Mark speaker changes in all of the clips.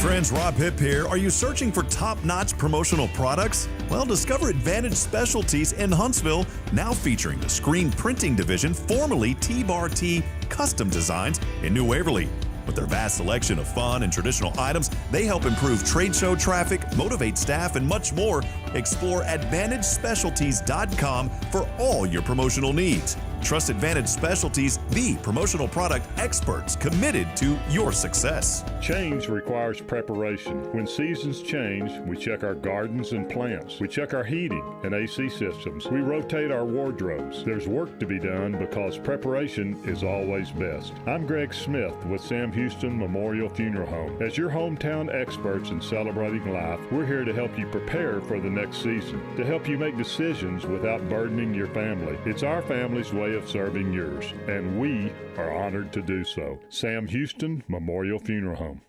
Speaker 1: friends, Rob Hipp here. Are you searching for top-notch promotional products? Well, discover Advantage Specialties in Huntsville, now featuring the screen printing division, formerly T-Bar T Custom Designs in New Waverly. With their vast selection of fun and traditional items, they help improve trade show traffic, motivate staff, and much more. Explore AdvantageSpecialties.com for all your promotional needs. Trust Advantage Specialties, the promotional product experts committed to your success.
Speaker 2: Change requires preparation. When seasons change, we check our gardens and plants. We check our heating and AC systems. We rotate our wardrobes. There's work to be done because preparation is always best. I'm Greg Smith with Sam Houston Memorial Funeral Home. As your hometown experts in celebrating life, we're here to help you prepare for the next season, to help you make decisions without burdening your family. It's our family's way of serving yours, and we are honored to do so. Sam Houston Memorial Funeral Home.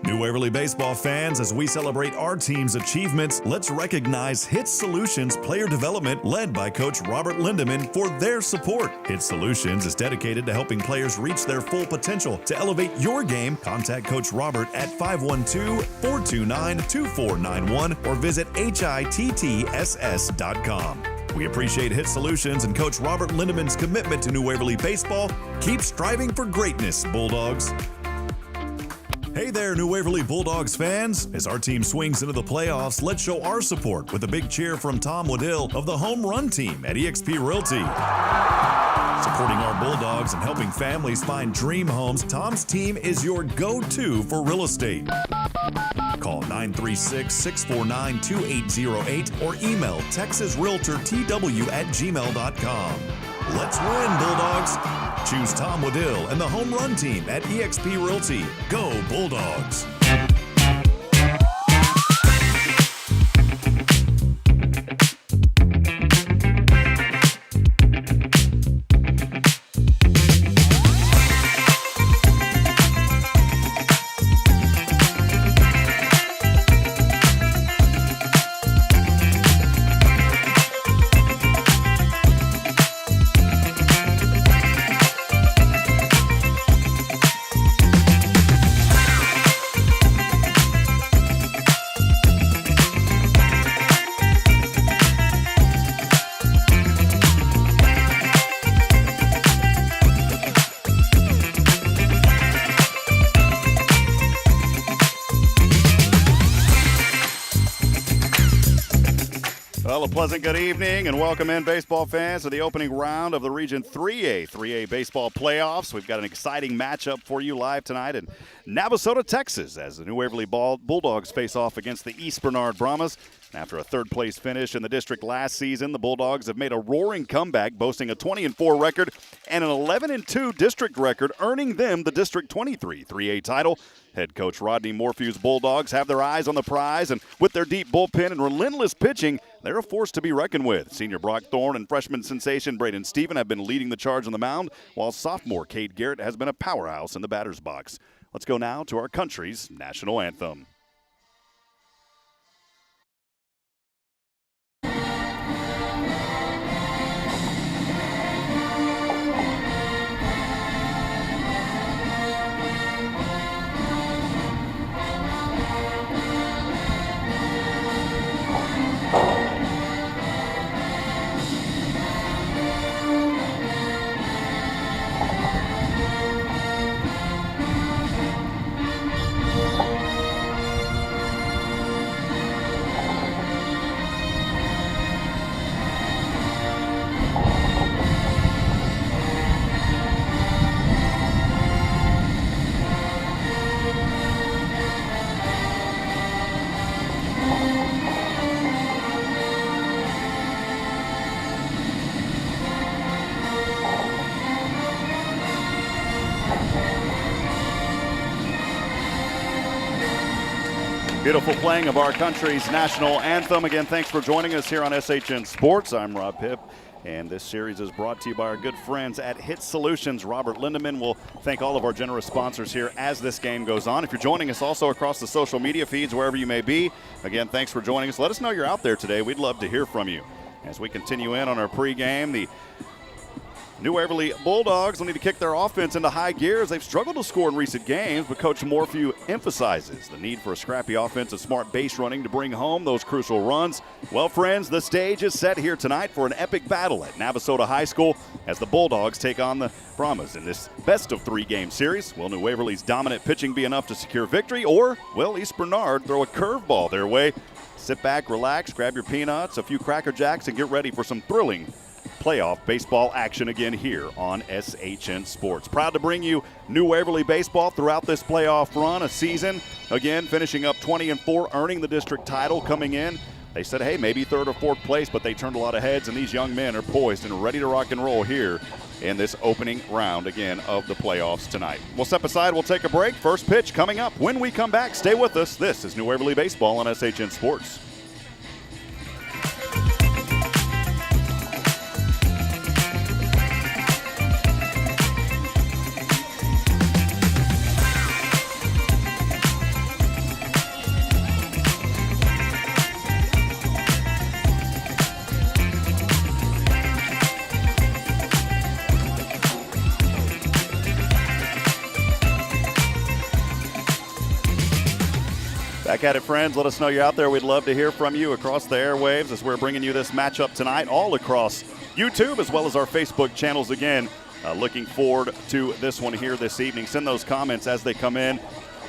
Speaker 1: New Waverly baseball fans, as we celebrate our team's achievements, let's recognize HITTSS Solutions Player Development, led by Coach Robert Lindemann, for their support. HITTSS Solutions is dedicated to helping players reach their full potential. To elevate your game, contact Coach Robert at 512-429-2491 or visit HITTSS.com. We appreciate HITTSS Solutions and Coach Robert Lindemann's commitment to New Waverly baseball. Keep striving for greatness, Bulldogs. Hey there, New Waverly Bulldogs fans. As our team swings into the playoffs, let's show our support with a big cheer from Tom Waddill of the Home Run Team at eXp Realty. Supporting our Bulldogs and helping families find dream homes, Tom's team is your go-to for real estate. Call 936-649-2808 or email texasrealtortw@gmail.com. Let's win, Bulldogs. Choose Tom Waddill and the Home Run Team at eXp Realty. Go Bulldogs.
Speaker 3: Well, a pleasant good evening and welcome in, baseball fans, to the opening round of the Region 3A baseball playoffs. We've got an exciting matchup for you live tonight in Navasota, Texas, as the New Waverly Bulldogs face off against the East Bernard Brahmas. After a third-place finish in the district last season, the Bulldogs have made a roaring comeback, boasting a 20-4 record and an 11-2 district record, earning them the District 23 3A title. Head coach Rodney Morphew's Bulldogs have their eyes on the prize, and with their deep bullpen and relentless pitching, they're a force to be reckoned with. Senior Brock Thorne and freshman sensation Braden Stephen have been leading the charge on the mound, while sophomore Cade Garrett has been a powerhouse in the batter's box. Let's go now to our country's national anthem. Beautiful playing of our country's national anthem. Again, thanks for joining us here on SHN Sports. I'm Rob Hipp, and this series is brought to you by our good friends at HITTSS Solutions. Robert Lindemann will thank all of our generous sponsors here as this game goes on. If you're joining us also across the social media feeds, wherever you may be, again, thanks for joining us. Let us know you're out there today. We'd love to hear from you. As we continue in on our pregame, the New Waverly Bulldogs will need to kick their offense into high gear as they've struggled to score in recent games, but Coach Morphew emphasizes the need for a scrappy offense and smart base running to bring home those crucial runs. Well, friends, the stage is set here tonight for an epic battle at Navasota High School as the Bulldogs take on the Brahmas in this best-of-3 game series. Will New Waverly's dominant pitching be enough to secure victory, or will East Bernard throw a curveball their way? Sit back, relax, grab your peanuts, a few Cracker Jacks, and get ready for some thrilling playoff baseball action again here on SHN Sports. Proud to bring you New Waverly baseball throughout this playoff run, a season, again, finishing up 20-4, earning the district title coming in. They said, hey, maybe third or fourth place, but they turned a lot of heads, and these young men are poised and ready to rock and roll here in this opening round, again, of the playoffs tonight. We'll step aside. We'll take a break. First pitch coming up. When we come back, stay with us. This is New Waverly Baseball on SHN Sports. Back at it, friends. Let us know you're out there. We'd love to hear from you across the airwaves as we're bringing you this matchup tonight, all across YouTube as well as our Facebook channels again. Looking forward to this one here this evening. Send those comments as they come in.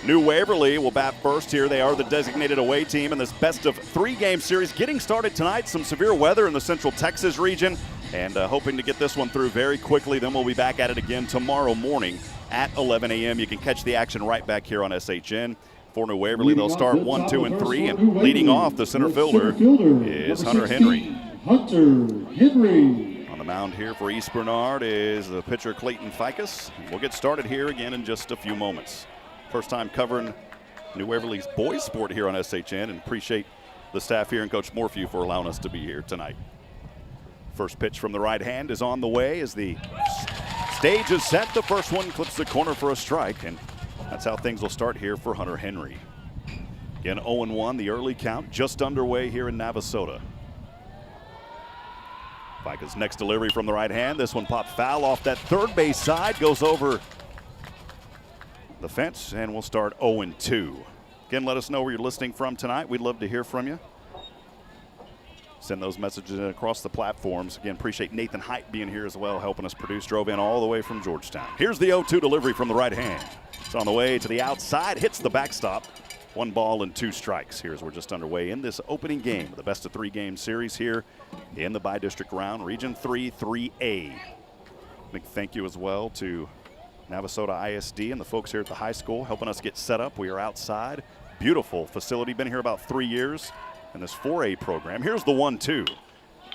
Speaker 3: New Waverly will bat first here. They are the designated away team in this best-of-3 game series. Getting started tonight, some severe weather in the Central Texas region, and hoping to get this one through very quickly. Then we'll be back at it again tomorrow morning at 11 a.m. You can catch the action right back here on SHN. For New Waverly, they'll start 1, 2, and 3, and leading off the center fielder is Hunter Henry. On the mound here for East Bernard is the pitcher Clayton Ficus. We'll get started here again in just a few moments. First time covering New Waverly's boys sport here on SHN, and appreciate the staff here and Coach Morphew for allowing us to be here tonight. First pitch from the right hand is on the way as the stage is set. The first one clips the corner for a strike, and that's how things will start here for Hunter Henry. Again, 0-1, the early count just underway here in Navasota. Ficus' next delivery from the right hand. This one popped foul off that third base side, goes over the fence, and we'll start 0-2. Again, let us know where you're listening from tonight. We'd love to hear from you. Send those messages in across the platforms. Again, appreciate Nathan Height being here as well, helping us produce. Drove in all the way from Georgetown. Here's the 0-2 delivery from the right hand. It's on the way to the outside, hits the backstop. 1 ball and 2 strikes. Here's we're just underway in this opening game of the best-of-3 game series here in the bi-district round, Region 3, 3A. Big thank you as well to Navasota ISD and the folks here at the high school helping us get set up. We are outside. Beautiful facility. Been here about 3 years in this 4A program. Here's the 1-2.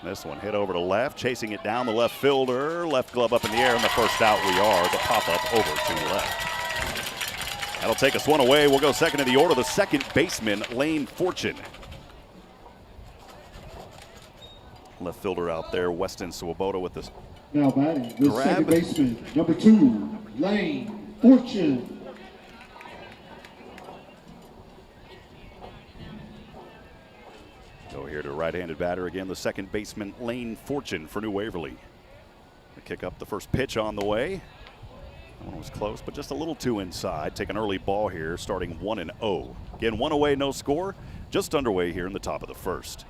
Speaker 3: This one hit over to left, chasing it down the left fielder. Left glove up in the air, and the first out we are. The pop-up over to left. That'll take us one away. We'll go second in the order. The second baseman, Lane Fortune. Left fielder out there, Weston Swoboda with this.
Speaker 4: Now batting, the second baseman, number 2, Lane Fortune.
Speaker 3: Go here to right-handed batter again, the second baseman, Lane Fortune for New Waverly. The kick up the first pitch on the way. That one was close, but just a little too inside. Take an early ball here, starting 1-0. Again, 1 away, no score. Just underway here in the top of the first.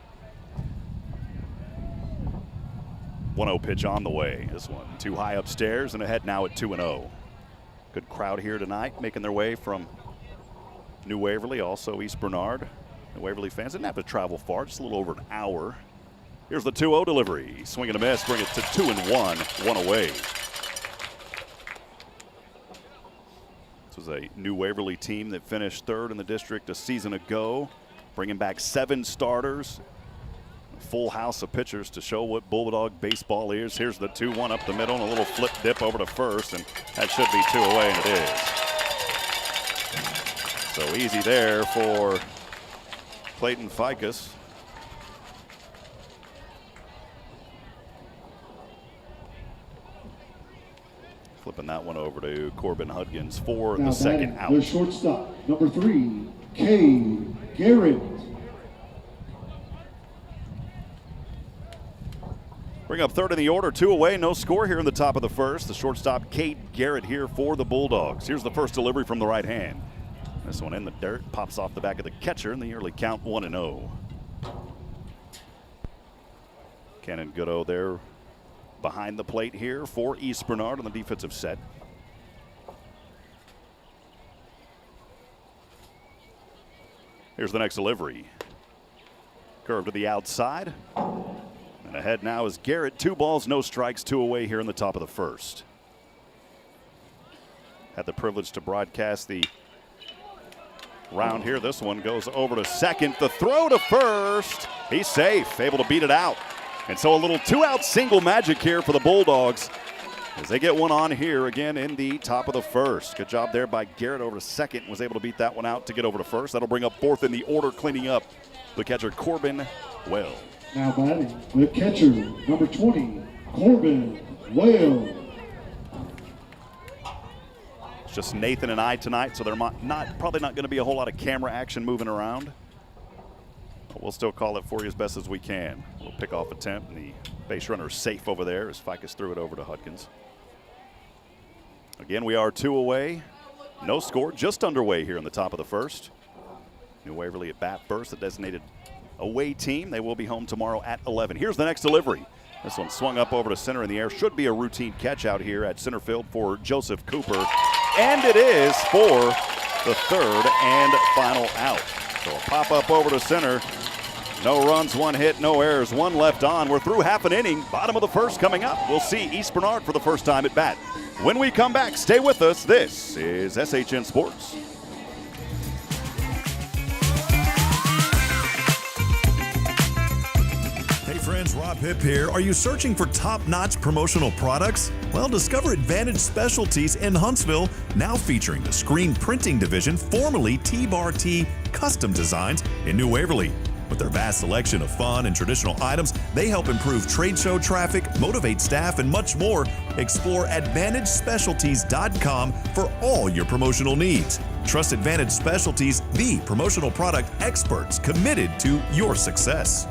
Speaker 3: 1-0 pitch on the way. This one too high upstairs and ahead now at 2-0. Good crowd here tonight, making their way from New Waverly, also East Bernard. New Waverly fans didn't have to travel far, just a little over an hour. Here's the 2-0 delivery. Swing and a miss, bring it to 2-1, 1 away. This was a New Waverly team that finished third in the district a season ago, bringing back 7 starters, a full house of pitchers to show what Bulldog baseball is. Here's the 2-1 up the middle and a little flip dip over to first, and that should be 2 away, and it is. So easy there for Clayton Ficus. Flipping that one over to Corbin Hudgens for the second out.
Speaker 4: The shortstop, number 3, Kay Garrett.
Speaker 3: Bring up third in the order, 2 away, no score here in the top of the first. The shortstop, Kate Garrett, here for the Bulldogs. Here's the first delivery from the right hand. This one in the dirt, pops off the back of the catcher, and the early count 1-0. Cannon Goodo there behind the plate here for East Bernard on the defensive set. Here's the next delivery. Curve to the outside. And ahead now is Garrett. 2 balls, no strikes, 2 away here in the top of the first. Had the privilege to broadcast the round here. This one goes over to second. The throw to first. He's safe, able to beat it out. And so a little 2-out single magic here for the Bulldogs as they get one on here again in the top of the first. Good job there by Garrett over to second. Was able to beat that one out to get over to first. That'll bring up fourth in the order, cleaning up the catcher Corbin Well.
Speaker 4: Now batting, the catcher, number 20, Corbin Well.
Speaker 3: It's just Nathan and I tonight, so they're probably not going to be a whole lot of camera action moving around. But we'll still call it for you as best as we can. We'll pick off attempt, and the base runner is safe over there as Ficus threw it over to Hudkins. Again, we are 2 away. No score, just underway here in the top of the first. New Waverly at bat first, the designated away team. They will be home tomorrow at 11. Here's the next delivery. This one swung up over to center in the air. Should be a routine catch out here at center field for Joseph Cooper. And it is for the third and final out. So a pop up over to center. No runs, 1 hit, no errors, 1 left on. We're through half an inning. Bottom of the first coming up. We'll see East Bernard for the first time at bat. When we come back, stay with us. This is SHN Sports.
Speaker 1: Hey friends, Rob Hipp here. Are you searching for top-notch promotional products? Well, discover Advantage Specialties in Huntsville, now featuring the screen printing division, formerly T-Bar-T Custom Designs in New Waverly. With their vast selection of fun and traditional items, they help improve trade show traffic, motivate staff, and much more. Explore AdvantageSpecialties.com for all your promotional needs. Trust Advantage Specialties, the promotional product experts committed to your success.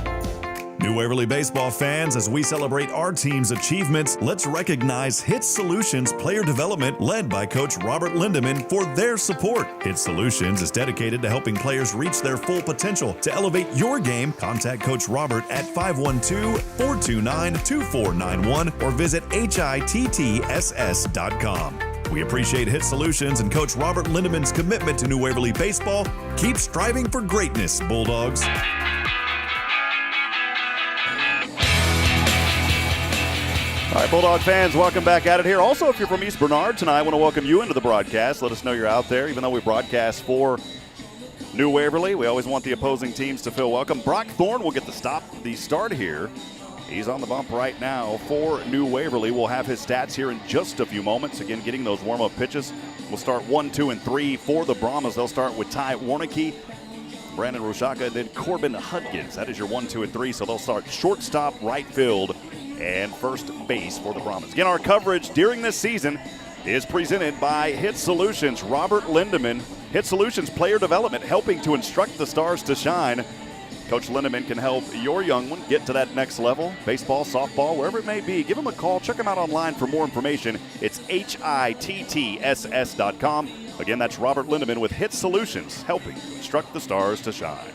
Speaker 1: New Waverly baseball fans, as we celebrate our team's achievements, let's recognize HITTSS Solutions Player Development, led by Coach Robert Lindemann, for their support. HITTSS Solutions is dedicated to helping players reach their full potential. To elevate your game, contact Coach Robert at 512-429-2491 or visit HITTSS.com. We appreciate HITTSS Solutions and Coach Robert Lindemann's commitment to New Waverly baseball. Keep striving for greatness, Bulldogs.
Speaker 3: All right, Bulldog fans, welcome back at it here. Also, if you're from East Bernard tonight, I want to welcome you into the broadcast. Let us know you're out there. Even though we broadcast for New Waverly, we always want the opposing teams to feel welcome. Brock Thorne will get the start here. He's on the bump right now for New Waverly. We'll have his stats here in just a few moments. Again, getting those warm-up pitches. We'll start 1, 2, and 3 for the Brahmas. They'll start with Ty Warnicki, Brandon Rushaka, and then Corbin Hudkins. That is your 1, 2, and 3. So they'll start shortstop, right field, and first base for the Brahmas. Again, our coverage during this season is presented by HITTSS Solutions. Robert Lindemann, HITTSS Solutions Player Development, helping to instruct the stars to shine. Coach Lindemann can help your young one get to that next level. Baseball, softball, wherever it may be. Give him a call. Check him out online for more information. It's HITTSS.com. Again, that's Robert Lindemann with HITTSS Solutions, helping to instruct the stars to shine.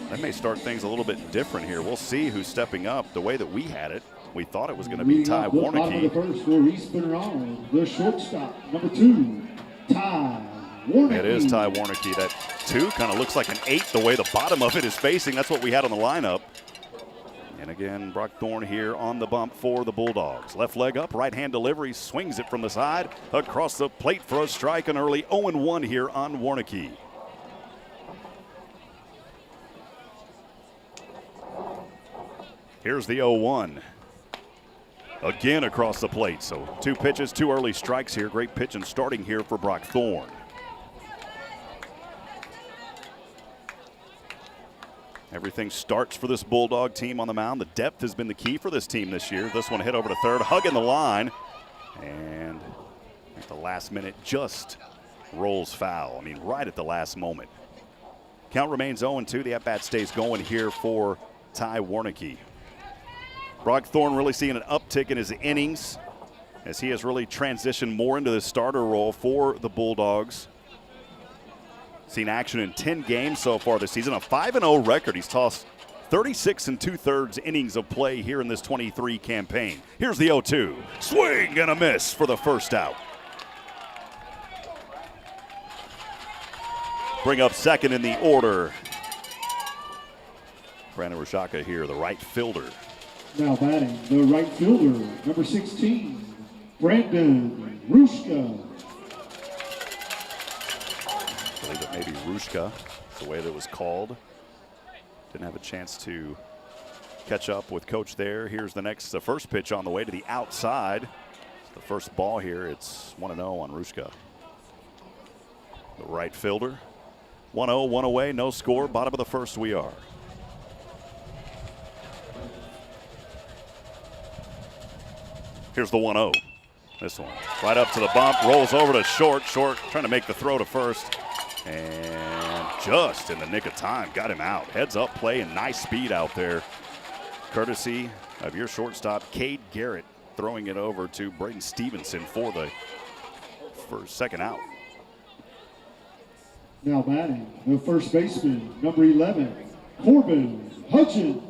Speaker 3: That may start things a little bit different here. We'll see who's stepping up. The way that we had it, we thought it was going to be Ty Warnicki.
Speaker 4: The first for East Bernard, the shortstop, number 2, Ty Warnicki.
Speaker 3: It is Ty Warnicki. That 2 kind of looks like an 8 the way the bottom of it is facing. That's what we had on the lineup. And again, Brock Thorne here on the bump for the Bulldogs. Left leg up, right hand delivery, swings it from the side, across the plate for a strike, an early 0-1 here on Warnicki. Here's the 0-1. Again across the plate. So 2 pitches, 2 early strikes here. Great pitch and starting here for Brock Thorne. Everything starts for this Bulldog team on the mound. The depth has been the key for this team this year. This one hit over to third, hugging the line. And at the last minute, just rolls foul. I mean, right at the last moment. Count remains 0-2. The at-bat stays going here for Ty Warnicki. Brock Thorne really seeing an uptick in his innings as he has really transitioned more into the starter role for the Bulldogs. Seen action in 10 games so far this season, a 5-0 record. He's tossed 36 2/3 innings of play here in this 23 campaign. Here's the 0-2. Swing and a miss for the first out. Bring up second in the order. Brandon Rashaka here, the right fielder.
Speaker 4: Now batting, the right fielder, number 16, Brandon Rushka.
Speaker 3: I believe it may be Rushka, the way that it was called. Didn't have a chance to catch up with Coach there. Here's the first pitch on the way to the outside. The first ball here, it's 1-0 on Rushka. The right fielder. 1-0, one away, no score. Bottom of the first we are. Here's the 1-0. This one right up to the bump, rolls over to short, trying to make the throw to first. And just in the nick of time, got him out. Heads up play and nice speed out there. Courtesy of your shortstop, Cade Garrett, throwing it over to Braden Stevenson for second out.
Speaker 4: Now batting, the first baseman, number 11, Corbin Hutchins.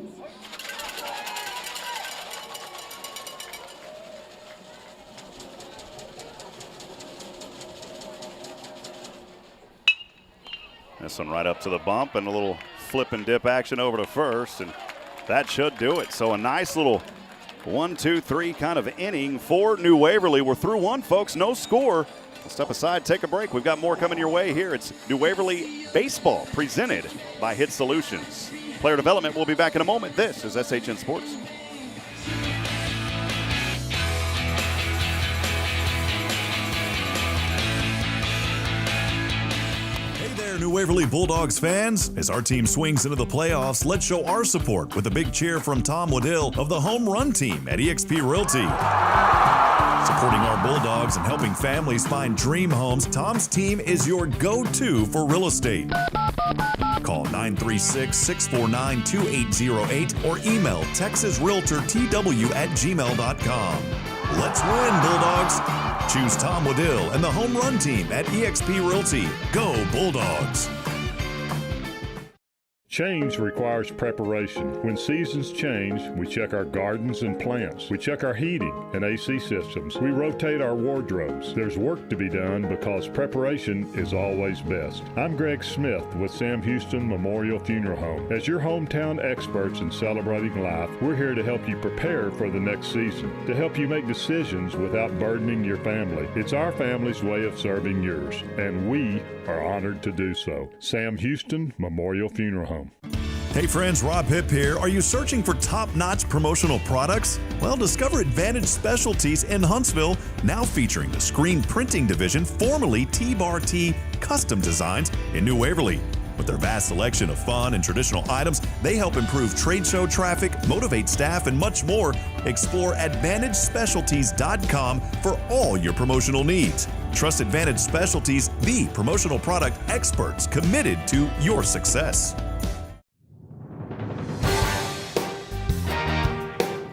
Speaker 3: This one right up to the bump and a little flip and dip action over to first, and that should do it. So a nice little 1-2-3 kind of inning for New Waverly. We're through one, folks, no score. We'll step aside, take a break. We've got more coming your way here. It's New Waverly Baseball presented by HITTSS Solutions. Player development will be back in a moment. This is SHN Sports.
Speaker 1: New Waverly Bulldogs fans, as our team swings into the playoffs, let's show our support with a big cheer from Tom Waddill of the Home Run Team at eXp Realty. Supporting our Bulldogs and helping families find dream homes, Tom's team is your go-to for real estate. Call 936-649-2808 or email texasrealtortw@gmail.com. Let's win, Bulldogs. Choose Tom Waddill and the Home Run Team at eXp Realty. Go Bulldogs.
Speaker 2: Change requires preparation. When seasons change, we check our gardens and plants. We check our heating and AC systems. We rotate our wardrobes. There's work to be done because preparation is always best. I'm Greg Smith with Sam Houston Memorial Funeral Home. As your hometown experts in celebrating life, we're here to help you prepare for the next season, to help you make decisions without burdening your family. It's our family's way of serving yours, and we are honored to do so. Sam Houston Memorial Funeral Home.
Speaker 1: Hey friends, Rob Hipp here. Are you searching for top-notch promotional products? Well, discover Advantage Specialties in Huntsville, now featuring the screen printing division, formerly T-Bar-T Custom Designs in New Waverly. With their vast selection of fun and traditional items, they help improve trade show traffic, motivate staff, and much more. Explore AdvantageSpecialties.com for all your promotional needs. Trust Advantage Specialties, the promotional product experts committed to your success.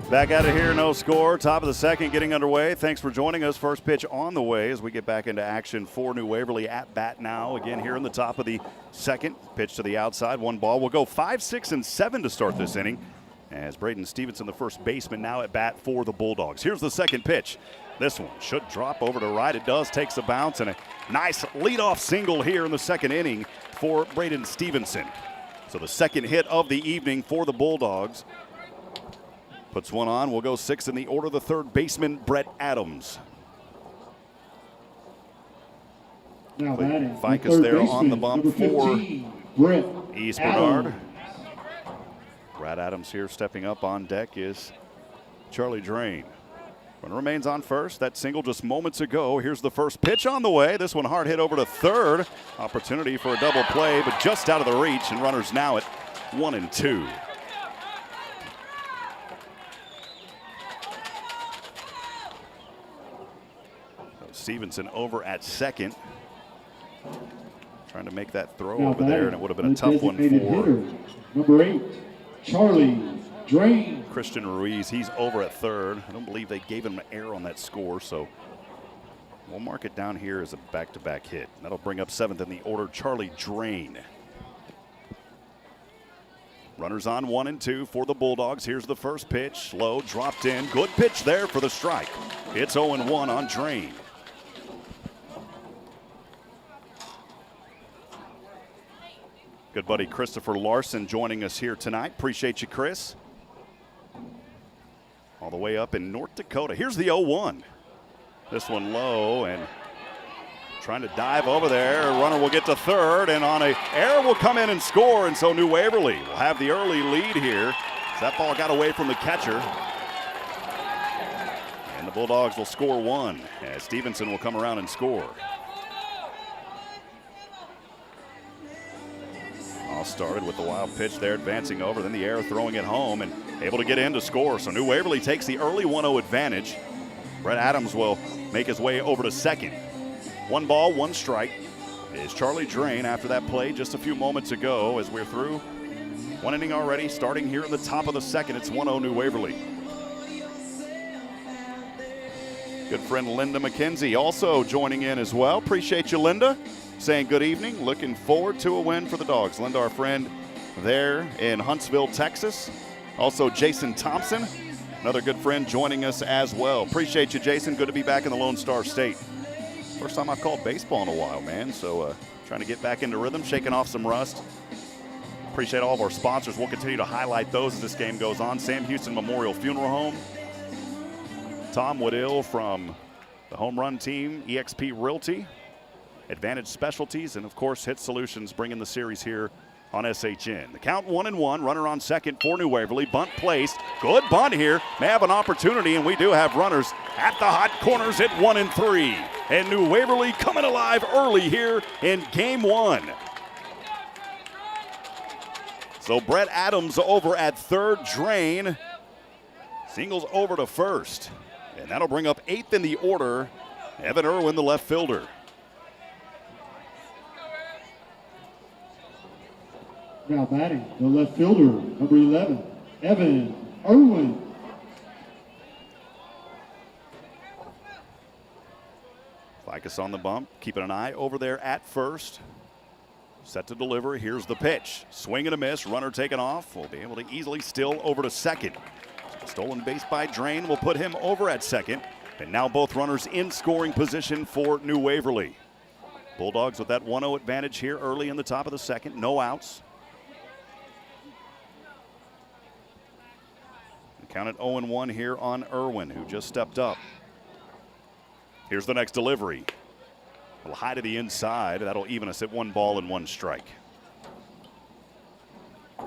Speaker 3: Back out of here, no score. Top of the second getting underway. Thanks for joining us. First pitch on the way as we get back into action for New Waverly at bat now. Again, here in the top of the second. Pitch to the outside, one ball. We'll go 5, 6, and 7 to start this inning. As Braden Stevenson, the first baseman, now at bat for the Bulldogs. Here's the second pitch. This one should drop over to right. It does, takes a bounce, and a nice leadoff single here in the second inning for Braden Stevenson. So the second hit of the evening for the Bulldogs. Puts one on. We'll go 6 in the order. The third baseman, Brett Adams.
Speaker 4: Now batting,
Speaker 3: Ficus there on the bump for
Speaker 4: Brett
Speaker 3: East
Speaker 4: Adams.
Speaker 3: Bernard. Brad Adams here stepping up on deck is Charlie Drain. Runner remains on first. That single just moments ago. Here's the first pitch on the way. This one hard hit over to third. Opportunity for a double play, but just out of the reach, and runners now at 1 and 2. Stevenson over at second. Trying to make that throw
Speaker 4: now
Speaker 3: over there, and it would have been a
Speaker 4: the
Speaker 3: tough one
Speaker 4: designated
Speaker 3: for
Speaker 4: hitter, number 8, Charlie Drain.
Speaker 3: Christian Ruiz, he's over at third. I don't believe they gave him an error on that score, so we'll mark it down here as a back-to-back hit. That'll bring up seventh in the order, Charlie Drain. Runners on 1 and 2 for the Bulldogs. Here's the first pitch. Low, dropped in. Good pitch there for the strike. It's 0-1 on Drain. Good buddy Christopher Larson joining us here tonight. Appreciate you, Chris. All the way up in North Dakota. Here's the 0-1. This one low and trying to dive over there. A runner will get to third, and on a error will come in and score, and so New Waverly will have the early lead here. That ball got away from the catcher. And the Bulldogs will score one as Stevenson will come around and score. All started with the wild pitch there, advancing over, then the error throwing it home and able to get in to score. So New Waverly takes the early 1-0 advantage. Brett Adams will make his way over to second. 1 ball, 1 strike is Charlie Drain after that play just a few moments ago as we're through 1 inning already. Starting here in the top of the second, it's 1-0 New Waverly. Good friend Linda McKenzie also joining in as well. Appreciate you, Linda. Saying good evening. Looking forward to a win for the Dogs. Linda, our friend there in Huntsville, Texas. Also Jason Thompson, another good friend joining us as well. Appreciate you, Jason. Good to be back in the Lone Star State. First time I've called baseball in a while, man. So trying to get back into rhythm, shaking off some rust. Appreciate all of our sponsors. We'll continue to highlight those as this game goes on. Sam Houston Memorial Funeral Home. Tom Waddill from the home run team, EXP Realty. Advantage Specialties, and of course HITTSS Solutions bringing the series here on SHN. The count 1-1, runner on second for New Waverly. Bunt placed, good bunt here. May have an opportunity, and we do have runners at the hot corners at 1 and 3. And New Waverly coming alive early here in game 1. So Brett Adams over at third, Drain singles over to first. And that'll bring up 8th in the order, Evan Irwin, the left fielder.
Speaker 4: Now batting, the left fielder, number 11, Evan Irwin.
Speaker 3: Ficus on the bump, keeping an eye over there at first. Set to deliver, here's the pitch. Swing and a miss, runner taken off. Will be able to easily steal over to second. Stolen base by Drain will put him over at second. And now both runners in scoring position for New Waverly. Bulldogs with that 1-0 advantage here early in the top of the second, no outs. Counted 0-1 here on Irwin, who just stepped up. Here's the next delivery. A little high to the inside. That'll even us at 1 ball and 1 strike. A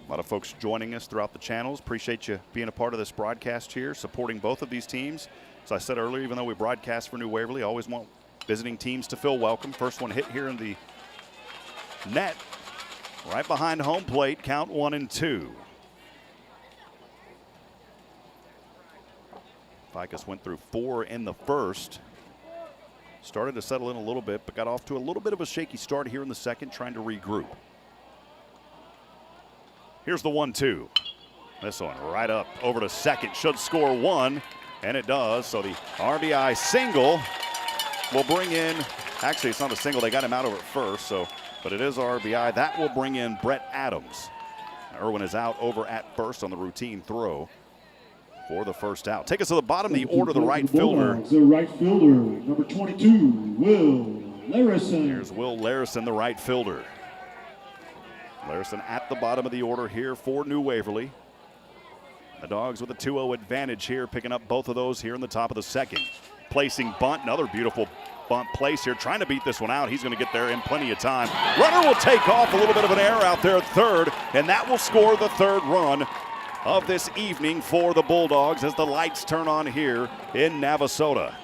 Speaker 3: lot of folks joining us throughout the channels. Appreciate you being a part of this broadcast here, supporting both of these teams. As I said earlier, even though we broadcast for New Waverly, I always want visiting teams to feel welcome. First one hit here in the net, right behind home plate. Count 1 and 2. Ficus went through 4 in the first. Started to settle in a little bit, but got off to a little bit of a shaky start here in the second, trying to regroup. Here's the 1-2. This one right up over to second. Should score 1, and it does. So the RBI single will bring in, actually it's not a single, they got him out over at first, but it is RBI. That will bring in Brett Adams. Irwin is out over at first on the routine throw for the first out. Take us to the bottom of the order, the right fielder.
Speaker 4: The right fielder, number 22, Will Larison.
Speaker 3: Here's Will Larison, the right fielder. Larison at the bottom of the order here for New Waverly. The Dogs with a 2-0 advantage here, picking up both of those here in the top of the second. Placing bunt, another beautiful bunt place here, trying to beat this one out. He's going to get there in plenty of time. Runner will take off, a little bit of an error out there at third, and that will score the third run of this evening for the Bulldogs as the lights turn on here in Navasota.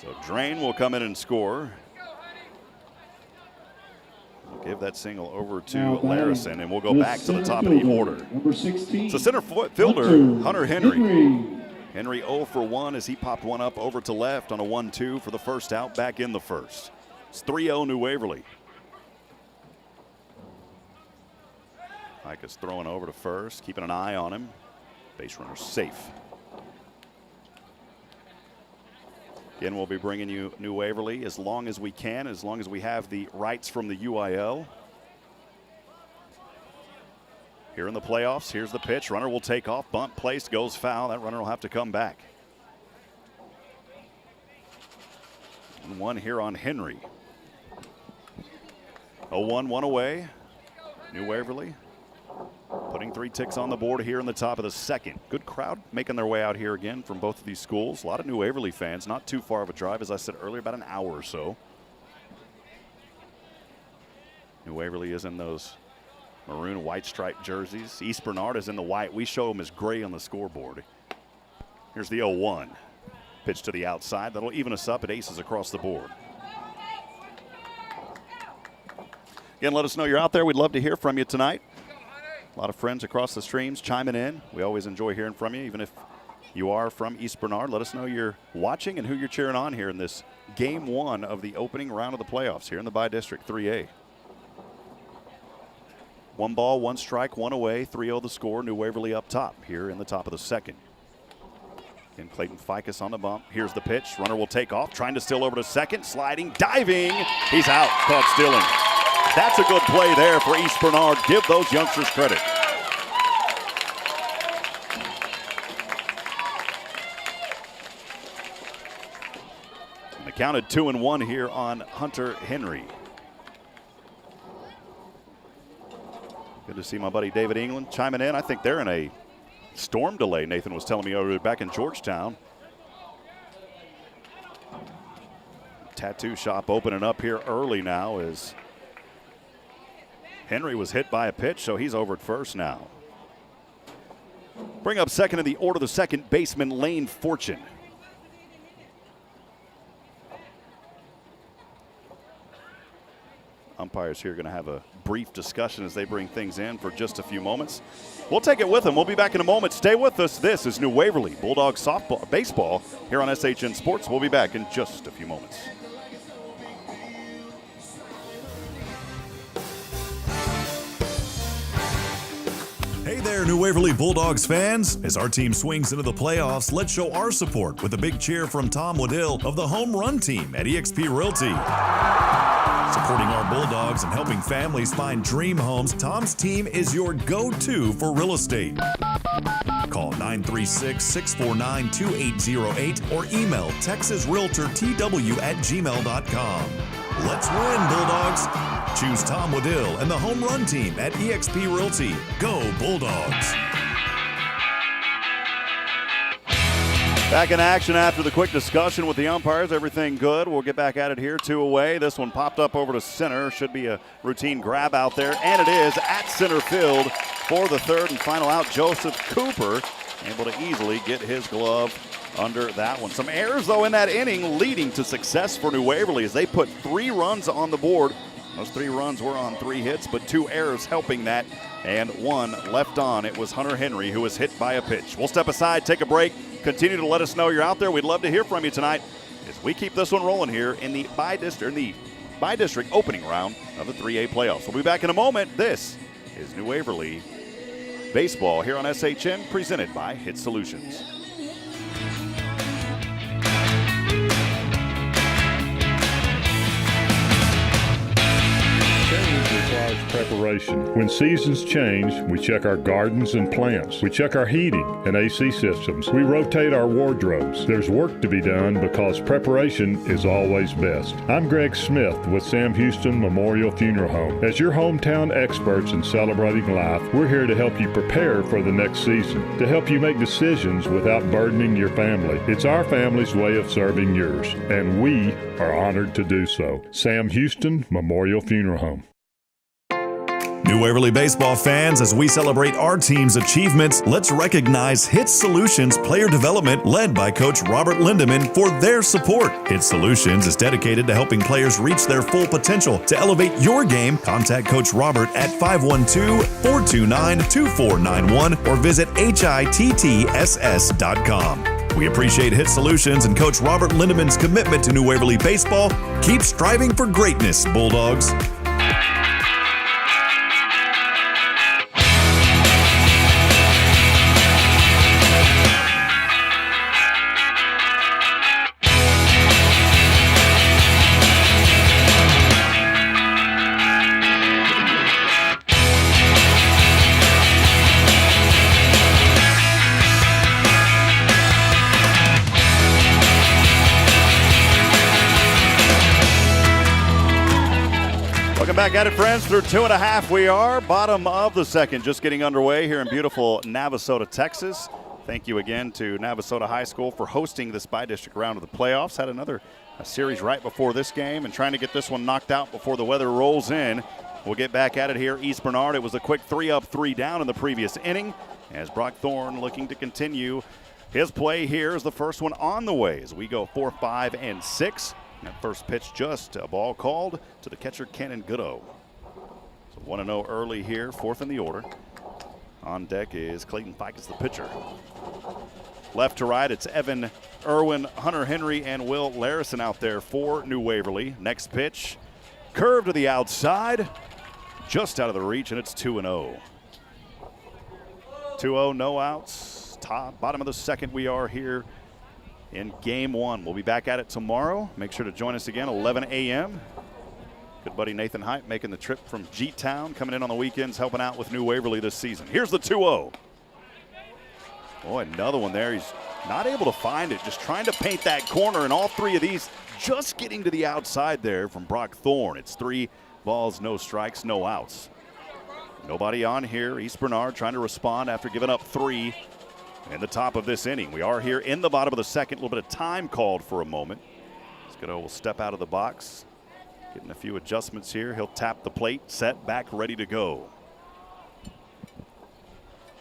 Speaker 3: So Drain will come in and score. We'll give that single over to Larison, and we'll go back to the top of the order.
Speaker 4: Number 16.
Speaker 3: So center fielder, Hunter Henry. Henry 0 for 1 as he popped one up over to left on a 1-2 for the first out back in the first. It's 3-0 New Waverly. Ficus throwing over to first, keeping an eye on him. Base runner safe. Again, we'll be bringing you New Waverly as long as we can, as long as we have the rights from the UIL. Here in the playoffs, here's the pitch. Runner will take off, bunt placed, goes foul. That runner will have to come back. 1 here on Henry. 0-1, 1 away. New Waverly putting 3 ticks on the board here in the top of the second. Good crowd making their way out here again from both of these schools. A lot of New Waverly fans, not too far of a drive, as I said earlier, about an hour or so. New Waverly is in those maroon white striped jerseys. East Bernard is in the white. We show them as gray on the scoreboard. Here's the 0-1. Pitch to the outside. That'll even us up at aces across the board. Again, let us know you're out there. We'd love to hear from you tonight. A lot of friends across the streams chiming in. We always enjoy hearing from you, even if you are from East Bernard. Let us know you're watching and who you're cheering on here in this game 1 of the opening round of the playoffs here in the Bi-District 3A. 1 ball, 1 strike, 1 away, 3-0 the score. New Waverly up top here in the top of the second. And Clayton Ficus on the bump. Here's the pitch. Runner will take off, trying to steal over to second, sliding, diving. He's out, caught stealing. That's a good play there for East Bernard. Give those youngsters credit. And the count at 2-1 here on Hunter Henry. Good to see my buddy David England chiming in. I think they're in a storm delay, Nathan was telling me over back in Georgetown. Tattoo shop opening up here early now as Henry was hit by a pitch, so he's over at first now. Bring up second in the order, the second baseman, Lane Fortune. Umpires here going to have a brief discussion as they bring things in for just a few moments. We'll take it with them. We'll be back in a moment. Stay with us. This is New Waverly Bulldogs softball, baseball here on SHN Sports. We'll be back in just a few moments.
Speaker 1: Hey there, New Waverly Bulldogs fans. As our team swings into the playoffs, let's show our support with a big cheer from Tom Waddill of the Home Run Team at eXp Realty. Supporting our Bulldogs and helping families find dream homes, Tom's team is your go-to for real estate. Call 936-649-2808 or email texasrealtortw@gmail.com. Let's win, Bulldogs. Choose Tom Waddill and the Home Run Team at eXp Realty. Go Bulldogs.
Speaker 3: Back in action after the quick discussion with the umpires. Everything good. We'll get back at it here. 2 away. This one popped up over to center. Should be a routine grab out there. And it is at center field for the third and final out. Joseph Cooper able to easily get his glove under that one. Some errors, though, in that inning leading to success for New Waverly as they put 3 runs on the board. Those 3 runs were on 3 hits, but 2 errors helping that, and 1 left on. It was Hunter Henry who was hit by a pitch. We'll step aside, take a break. Continue to let us know you're out there. We'd love to hear from you tonight as we keep this one rolling here in the Bi-District opening round of the 3A playoffs. We'll be back in a moment. This is New Waverly Baseball here on SHN, presented by HITTSS Solutions.
Speaker 2: Requires preparation. When seasons change, we check our gardens and plants. We check our heating and AC systems. We rotate our wardrobes. There's work to be done because preparation is always best. I'm Greg Smith with Sam Houston Memorial Funeral Home. As your hometown experts in celebrating life, we're here to help you prepare for the next season, to help you make decisions without burdening your family. It's our family's way of serving yours, and we are honored to do so. Sam Houston Memorial Funeral Home.
Speaker 1: New Waverly baseball fans, as we celebrate our team's achievements, let's recognize HITTSS Solutions Player Development led by Coach Robert Lindemann for their support. HITTSS Solutions is dedicated to helping players reach their full potential. To elevate your game, contact Coach Robert at 512-429-2491 or visit HITTSS.com. We appreciate HITTSS Solutions and Coach Robert Lindemann's commitment to New Waverly baseball. Keep striving for greatness, Bulldogs.
Speaker 3: Back at it, friends, through 2.5 we are. Bottom of the second just getting underway here in beautiful Navasota, Texas. Thank you again to Navasota High School for hosting this bi-district round of the playoffs. Had another series right before this game and trying to get this one knocked out before the weather rolls in. We'll get back at it here. East Bernard, it was a quick 3-up, 3-down in the previous inning as Brock Thorne looking to continue his play here is the first one on the way as we go 4, 5, and 6. That first pitch just a ball called to the catcher, Cannon Goodo. So 1-0 early here, fourth in the order. On deck is Clayton Fikes, the pitcher. Left to right, it's Evan Irwin, Hunter Henry, and Will Larison out there for New Waverly. Next pitch, curve to the outside, just out of the reach, and it's 2-0. 2-0, no outs. Bottom of the second we are here in game one. We'll be back at it tomorrow. Make sure to join us again, 11 a.m. Good buddy Nathan Height making the trip from G-Town, coming in on the weekends, helping out with New Waverly this season. Here's the 2-0. Boy, another one there. He's not able to find it, just trying to paint that corner, and all three of these just getting to the outside there from Brock Thorne. It's 3 balls, no strikes, no outs. Nobody on here. East Bernard trying to respond after giving up 3 in the top of this inning. We are here in the bottom of the second. A little bit of time called for a moment. Scuddo will step out of the box. Getting a few adjustments here. He'll tap the plate, set, back, ready to go.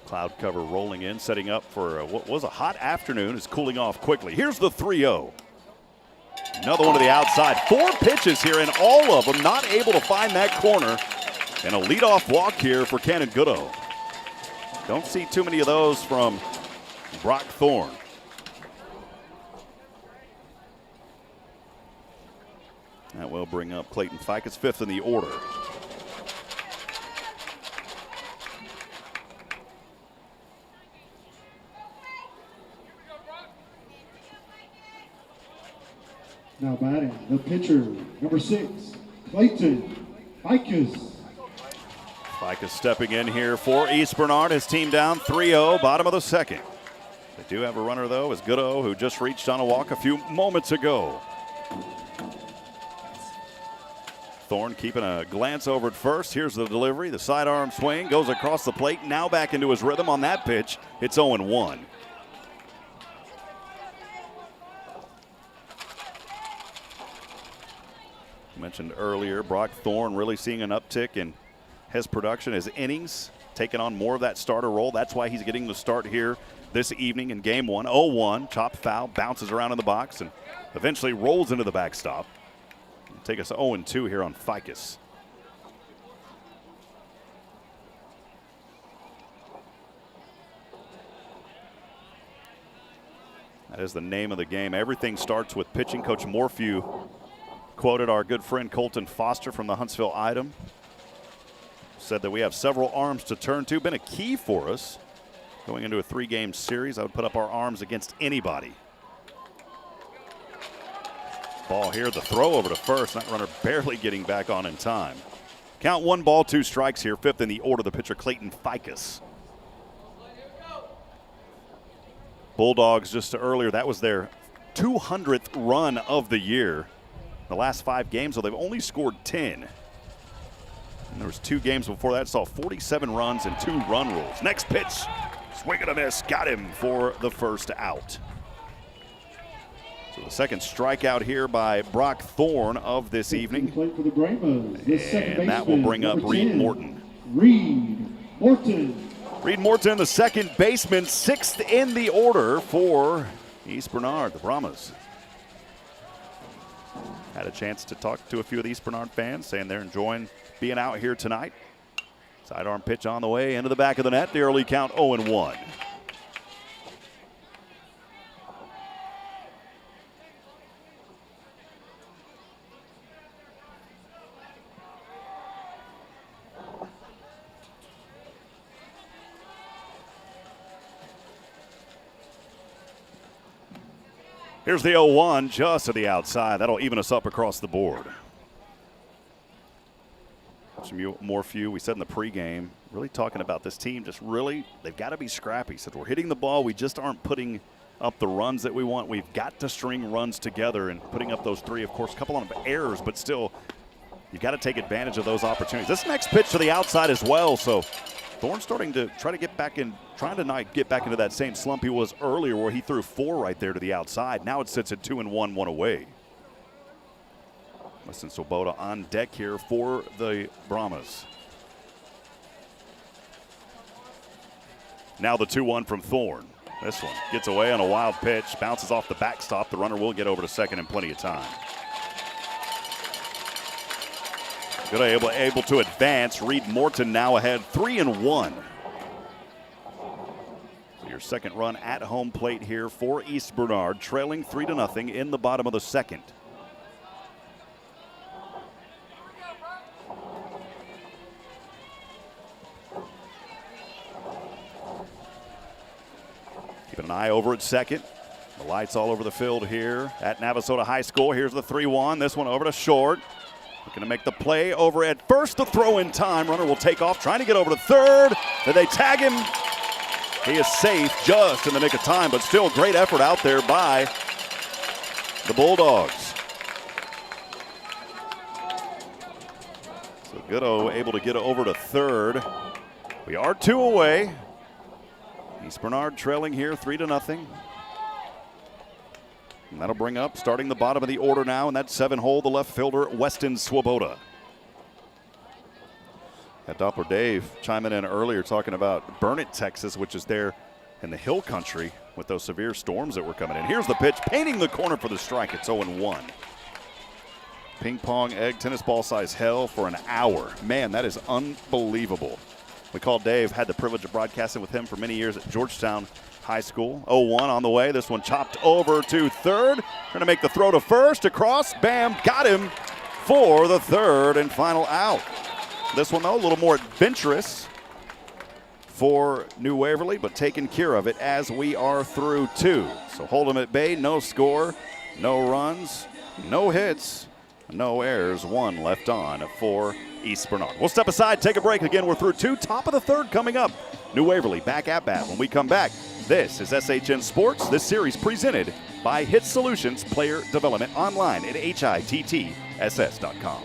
Speaker 3: Cloud cover rolling in, setting up for what was a hot afternoon. Is cooling off quickly. Here's the 3-0. Another one to the outside. 4 pitches here, and all of them not able to find that corner. And a leadoff walk here for Cannon Goodo. Don't see too many of those from Brock Thorne. That will bring up Clayton Fikes, 5th in the order.
Speaker 4: Now batting, the pitcher, number 6, Clayton Fikes.
Speaker 3: Fikes stepping in here for East Bernard. His team down 3-0, bottom of the second. They do have a runner, though, as Goodo, who just reached on a walk a few moments ago. Thorne keeping a glance over at first. Here's the delivery. The sidearm swing goes across the plate. Now back into his rhythm on that pitch. It's 0-1. Mentioned earlier, Brock Thorne really seeing an uptick in his production, his innings, taking on more of that starter role. That's why he's getting the start here this evening in game one. 0-1, chopped foul, bounces around in the box, and eventually rolls into the backstop. Take us 0-2 here on Fikes. That is the name of the game. Everything starts with pitching. Coach Morphew quoted our good friend Colton Foster from the Huntsville Item. Said that we have several arms to turn to. Been a key for us going into a 3-game series. I would put up our arms against anybody. Ball here, the throw over to first. That runner barely getting back on in time. Count 1 ball, 2 strikes here. 5th in the order, the pitcher Clayton Fikes. Bulldogs just earlier, that was their 200th run of the year. The last 5 games, so they've only scored 10. And there was 2 games before that, saw 47 runs and 2 run rules. Next pitch, swing and a miss, got him for the first out. So the second strikeout here by Brock Thorne of this evening.
Speaker 4: For the Brahmas,
Speaker 3: and that will bring up Reed Morton.
Speaker 4: Reed Morton.
Speaker 3: Reed Morton, the second baseman, 6th in the order for East Bernard, the Brahmas. Had a chance to talk to a few of the East Bernard fans, saying they're enjoying being out here tonight. Sidearm pitch on the way into the back of the net. The early count 0-1. Here's the 0-1 just to the outside. That'll even us up across the board. Some more few. We said in the pregame, really talking about this team, just really, they've got to be scrappy. Said we're hitting the ball, we just aren't putting up the runs that we want. We've got to string runs together and putting up those 3, of course, a couple of errors, but still you got to take advantage of those opportunities. This next pitch to the outside as well. So Thorne starting to try to get back in, trying to not get back into that same slump he was earlier where he threw 4 right there to the outside. Now it sits at 2-1, 1 away. Weston Swoboda on deck here for the Brahmas. Now the 2-1 from Thorne. This one gets away on a wild pitch, bounces off the backstop. The runner will get over to second in plenty of time. Good, able to advance. Reed Morton now ahead 3-1. So your second run at home plate here for East Bernard, trailing 3-0 in the bottom of the second. Keeping an eye over at second. The lights all over the field here at Navasota High School. Here's the 3-1. This one over to short. Looking to make the play over at first. The throw in time. Runner will take off, trying to get over to third. Then they tag him. He is safe just in the nick of time, but still great effort out there by the Bulldogs. So Goodo able to get over to third. We are 2 away. East Bernard trailing here 3-0. And that'll bring up, starting the bottom of the order now, in that 7-hole, the left fielder, Weston Swoboda. Had Doppler Dave chiming in earlier talking about Burnett, Texas, which is there in the hill country with those severe storms that were coming in. Here's the pitch, painting the corner for the strike. It's 0-1. Ping pong, egg, tennis ball size hell for an hour. Man, that is unbelievable. We called Dave, had the privilege of broadcasting with him for many years at Georgetown High School. 0-1 on the way. This one chopped over to third. Trying to make the throw to first. Across. Bam. Got him for the third and final out. This one, though, a little more adventurous for New Waverly, but taking care of it as we are through 2. So hold them at bay. No score. No runs. No hits. No errors. 1 left on for East Bernard. We'll step aside, take a break. Again, we're through 2. Top of the third coming up. New Waverly back at bat. When we come back, this is SHN Sports. This series presented by HITTSS Solutions Player Development, online at HITTSS.com.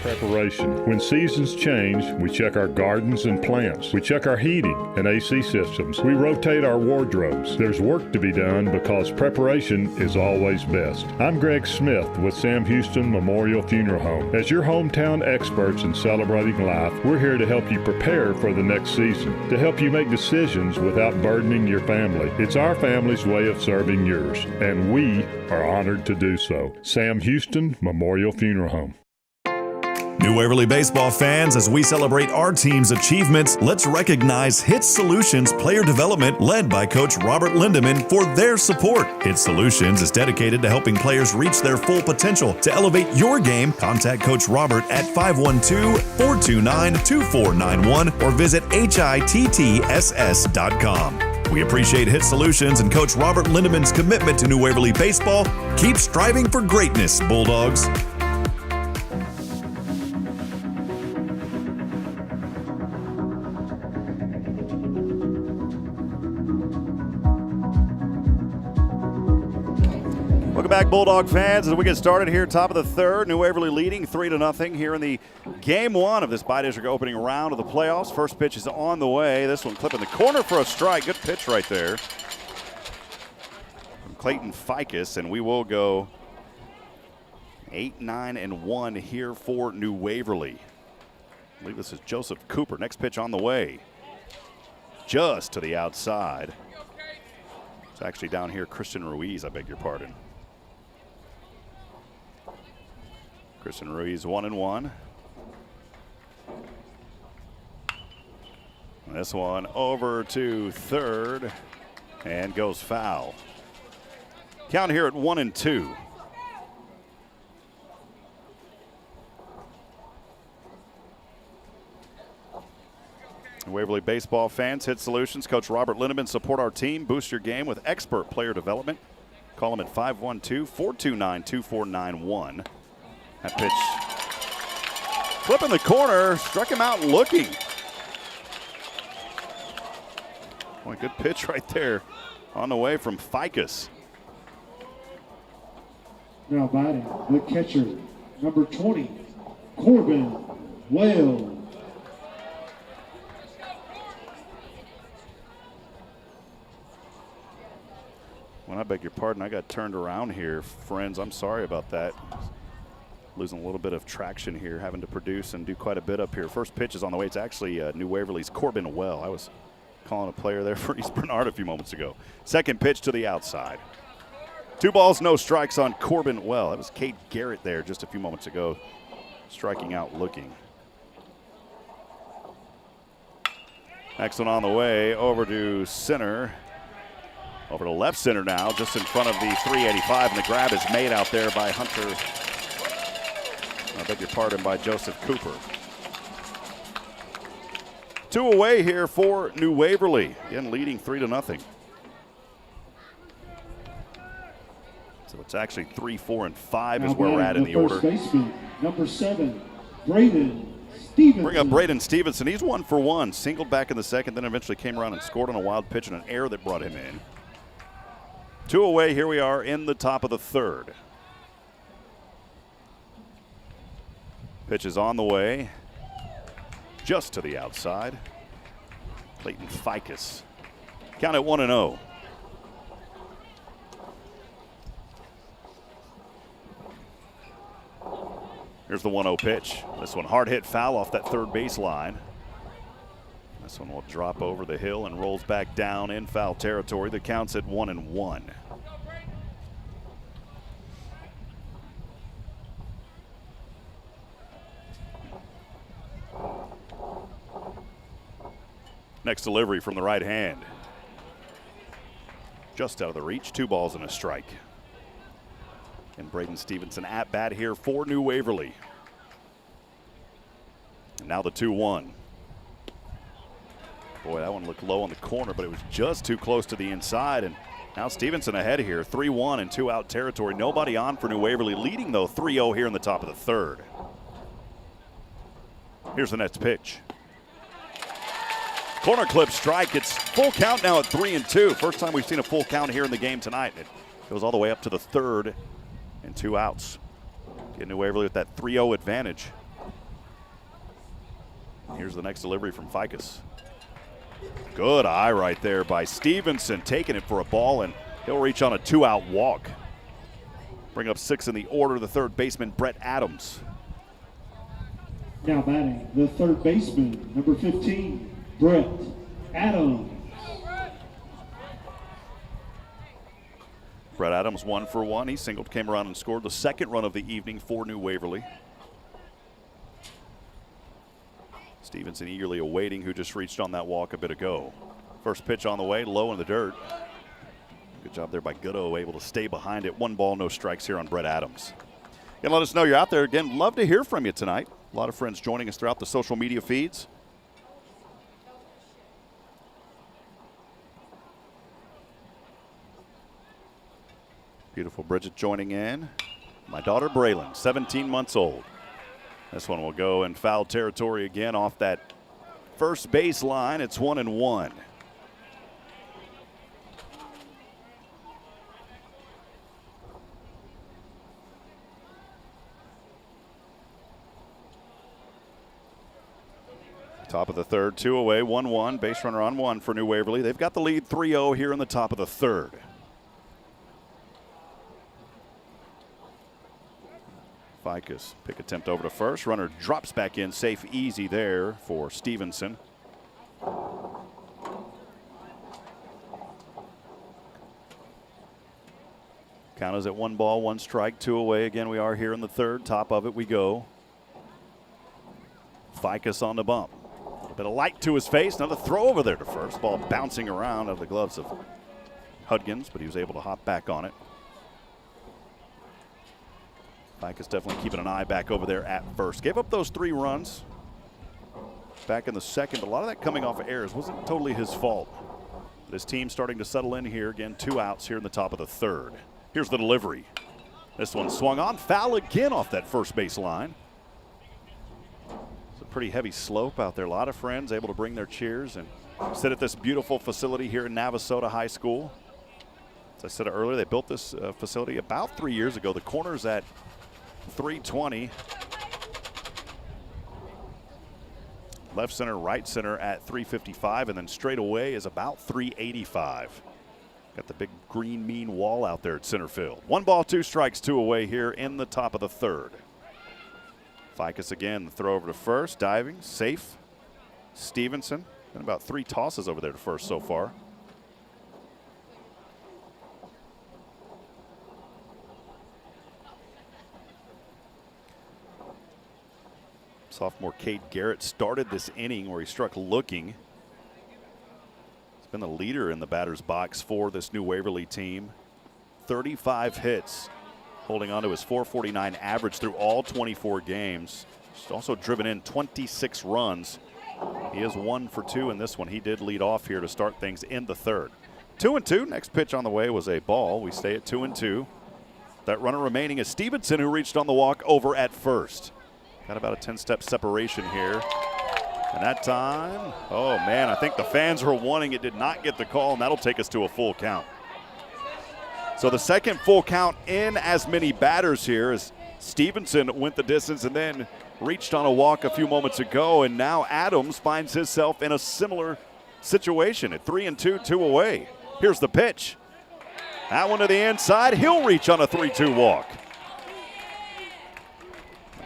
Speaker 2: Preparation. When seasons change, we check our gardens and plants. We check our heating and AC systems. We rotate our wardrobes. There's work to be done because preparation is always best. I'm Greg Smith with Sam Houston Memorial Funeral Home. As your hometown experts in celebrating life, we're here to help you prepare for the next season, to help you make decisions without burdening your family. It's our family's way of serving yours, and we are honored to do so. Sam Houston Memorial Funeral Home.
Speaker 1: New Waverly baseball fans, as we celebrate our team's achievements, let's recognize HITTSS Solutions Player Development, led by Coach Robert Lindemann, for their support. HITTSS Solutions is dedicated to helping players reach their full potential. To elevate your game, contact Coach Robert at 512-429-2491 or visit HITTSS.com. We appreciate HITTSS Solutions and Coach Robert Lindemann's commitment to New Waverly baseball. Keep striving for greatness, Bulldogs.
Speaker 3: Welcome back, Bulldog fans, as we get started here, top of the third. New Waverly leading 3-0 here in the game 1 of this bi-district opening round of the playoffs. First pitch is on the way. This one clipping the corner for a strike. Good pitch right there from Clayton Ficus, and we will go 8-9-1 here for New Waverly. I believe this is Joseph Cooper. Next pitch on the way. Just to the outside. It's actually down here, Christian Ruiz, I beg your pardon. Christian Ruiz 1-1. This one over to third and goes foul. Count here at 1-2. Waverly baseball fans, HITTSS Solutions, Coach Robert Lindemann, support our team. Boost your game with expert player development. Call him at 512-429-2491. That pitch flipping the corner, struck him out looking. Boy, good pitch right there on the way from HITTSS.
Speaker 4: Now batting, the catcher, number 20, Corbin Wales.
Speaker 3: Well, I beg your pardon, I got turned around here, friends. I'm sorry about that. Losing a little bit of traction here, having to produce and do quite a bit up here. First pitch is on the way. It's actually New Waverly's Corbin Well. I was calling a player there for East Bernard a few moments ago. Second pitch to the outside. 2 balls, no strikes on Corbin Well. That was Kate Garrett there just a few moments ago, striking out looking. Next one on the way, over to center. Over to left center now, just in front of the 385, and the grab is made out there by Hunter. I beg your pardon, by Joseph Cooper. 2 away here for New Waverly, again leading 3-0. So it's actually 3, 4, and 5 is where we're at in the order.
Speaker 4: Baseman, number 7, Braden Stevenson.
Speaker 3: Bring up Braden Stevenson. He's 1 for 1. Singled back in the second, then eventually came around and scored on a wild pitch and an error that brought him in. 2 away. Here we are in the top of the third. Pitch is on the way, just to the outside. Clayton HITTSS. Count at 1-0. Here's the 1-0 pitch. This one hard hit foul off that third base line. This one will drop over the hill and rolls back down in foul territory. The count's at 1-1. Next delivery from the right hand. Just out of the reach, 2 balls and a strike. And Braden Stevenson at bat here for New Waverly. And now the 2-1. Boy, that one looked low on the corner, but it was just too close to the inside. And now Stevenson ahead here, 3-1 and 2-out territory. Nobody on for New Waverly, leading though 3-0 here in the top of the third. Here's the next pitch. Corner clip strike. It's full count now at 3-2. First time we've seen a full count here in the game tonight. It goes all the way up to the third and 2 outs. Get New Waverly with that 3-0 advantage. Here's the next delivery from HITTSS. Good eye right there by Stevenson, taking it for a ball, and he'll reach on a 2-out walk. Bring up 6 in the order, the third baseman, Brett Adams.
Speaker 4: Now batting, the third baseman, number 15, Brett Adams.
Speaker 3: Brett Adams 1 for 1. He singled, came around and scored the second run of the evening for New Waverly. Stevenson eagerly awaiting who just reached on that walk a bit ago. First pitch on the way, low in the dirt. Good job there by Goodo, able to stay behind it. 1 ball, no strikes here on Brett Adams. And let us know you're out there. Again, love to hear from you tonight. A lot of friends joining us throughout the social media feeds. Beautiful Bridget joining in. My daughter Braylon, 17 months old. This one will go in foul territory again off that first base line. It's 1-1. Top of the third, 2 away, 1-1. Base runner on 1 for New Waverly. They've got the lead 3-0 here in the top of the third. HITTSS, pick attempt over to first. Runner drops back in, safe, easy there for Stevenson. Count is at 1 ball, 1 strike, 2 away. Again, we are here in the third. Top of it we go. HITTSS on the bump. A bit of light to his face. Another throw over there to first. Ball bouncing around out of the gloves of Hudgens, but he was able to hop back on it. HITTSS definitely keeping an eye back over there at first. Gave up those 3 runs back in the second, but a lot of that coming off of errors. Wasn't totally his fault. But his team starting to settle in here. Again, 2 outs here in the top of the third. Here's the delivery. This one swung on. Foul again off that first base line. It's a pretty heavy slope out there. A lot of friends able to bring their cheers and sit at this beautiful facility here in Navasota High School. As I said earlier, they built this facility about 3 years ago. The corner's at 320. Left center, right center at 355, and then straight away is about 385. Got the big green mean wall out there at center field. 1 ball, 2 strikes, 2 away here in the top of the third. Ficus again, the throw over to first, diving, safe. Stevenson, and about 3 tosses over there to first so far. Sophomore Cade Garrett started this inning where he struck looking. He's been the leader in the batter's box for this new Waverly team. 35 hits, holding on to his .449 average through all 24 games. He's also driven in 26 runs. He is 1 for 2 in this one. He did lead off here to start things in the third. 2-2. Next pitch on the way was a ball. We stay at 2-2. That runner remaining is Stevenson, who reached on the walk over at first. Got about a 10-step separation here. And that time, oh man, I think the fans were wanting it, did not get the call, and that'll take us to a full count. So the second full count in as many batters here as Stevenson went the distance and then reached on a walk a few moments ago, and now Adams finds himself in a similar situation at 3-2, 2 away. Here's the pitch. That one to the inside. He'll reach on a 3-2 walk.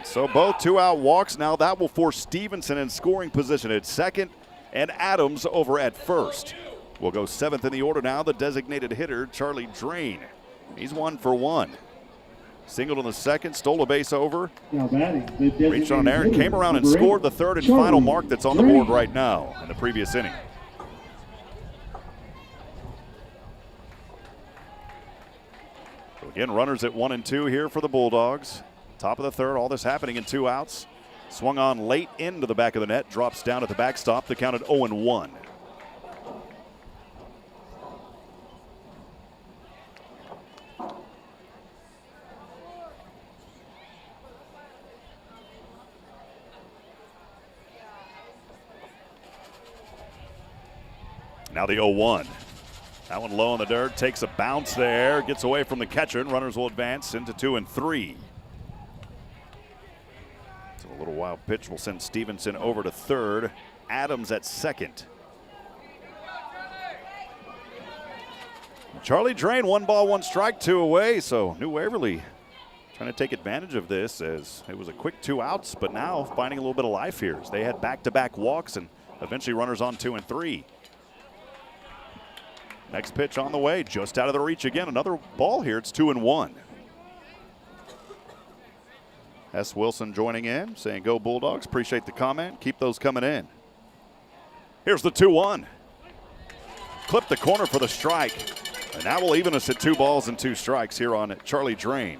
Speaker 3: So both 2-out walks now. That will force Stevenson in scoring position at second and Adams over at first. We'll go 7th in the order now. The designated hitter, Charlie Drain. He's 1 for 1. Singled on the second, stole a base over. Reached on there and came around and scored the third and final mark that's on the board right now in the previous inning. So again, runners at 1 and 2 here for the Bulldogs. Top of the third, all this happening in 2 outs. Swung on late into the back of the net, drops down at the backstop. The count at 0-1. Now the 0-1. That one low in the dirt, takes a bounce there, gets away from the catcher, and runners will advance into 2 and 3. A little wild pitch will send Stevenson over to third. Adams at second. Charlie Drain, 1 ball, 1 strike, 2 away. So New Waverly trying to take advantage of this as it was a quick 2 outs, but now finding a little bit of life here as they had back-to-back walks and eventually runners on 2 and 3. Next pitch on the way, just out of the reach again. Another ball here. It's 2-1. S. Wilson joining in, saying go Bulldogs. Appreciate the comment. Keep those coming in. Here's the 2-1. Clip the corner for the strike. And that will even us at 2 balls and 2 strikes here on Charlie Drain.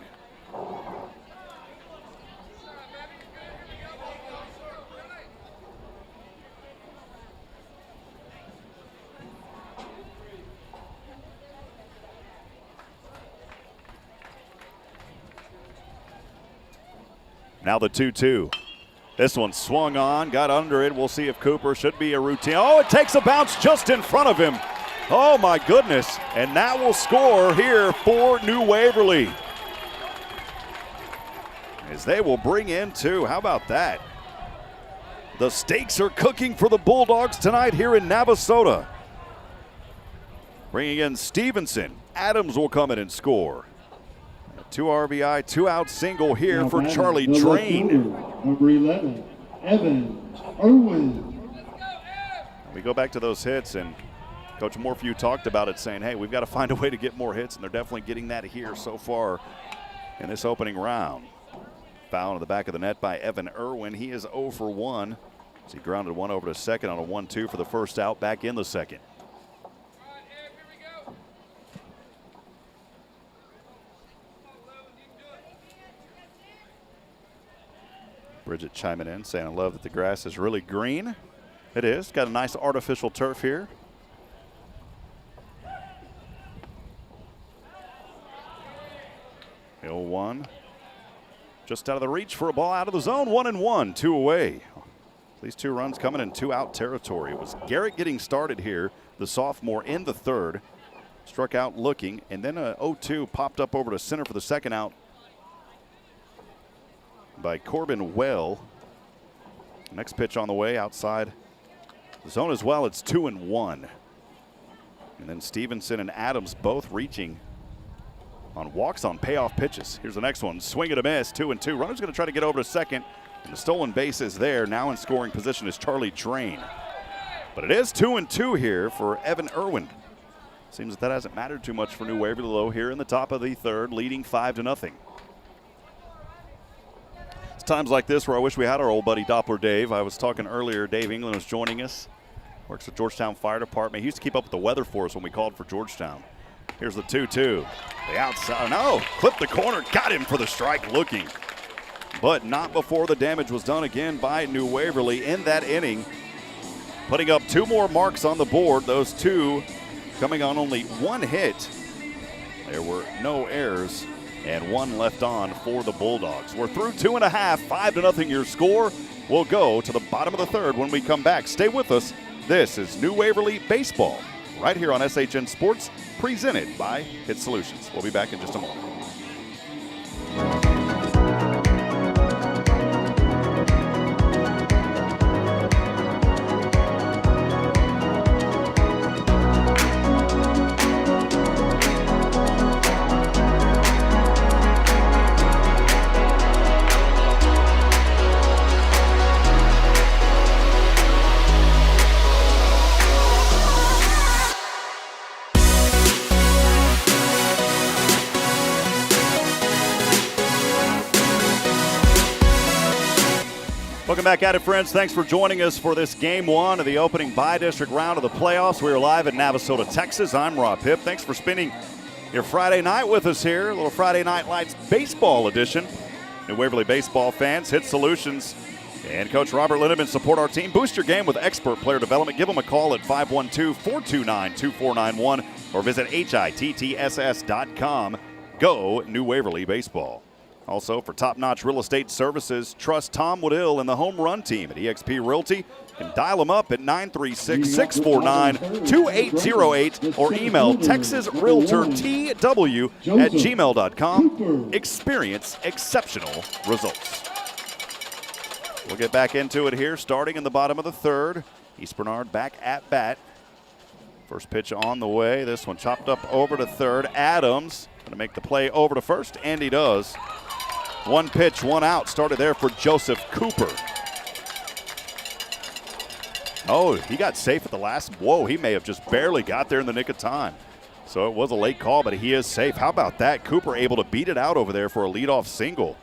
Speaker 3: Now the 2-2. This one swung on, got under it. We'll see if Cooper should be a routine. Oh, it takes a bounce just in front of him. Oh, my goodness. And that will score here for New Waverly, as they will bring in 2. How about that? The stakes are cooking for the Bulldogs tonight here in Navasota. Bringing in Stevenson. Adams will come in and score. 2 RBI, 2-out single here now for Charlie Drain.
Speaker 4: Number 11, Evan Irwin.
Speaker 3: We go back to those hits, and Coach Morphew talked about it, saying, hey, we've got to find a way to get more hits, and they're definitely getting that here so far in this opening round. Foul in the back of the net by Evan Irwin. He is 0 for 1. As he grounded one over to second on a 1-2 for the first out, back in the second. Bridget chiming in, saying, I love that the grass is really green. It is. Got a nice artificial turf here. The 0-1. Just out of the reach for a ball out of the zone. 1-1, 2 away. These 2 runs coming in 2-out territory. It was Garrett getting started here, the sophomore, in the 3rd. Struck out looking, and then a 0-2 popped up over to center for the 2nd out by Corbin Well. Next pitch on the way outside the zone as well. It's 2-1. And then Stevenson and Adams both reaching on walks on payoff pitches. Here's the next one. Swing and a miss. 2-2. Runner's going to try to get over to second. And the stolen base is there. Now in scoring position is Charlie Drain. But it is 2-2 here for Evan Irwin. Seems that hasn't mattered too much for New Waverly, though, here in the top of the 3rd, leading 5-0. It's times like this where I wish we had our old buddy Doppler Dave. I was talking earlier, Dave England was joining us. Works with Georgetown Fire Department. He used to keep up with the weather for us when we called for Georgetown. Here's the 2-2. The outside, no, clipped the corner, got him for the strike looking. But not before the damage was done again by New Waverly in that inning. Putting up 2 more marks on the board, those 2 coming on only 1 hit. There were no errors and 1 left on for the Bulldogs. We're through 2.5, 5-0 your score. We'll go to the bottom of the 3rd when we come back. Stay with us. This is New Waverly Baseball right here on SHN Sports, presented by HITTSS Solutions. We'll be back in just a moment. Welcome back at it, friends. Thanks for joining us for this Game 1 of the opening bi-district round of the playoffs. We are live in Navasota, Texas. I'm Rob Hipp. Thanks for spending your Friday night with us here. A little Friday Night Lights baseball edition. New Waverly baseball fans, HITTSS Solutions and Coach Robert Lindemann support our team. Boost your game with expert player development. Give them a call at 512-429-2491 or visit HITTSS.com. Go New Waverly Baseball. Also, for top-notch real estate services, trust Tom Waddill and the Home Run Team at eXp Realty. And dial them up at 936-649-2808 or email texasrealtortw@gmail.com. Experience exceptional results. We'll get back into it here, starting in the bottom of the 3rd. East Bernard back at bat. First pitch on the way. This one chopped up over to 3rd. Adams going to make the play over to 1st, and he does. 1 pitch, 1 out. Started there for Joseph Cooper. Oh, he got safe at the last. Whoa, he may have just barely got there in the nick of time. So it was a late call, but he is safe. How about that? Cooper able to beat it out over there for a leadoff single.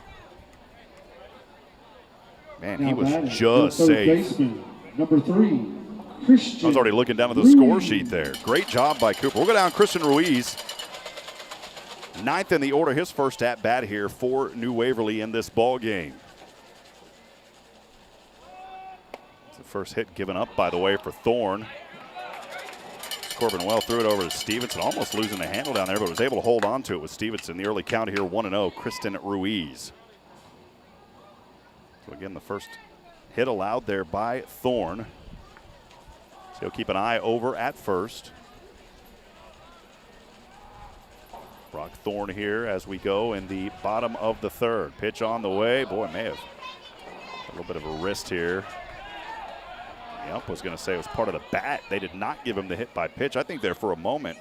Speaker 3: Man, he was just safe.
Speaker 4: Number 3, Christian.
Speaker 3: I was already looking down at the score sheet there. Great job by Cooper. We'll go down Christian Ruiz. 9th in the order, his first at-bat here for New Waverly in this ball game. It's the first hit given up, by the way, for Thorne. Corbin Well threw it over to Stevenson, almost losing the handle down there, but was able to hold on to it with Stevenson. The early count here, 1-0, Kristen Ruiz. So again, the first hit allowed there by Thorne. So he'll keep an eye over at first. Brock Thorne here as we go in the bottom of the 3rd. Pitch on the way. Boy, may have a little bit of a wrist here. The ump was going to say it was part of the bat. They did not give him the hit by pitch. I think there for a moment,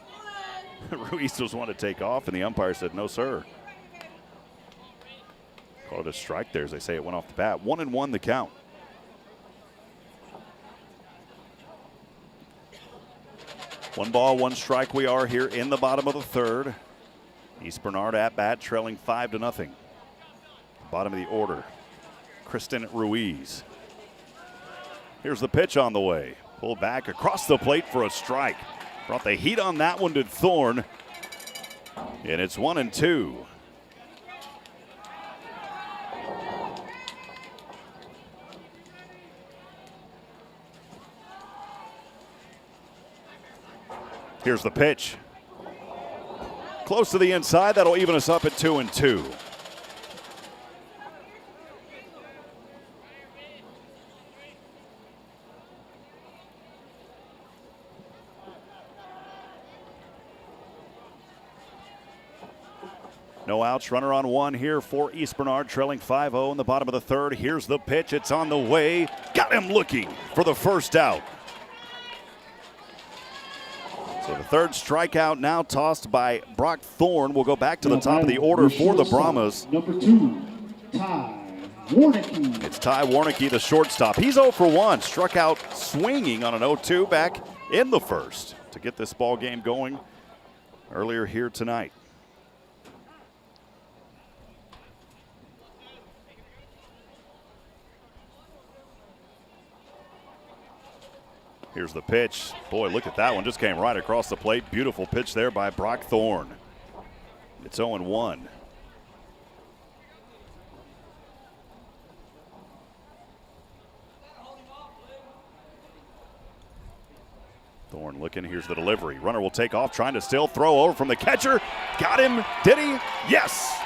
Speaker 3: Ruiz was wanting to take off, and the umpire said, no, sir. Called it a strike there, as they say it went off the bat. 1-1 the count. One ball, one strike we are here in the bottom of the 3rd. East Bernard at bat, trailing 5-0. Bottom of the order, Kristen Ruiz. Here's the pitch on the way. Pulled back across the plate for a strike. Brought the heat on that one, did Thorne. And it's 1-2. Here's the pitch. Close to the inside. That'll even us up at 2-2. No outs, runner on one here for East Bernard, trailing 5-0 in the bottom of the third. Here's the pitch, it's on the way. Got him looking for the first out. So the third strikeout now tossed by Brock Thorne. Will go back to the top of the order for the Brahmas.
Speaker 4: Number 2, Ty Warnicki.
Speaker 3: It's Ty Warnicki, the shortstop. He's 0 for 1, struck out swinging on an 0-2 back in the first to get this ball game going earlier here tonight. Here's the pitch. Boy, look at that one. Just came right across the plate. Beautiful pitch there by Brock Thorne. It's 0-1. Thorne looking. Here's the delivery. Runner will take off, trying to still throw over from the catcher. Got him. Did he? Yes.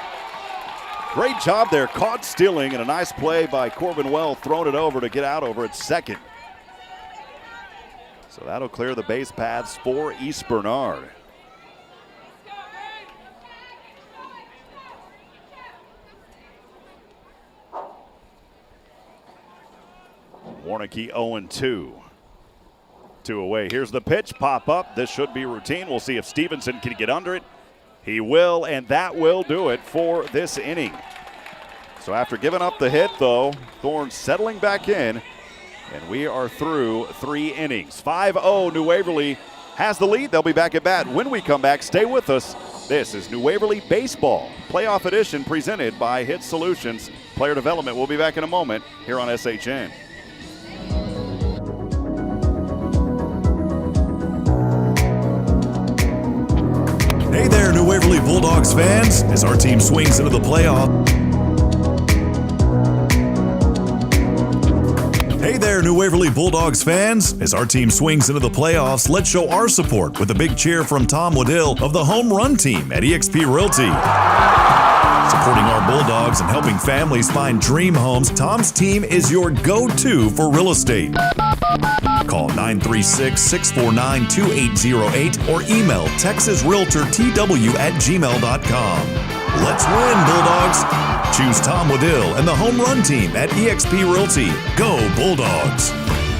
Speaker 3: Great job there. Caught stealing, and a nice play by Corbin Well, throwing it over to get out over at second. So that'll clear the base paths for East Bernard. Warnicki 0-2. 2 away. Here's the pitch. Pop up. This should be routine. We'll see if Stevenson can get under it. He will, and that will do it for this inning. So after giving up the hit, though, Thorne settling back in. And we are through 3 innings. 5-0, New Waverly has the lead. They'll be back at bat. When we come back, stay with us. This is New Waverly Baseball, Playoff Edition, presented by HITTSS Solutions. Player Development. We'll be back in a moment here on SHN.
Speaker 1: Hey there, New Waverly Bulldogs fans, as our team swings into the playoff. Hey there, New Waverly Bulldogs fans. As our team swings into the playoffs, let's show our support with a big cheer from Tom Waddill of the Home Run Team at eXp Realty. Supporting our Bulldogs and helping families find dream homes, Tom's team is your go-to for real estate. Call 936-649-2808 or email texasrealtortw@gmail.com. Let's win, Bulldogs. Choose Tom Waddill and the Home Run Team at eXp Realty. Go Bulldogs.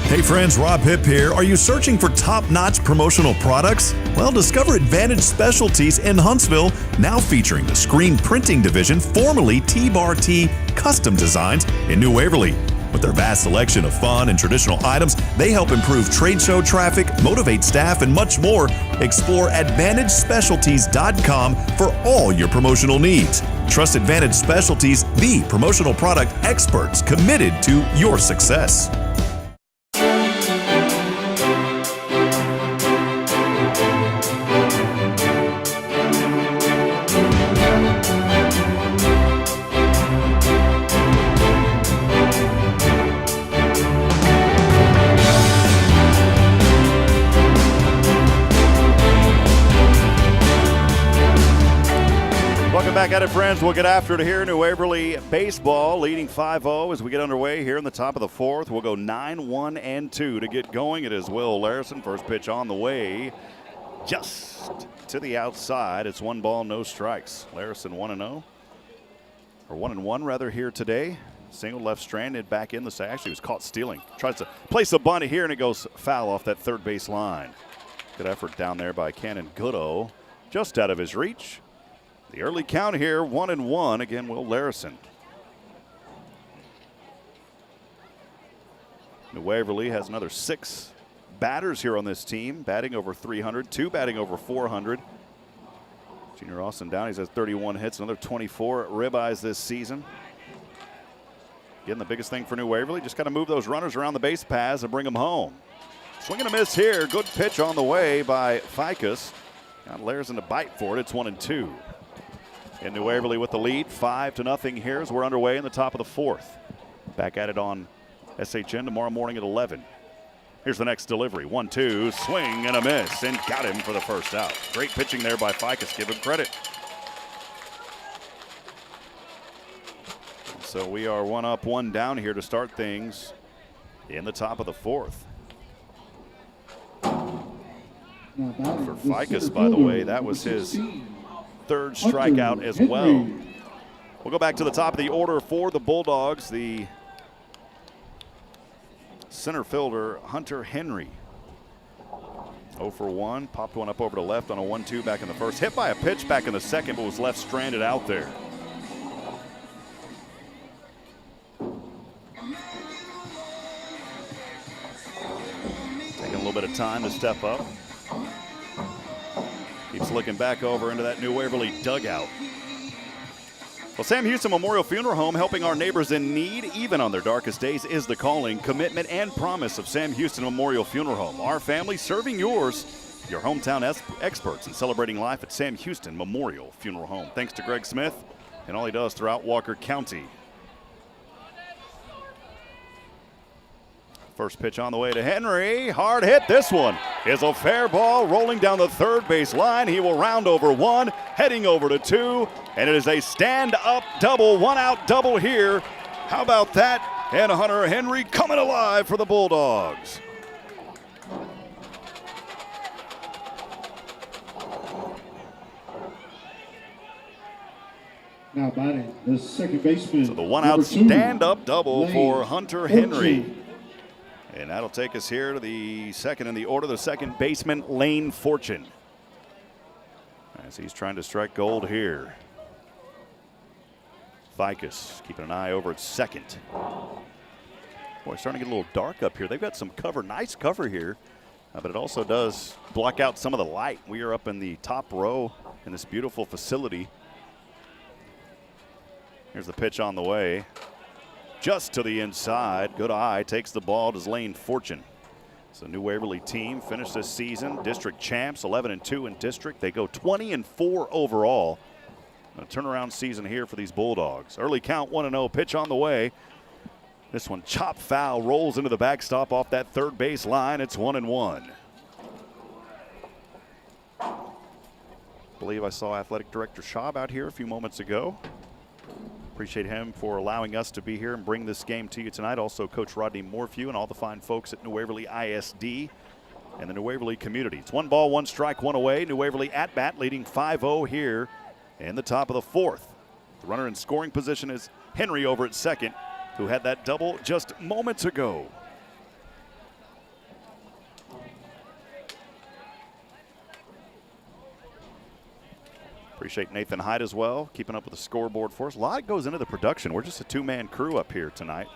Speaker 1: Hey friends, Rob Hipp here. Are you searching for top-notch promotional products? Well, discover Advantage Specialties in Huntsville, now featuring the screen printing division, formerly T-Bar-T Custom Designs in New Waverly. With their vast selection of fun and traditional items, they help improve trade show traffic, motivate staff, and much more. Explore AdvantageSpecialties.com for all your promotional needs. Trust Advantage Specialties, the promotional product experts committed to your success.
Speaker 3: Back at it, friends. We'll get after it here. New Waverly Baseball leading 5-0 as we get underway here in the top of the fourth. We'll go 9-1-2 to get going. It is Will Larison. First pitch on the way, just to the outside. It's 1 ball, no strikes. Larison 1-0, or 1-1 rather, here today. Single left stranded back in the sack. Actually, was caught stealing. Tries to place a bunt here, and it goes foul off that third base line. Good effort down there by Cannon Goodo, just out of his reach. The early count here, 1-1. Again, Will Larison. New Waverly has another 6 batters here on this team, batting over 300, 2 batting over 400. Junior Austin Downey has 31 hits, another 24 ribeyes this season. Again, the biggest thing for New Waverly, just got to move those runners around the base paths and bring them home. Swing and a miss here. Good pitch on the way by Ficus. Got Larison to bite for it. It's 1-2. And New Waverly with the lead, 5-0 here as we're underway in the top of the fourth. Back at it on SHN tomorrow morning at 11. Here's the next delivery. 1-2, swing and a miss, and got him for the first out. Great pitching there by Ficus. Give him credit. So we are 1 up, 1 down here to start things in the top of the fourth. For Ficus, by the way, that was his third strikeout as well. We'll go back to the top of the order for the Bulldogs. The center fielder, Hunter Henry. 0 for 1, popped one up over to left on a 1-2 back in the first. Hit by a pitch back in the second, but was left stranded out there. Taking a little bit of time to step up. Keeps looking back over into that New Waverly dugout. Well, Sam Houston Memorial Funeral Home, helping our neighbors in need, even on their darkest days, is the calling, commitment, and promise of Sam Houston Memorial Funeral Home. Our family serving yours, your hometown experts in celebrating life at Sam Houston Memorial Funeral Home. Thanks to Greg Smith and all he does throughout Walker County. First pitch on the way to Henry. Hard hit. This one is a fair ball rolling down the third base line. He will round over one, heading over to two, and it is a stand-up double, one-out double here. How about that? And Hunter Henry coming alive for the Bulldogs.
Speaker 4: Now batting, the second baseman.
Speaker 3: So the one-out stand-up double for Hunter Henry. And that'll take us here to the second in the order, the second baseman, Lane Fortune. As he's trying to strike gold here. Ficus keeping an eye over at second. Boy, it's starting to get a little dark up here. They've got some cover, nice cover here, but it also does block out some of the light. We are up in the top row in this beautiful facility. Here's the pitch on the way. Just to the inside. Good eye. Takes the ball to Lane Fortune. So New Waverly team finished this season district champs, 11-2 in district. They go 20-4 overall. A turnaround season here for these Bulldogs. Early count 1-0. Pitch on the way. This one chopped foul, rolls into the backstop off that third base line. It's 1-1. I believe I saw Athletic Director Schaub out here a few moments ago. Appreciate him for allowing us to be here and bring this game to you tonight. Also, Coach Rodney Morphew and all the fine folks at New Waverly ISD and the New Waverly community. It's 1 ball, 1 strike, 1 away. New Waverly at bat leading 5-0 here in the top of the fourth. The runner in scoring position is Henry over at second, who had that double just moments ago. Appreciate Nathan Hyde as well, keeping up with the scoreboard for us. A lot goes into the production. We're just a two-man crew up here tonight.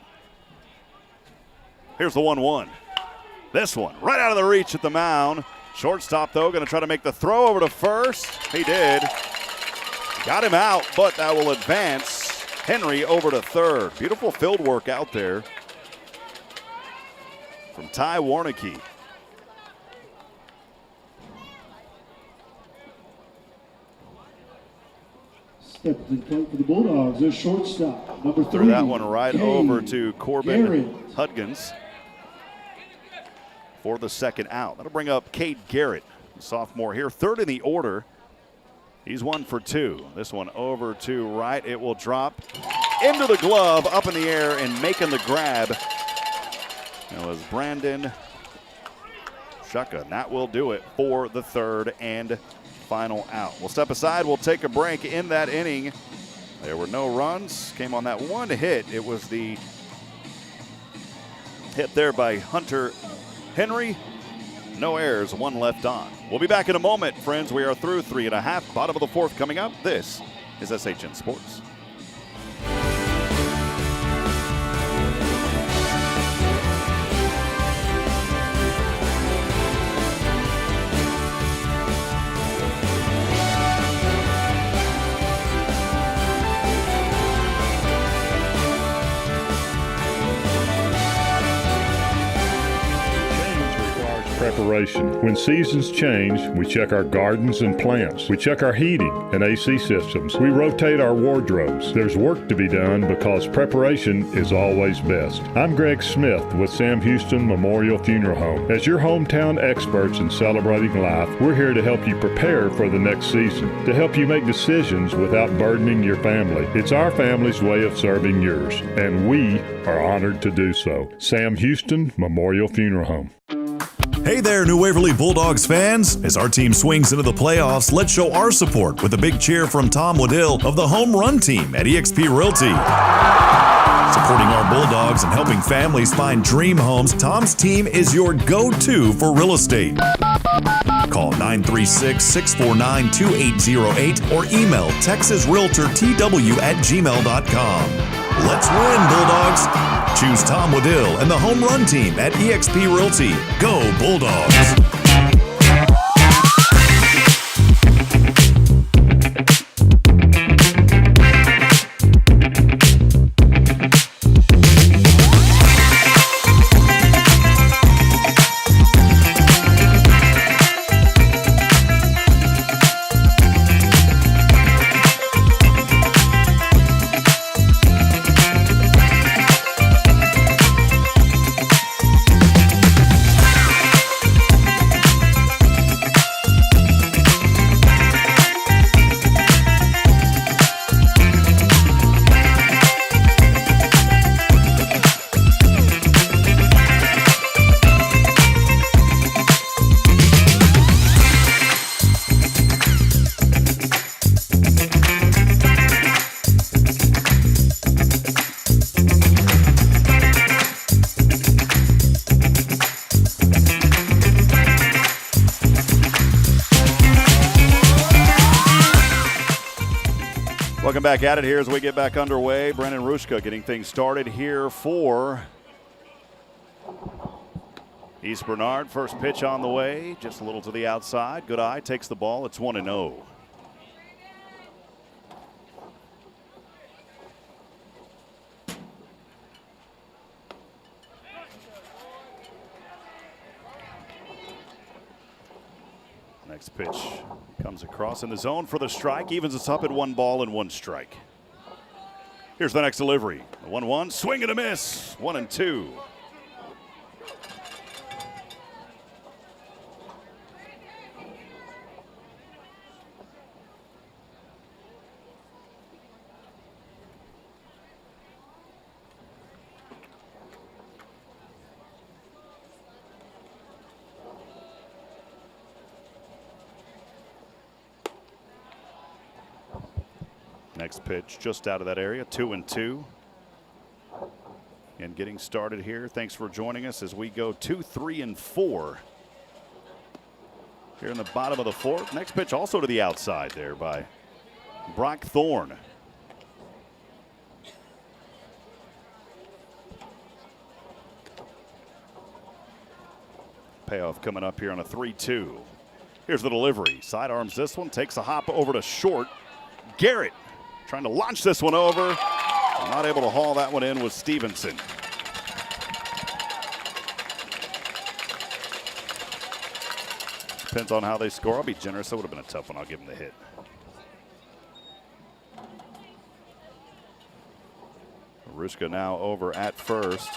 Speaker 3: Here's the 1-1. This one right out of the reach at the mound. Shortstop, though, going to try to make the throw over to first. He did. Got him out, but that will advance Henry over to third. Beautiful field work out there from Ty Warnicki.
Speaker 4: Steps in front for the Bulldogs. Their shortstop, number 3.
Speaker 3: Threw that one right over to Corbin Hudgens for the second out. That'll bring up Cade Garrett, sophomore here. Third in the order. He's 1 for 2. This one over to right. It will drop into the glove, up in the air, and making the grab. It was Brandon Shucka. That will do it for the third and final out. We'll step aside. We'll take a break in that inning. There were no runs. Came on that one hit. It was the hit there by Hunter Henry. No errors, 1 left on. We'll be back in a moment, friends. We are through 3.5. Bottom of the fourth coming up. This is SHN Sports.
Speaker 2: Preparation. When seasons change, we check our gardens and plants. We check our heating and AC systems. We rotate our wardrobes. There's work to be done because preparation is always best. I'm Greg Smith with Sam Houston Memorial Funeral Home. As your hometown experts in celebrating life, we're here to help you prepare for the next season, to help you make decisions without burdening your family. It's our family's way of serving yours, and we are honored to do so. Sam Houston Memorial Funeral Home.
Speaker 1: Hey there, New Waverly Bulldogs fans. As our team swings into the playoffs, let's show our support with a big cheer from Tom Waddill of the Home Run Team at eXp Realty. Supporting our Bulldogs and helping families find dream homes, Tom's team is your go-to for real estate. Call 936-649-2808 or email texasrealtortw@gmail.com. Let's win, Bulldogs. Choose Tom Waddill and the Home Run Team at eXp Realty. Go Bulldogs!
Speaker 3: Welcome back at it here as we get back underway. Brendan Rushka getting things started here for East Bernard. First pitch on the way, just a little to the outside. Good eye, takes the ball. It's 1-0. Next pitch comes across in the zone for the strike. Evens us up at 1-1 Here's the next delivery. The 1-1, swing and a miss. 1-2. Next pitch just out of that area, 2-2. And getting started here. Thanks for joining us as we go 2, 3, and 4. Here in the bottom of the fourth. Next pitch also to the outside there by Brock Thorne. Payoff coming up here on a 3-2. Here's the delivery. Sidearms this one, takes a hop over to short. Garrett trying to launch this one over. Not able to haul that one in with Stevenson. Depends on how they score. I'll be generous. That would have been a tough one. I'll give him the hit. Rushka now over at first.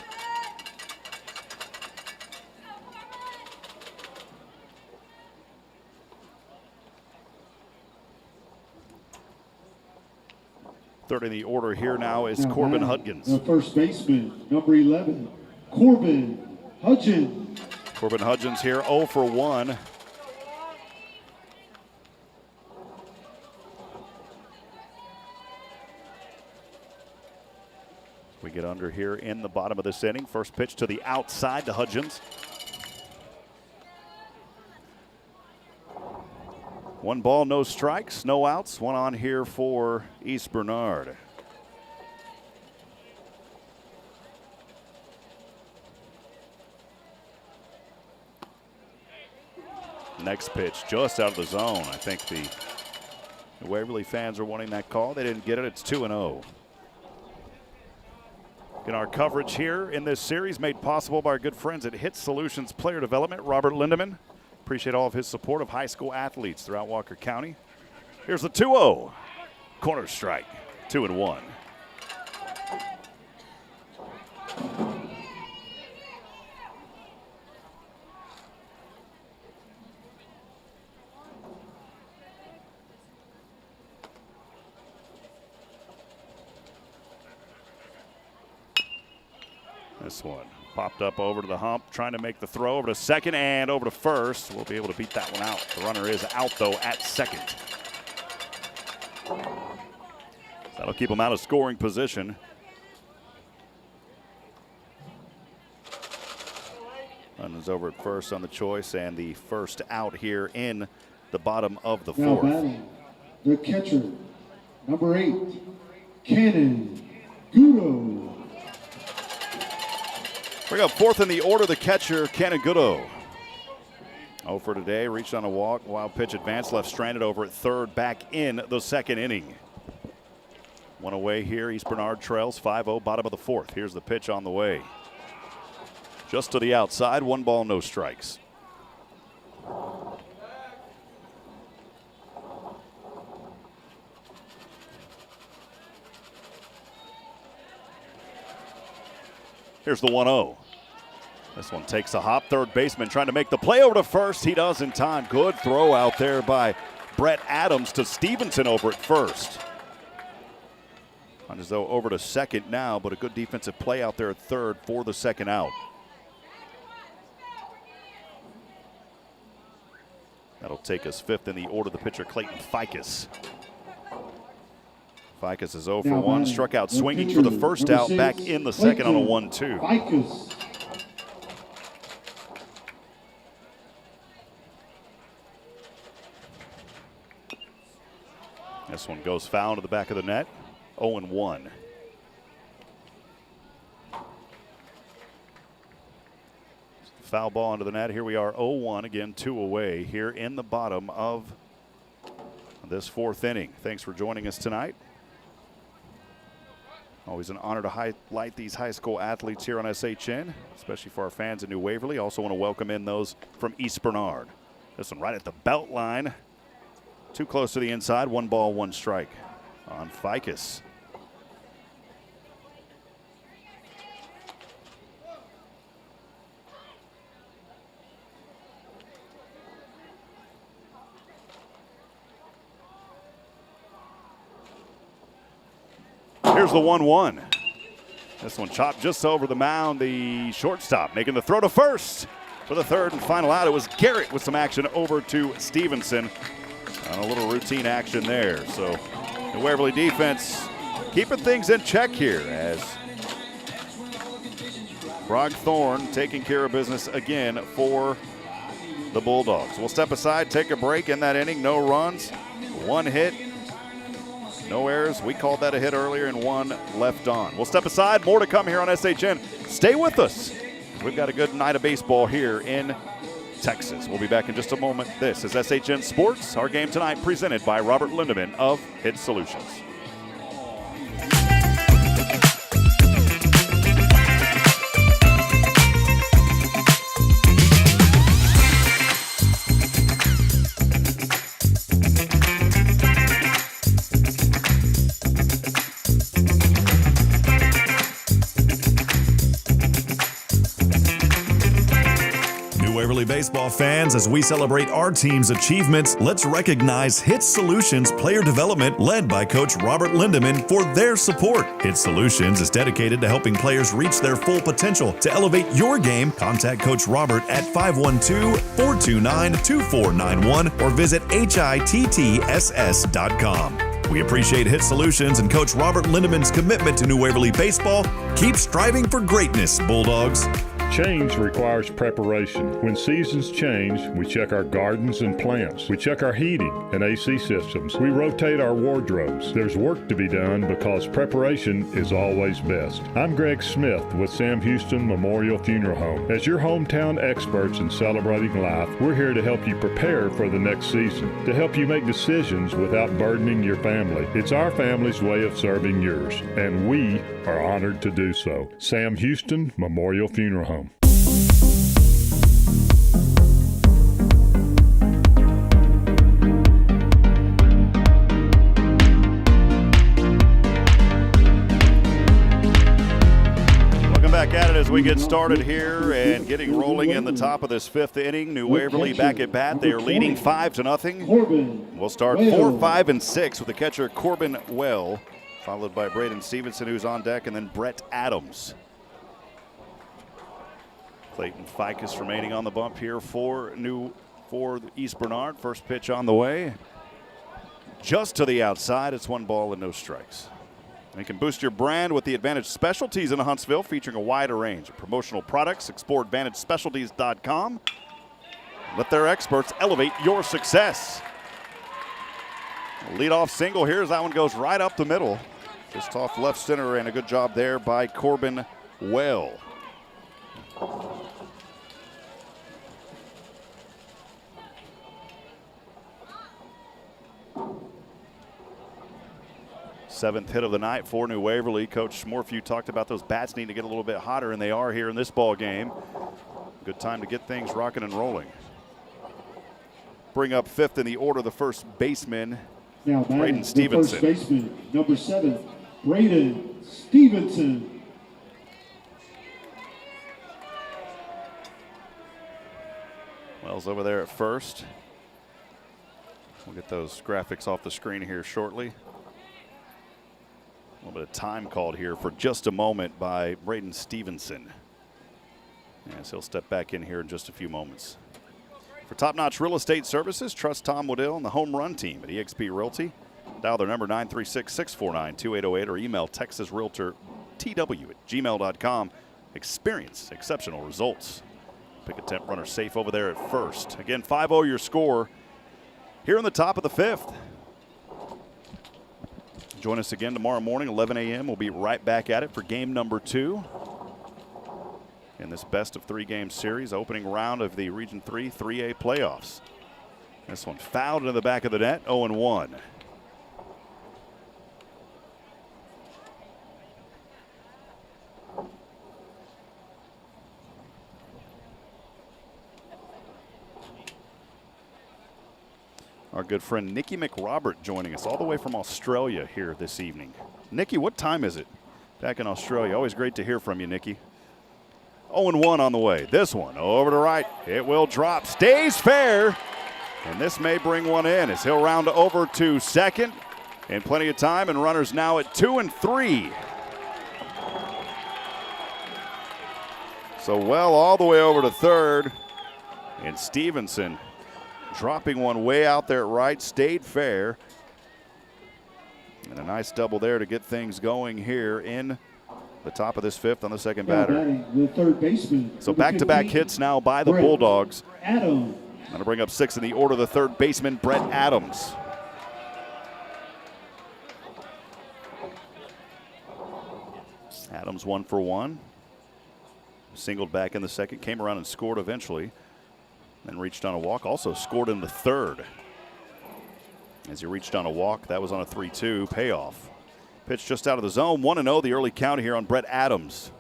Speaker 3: Third in the order here now is Corbin Hudgens.
Speaker 4: The first baseman, number 11, Corbin Hudgens.
Speaker 3: Corbin Hudgens here 0 for 1. We get under here in the bottom of this inning. First pitch to the outside to Hudgens. 1 ball, no strikes, no outs. One on here for East Bernard. Next pitch just out of the zone. I think the Waverly fans are wanting that call. They didn't get it. It's 2-0. In our coverage here in this series made possible by our good friends at HITTSS Solutions Player Development, Robert Lindemann. Appreciate all of his support of high school athletes throughout Walker County. Here's the 2-0. Corner strike, 2-1. This one Popped up over to the hump, trying to make the throw over to second and over to first. We'll be able to beat that one out. The runner is out, though, at second. That'll keep him out of scoring position. Runners over at first on the choice, and the first out here in the bottom of the
Speaker 4: Now
Speaker 3: fourth.
Speaker 4: batting, the catcher, number 8, Cannon Gudo.
Speaker 3: Bring up fourth in the order, the catcher, Canagudo. 0 for today, reached on a walk. Wild pitch advanced, left stranded over at third, back in the second inning. One away here, East Bernard trails 5-0, bottom of the fourth. Here's the pitch on the way. Just to the outside, 1 ball, no strikes. Here's the 1-0. This one takes a hop. Third baseman trying to make the play over to first. He does in time. Good throw out there by Brett Adams to Stevenson over at first. As though over to second now, but a good defensive play out there at third for the second out. That'll take us fifth in the order, the pitcher Clayton Ficus. Ficus is 0 for 1, struck out swinging for the first out, back in the second on a 1-2.
Speaker 4: Ficus.
Speaker 3: This one goes foul to the back of the net, 0-1. Foul ball into the net. Here we are, 0-1 again, 2 away here in the bottom of this fourth inning. Thanks for joining us tonight. Always an honor to highlight these high school athletes here on SHN, especially for our fans in New Waverly. Also want to welcome in those from East Bernard. This one right at the belt line. Too close to the inside. 1 ball, 1 strike on Ficus. Here's the 1-1. This one chopped just over the mound. The shortstop making the throw to first for the third and final out. It was Garrett with some action over to Stevenson. And a little routine action there. So the Waverly defense keeping things in check here as Brock Thorne taking care of business again for the Bulldogs. We'll step aside, take a break in that inning. No runs, 1 hit, no errors. We called that a hit earlier and 1 left on. We'll step aside. More to come here on SHN. Stay with us. We've got a good night of baseball here in Texas. We'll be back in just a moment. This is SHN Sports. Our game tonight presented by Robert Lindemann of HITTSS Solutions.
Speaker 1: Waverly baseball fans, as we celebrate our team's achievements, let's recognize HITTSS Solutions Player Development, led by Coach Robert Lindemann, for their support. HITTSS Solutions is dedicated to helping players reach their full potential. To elevate your game, contact Coach Robert at 512-429-2491 or visit HITTSS.com. We appreciate HITTSS Solutions and Coach Robert Lindemann's commitment to New Waverly baseball. Keep striving for greatness, Bulldogs.
Speaker 2: Change requires preparation. When seasons change, we check our gardens and plants. We check our heating and AC systems. We rotate our wardrobes. There's work to be done because preparation is always best. I'm Greg Smith with Sam Houston Memorial Funeral Home. As your hometown experts in celebrating life, we're here to help you prepare for the next season, to help you make decisions without burdening your family. It's our family's way of serving yours, and we are honored to do so. Sam Houston Memorial Funeral Home.
Speaker 3: Back at it as we get started here and getting rolling in the top of this fifth inning. New Waverly back at bat. They are leading 5-0. We'll start 4, 5, and 6 with the catcher Corbin Well, followed by Braden Stevenson, who's on deck, and then Brett Adams. Clayton Ficus remaining on the bump here for East Bernard. First pitch on the way. Just to the outside. It's 1 ball and no strikes. And you can boost your brand with the Advantage Specialties in Huntsville, featuring a wider range of promotional products. Explore AdvantageSpecialties.com. Let their experts elevate your success. Leadoff single here as that one goes right up the middle. Just off left center, and a good job there by Corbin Well. Seventh hit of the night for New Waverly. Coach Morphew talked about those bats needing to get a little bit hotter, and they are here in this ball game. Good time to get things rocking and rolling. Bring up fifth in the order, the first baseman,
Speaker 4: Now
Speaker 3: Braden
Speaker 4: batting,
Speaker 3: Stevenson.
Speaker 4: the first baseman, number 7, Braden Stevenson.
Speaker 3: Wells over there at first. We'll get those graphics off the screen here shortly. A little bit of time called here for just a moment by Braden Stevenson. Yes, he'll step back in here in just a few moments. For top-notch real estate services, trust Tom Waddill and the Home Run Team at eXp Realty. Dial their number 936-649-2808 or email texasrealtortw@gmail.com. Experience exceptional results. Pick a temp runner safe over there at first. Again, 5-0 your score here in the top of the fifth. Join us again tomorrow morning, 11 a.m. We'll be right back at it for game number 2 in this best of 3 game series, opening round of the Region 3 3A playoffs. This one fouled into the back of the net, 0-1. Our good friend Nikki McRobert joining us all the way from Australia here this evening. Nikki, what time is it back in Australia? Always great to hear from you, Nikki. 0-1 on the way. This one over to right. It will drop. Stays fair. And this may bring one in as he'll round over to second. And plenty of time, and runners now at 2 and 3. So Well all the way over to third. And Stevenson dropping one way out there at right, stayed fair. And a nice double there to get things going here in the top of this fifth on the second batter.
Speaker 4: The third baseman.
Speaker 3: So back-to-back hits now by the
Speaker 4: Brett
Speaker 3: Bulldogs.
Speaker 4: Adams.
Speaker 3: Going to bring up 6 in the order, the third baseman, Brett Adams. Adams 1 for 1. Singled back in the second, came around and scored eventually. Then reached on a walk, also scored in the third. As he reached on a walk, that was on a 3-2 payoff. Pitch just out of the zone, 1-0 the early count here on Brett Adams.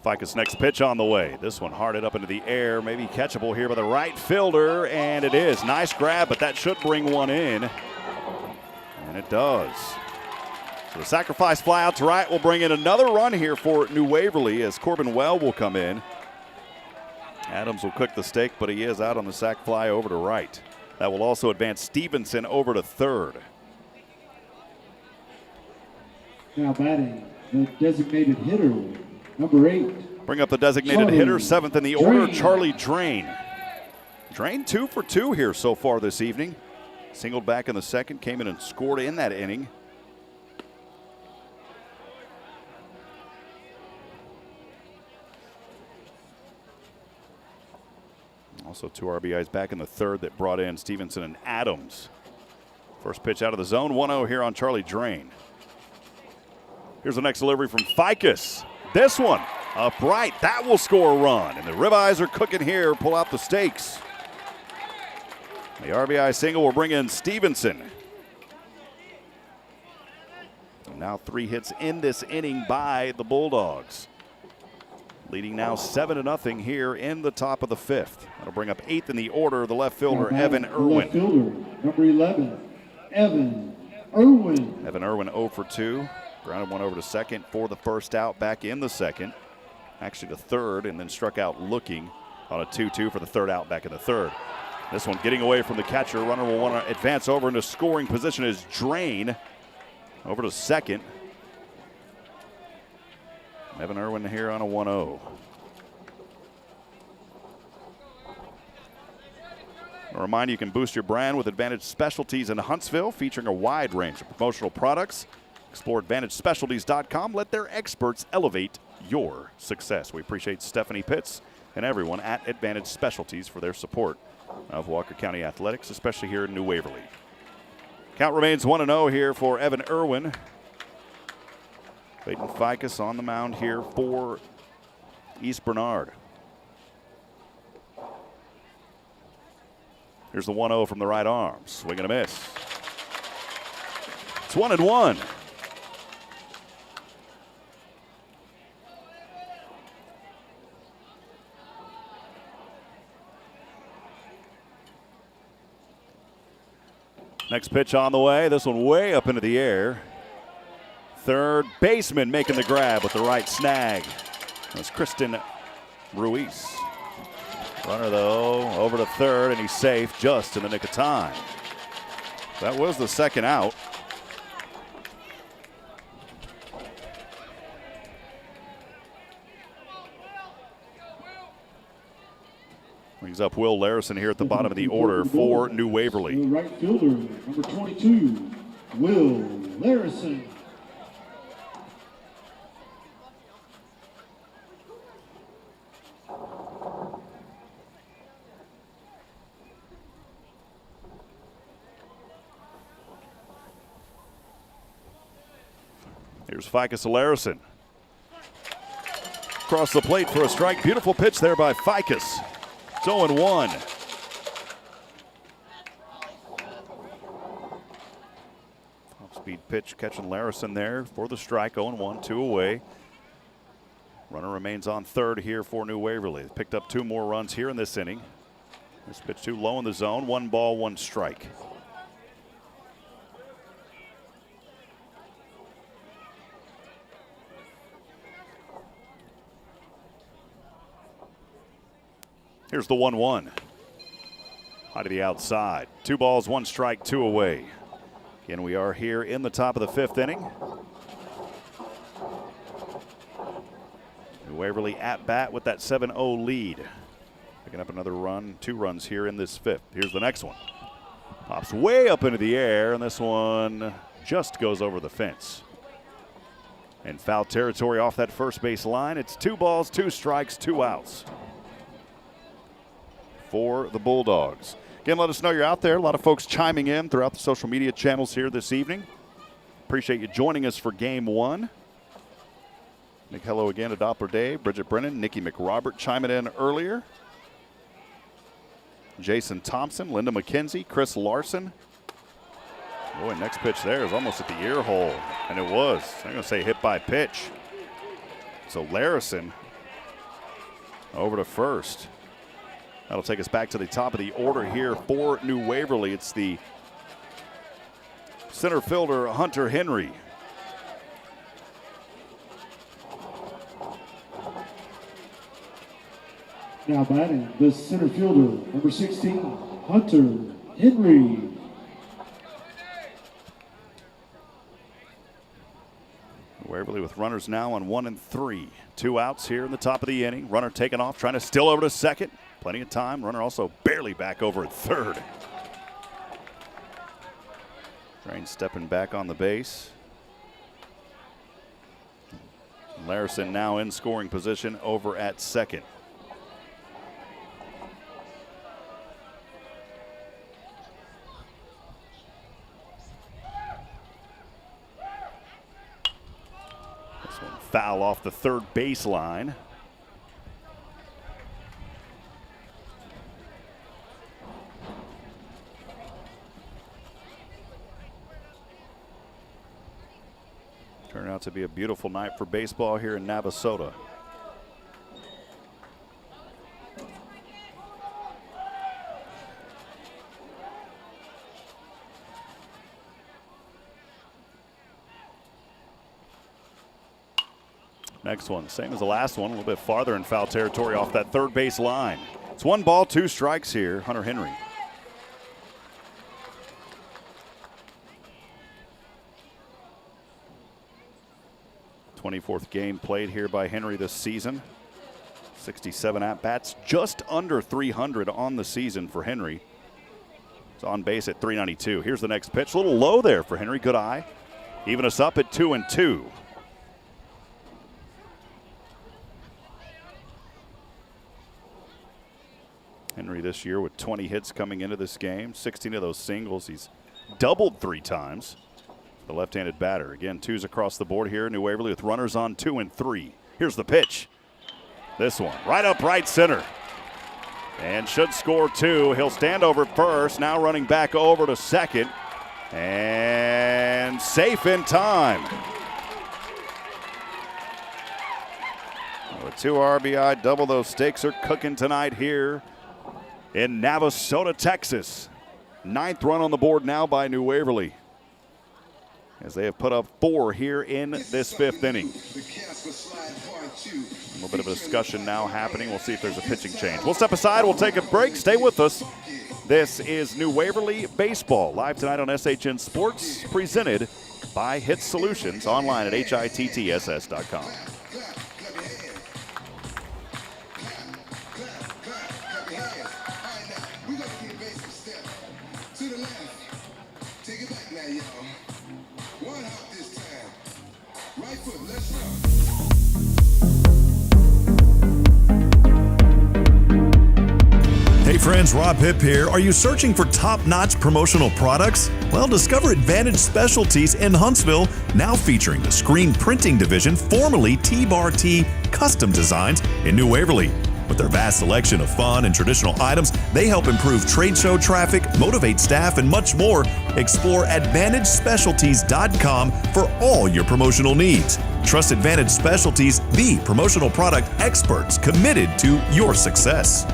Speaker 3: Ficus next pitch on the way. This one hearted up into the air, maybe catchable here by the right fielder, and it is. Nice grab, but that should bring one in. And it does. So the sacrifice fly out to right will bring in another run here for New Waverly as Corbin Well will come in. Adams will cook the steak, but he is out on the sac fly over to right. That will also advance Stevenson over to third.
Speaker 4: Now batting, the designated hitter, number 8.
Speaker 3: Bring up the designated hitter, 7th in the order, Charlie Drain. Drain 2 for 2 here so far this evening. Singled back in the second, came in and scored in that inning. Also 2 RBIs back in the third that brought in Stevenson and Adams. First pitch out of the zone, 1-0 here on Charlie Drain. Here's the next delivery from Ficus. This one upright, that will score a run. And the ribeyes are cooking here, pull out the stakes. The RBI single will bring in Stevenson. And now 3 hits in this inning by the Bulldogs. Leading now 7-0 here in the top of the fifth. That'll bring up 8th in the order, the left fielder, Evan Irwin.
Speaker 4: Left fielder, number 11, Evan Irwin.
Speaker 3: Evan Irwin 0 for 2. Grounded one over to second for the first out, back in the second. Actually the third, and then struck out looking on a 2-2 for the third out back in the third. This one getting away from the catcher. Runner will want to advance over into scoring position as Drain. Over to second. Evan Irwin here on a 1-0. A reminder, you can boost your brand with Advantage Specialties in Huntsville, featuring a wide range of promotional products. Explore AdvantageSpecialties.com. Let their experts elevate your success. We appreciate Stephanie Pitts and everyone at Advantage Specialties for their support of Walker County Athletics, especially here in New Waverly. Count remains 1-0 here for Evan Irwin. Clayton Ficus on the mound here for East Bernard. Here's the 1-0 from the right arm. Swing and a miss. It's 1-1. Next pitch on the way. This one way up into the air. Third baseman making the grab with the right snag. That's Kristen Ruiz. Runner, though, over to third, and he's safe just in the nick of time. That was the second out. Brings up Will Larison here at the bottom of the order for New Waverly.
Speaker 4: The right fielder, number 22, Will Larison.
Speaker 3: Here's Ficus Larison. Across the plate for a strike. Beautiful pitch there by Ficus. It's 0-1. Off-speed pitch catching Larison there for the strike. 0-1, 2 away. Runner remains on third here for New Waverly. Picked up 2 more runs here in this inning. This pitch too low in the zone. 1 ball, 1 strike. Here's the 1-1. High to the outside. 2 balls, 1 strike, 2 away. Again, we are here in the top of the 5th inning. New Waverly at bat with that 7-0 lead. Picking up another run, 2 runs here in this 5th. Here's the next one. Pops way up into the air, and this one just goes over the fence. In foul territory off that first base line. It's 2 balls, 2 strikes, 2 outs for the Bulldogs. Again, let us know you're out there. A lot of folks chiming in throughout the social media channels here this evening. Appreciate you joining us for Game 1. Nick, hello again to Doppler Dave, Bridget Brennan, Nikki McRobert chiming in earlier. Jason Thompson, Linda McKenzie, Chris Larson. Boy, next pitch there is almost at the ear hole, and it was. I'm going to say hit by pitch. So Larison over to first. That'll take us back to the top of the order here for New Waverly. It's the center fielder, Hunter Henry.
Speaker 4: Now batting, the center fielder, number 16, Hunter Henry.
Speaker 3: Waverly with runners now on 1 and 3. 2 outs here in the top of the inning. Runner taking off, trying to steal over to second. Plenty of time. Runner also barely back over at third. Train stepping back on the base. Larison now in scoring position over at second. This one foul off the third baseline. Turned out to be a beautiful night for baseball here in Navasota. Next one, same as the last one, a little bit farther in foul territory off that third base line. It's 1 ball, 2 strikes here, Hunter Henry. 24th game played here by Henry this season. 67 at-bats, just under 300 on the season for Henry. It's on base at 392. Here's the next pitch. A little low there for Henry. Good eye. Even us up at 2-2. Henry this year with 20 hits coming into this game. 16 of those singles. He's doubled 3 times. The left-handed batter. Again, 2s across the board here. New Waverly with runners on 2 and 3. Here's the pitch. This one right up right center. And should score 2. He'll stand over first. Now running back over to second. And safe in time. With 2 RBI, double those stakes are cooking tonight here in Navasota, Texas. 9th run on the board now by New Waverly, as they have put up 4 here in this 5th inning. A little bit of a discussion now happening. We'll see if there's a pitching change. We'll step aside. We'll take a break. Stay with us. This is New Waverly Baseball, live tonight on SHN Sports, presented by HITTSS Solutions, online at HITTSS.com.
Speaker 1: Hey friends, Rob Hipp here. Are you searching for top-notch promotional products? Well, discover Advantage Specialties in Huntsville, now featuring the screen printing division, formerly T-Bar-T Custom Designs in New Waverly. With their vast selection of fun and traditional items, they help improve trade show traffic, motivate staff, and much more. Explore AdvantageSpecialties.com for all your promotional needs. Trust Advantage Specialties, the promotional product experts committed to your success.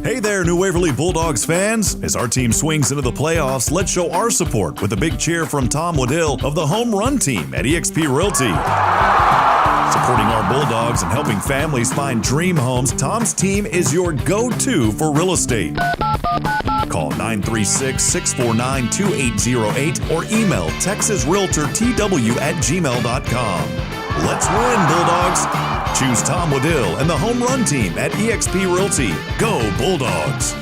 Speaker 1: Hey there, New Waverly Bulldogs fans. As our team swings into the playoffs, let's show our support with a big cheer from Tom Waddill of the Home Run Team at eXp Realty. Supporting our Bulldogs and helping families find dream homes, Tom's team is your go-to for real estate. Call 936-649-2808 or email texasrealtortw@gmail.com. Let's win, Bulldogs. Choose Tom Waddill and the Home Run Team at eXp Realty. Go Bulldogs!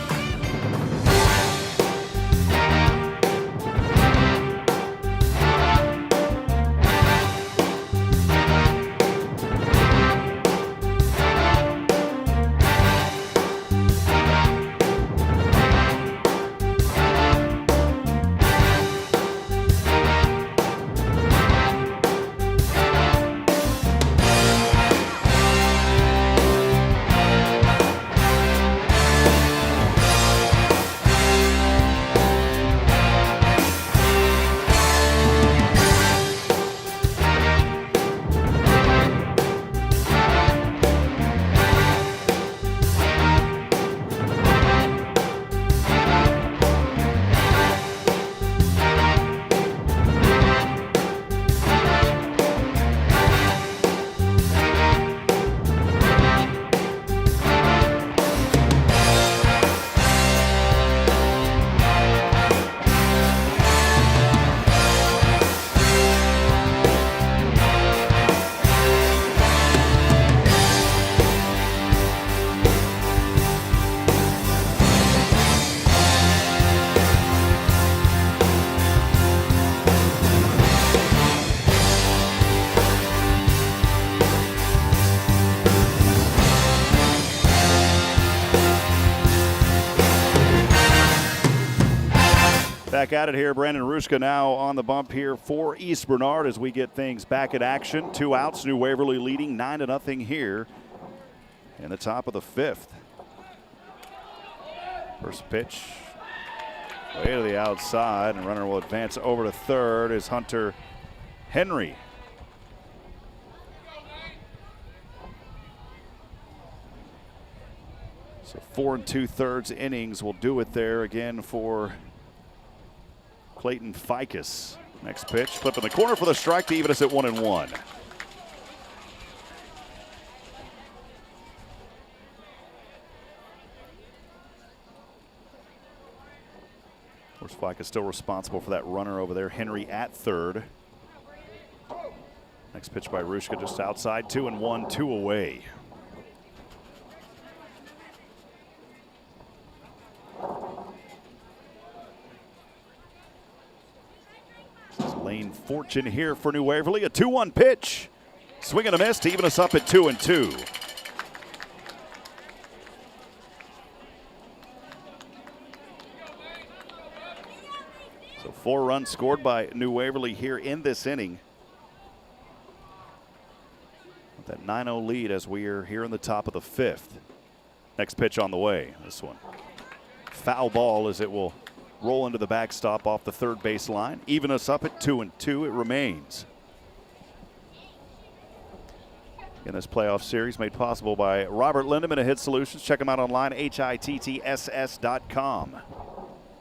Speaker 3: Back at it here. Brandon Ruska now on the bump here for East Bernard as we get things back in action. 2 outs. New Waverly leading 9-0 here in the top of the 5th. First pitch way to the outside, and runner will advance over to third is Hunter Henry. So 4 2/3 innings will do it there again for Clayton Ficus. Next pitch, flip in the corner for the strike to even us at 1-1. Of course, Ficus still responsible for that runner over there. Henry at third. Next pitch by Rushka just outside, 2-1, 2 away. Lane Fortune here for New Waverly. A 2-1 pitch. Swing and a miss to even us up at 2-2. So 4 runs scored by New Waverly here in this inning. With that 9-0 lead as we are here in the top of the 5th. Next pitch on the way. This one. Foul ball as it will roll into the backstop off the third base line. Even us up at 2-2. It remains. In this playoff series made possible by Robert Lindemann of HITTSS Solutions. Check them out online, HITTSS.com.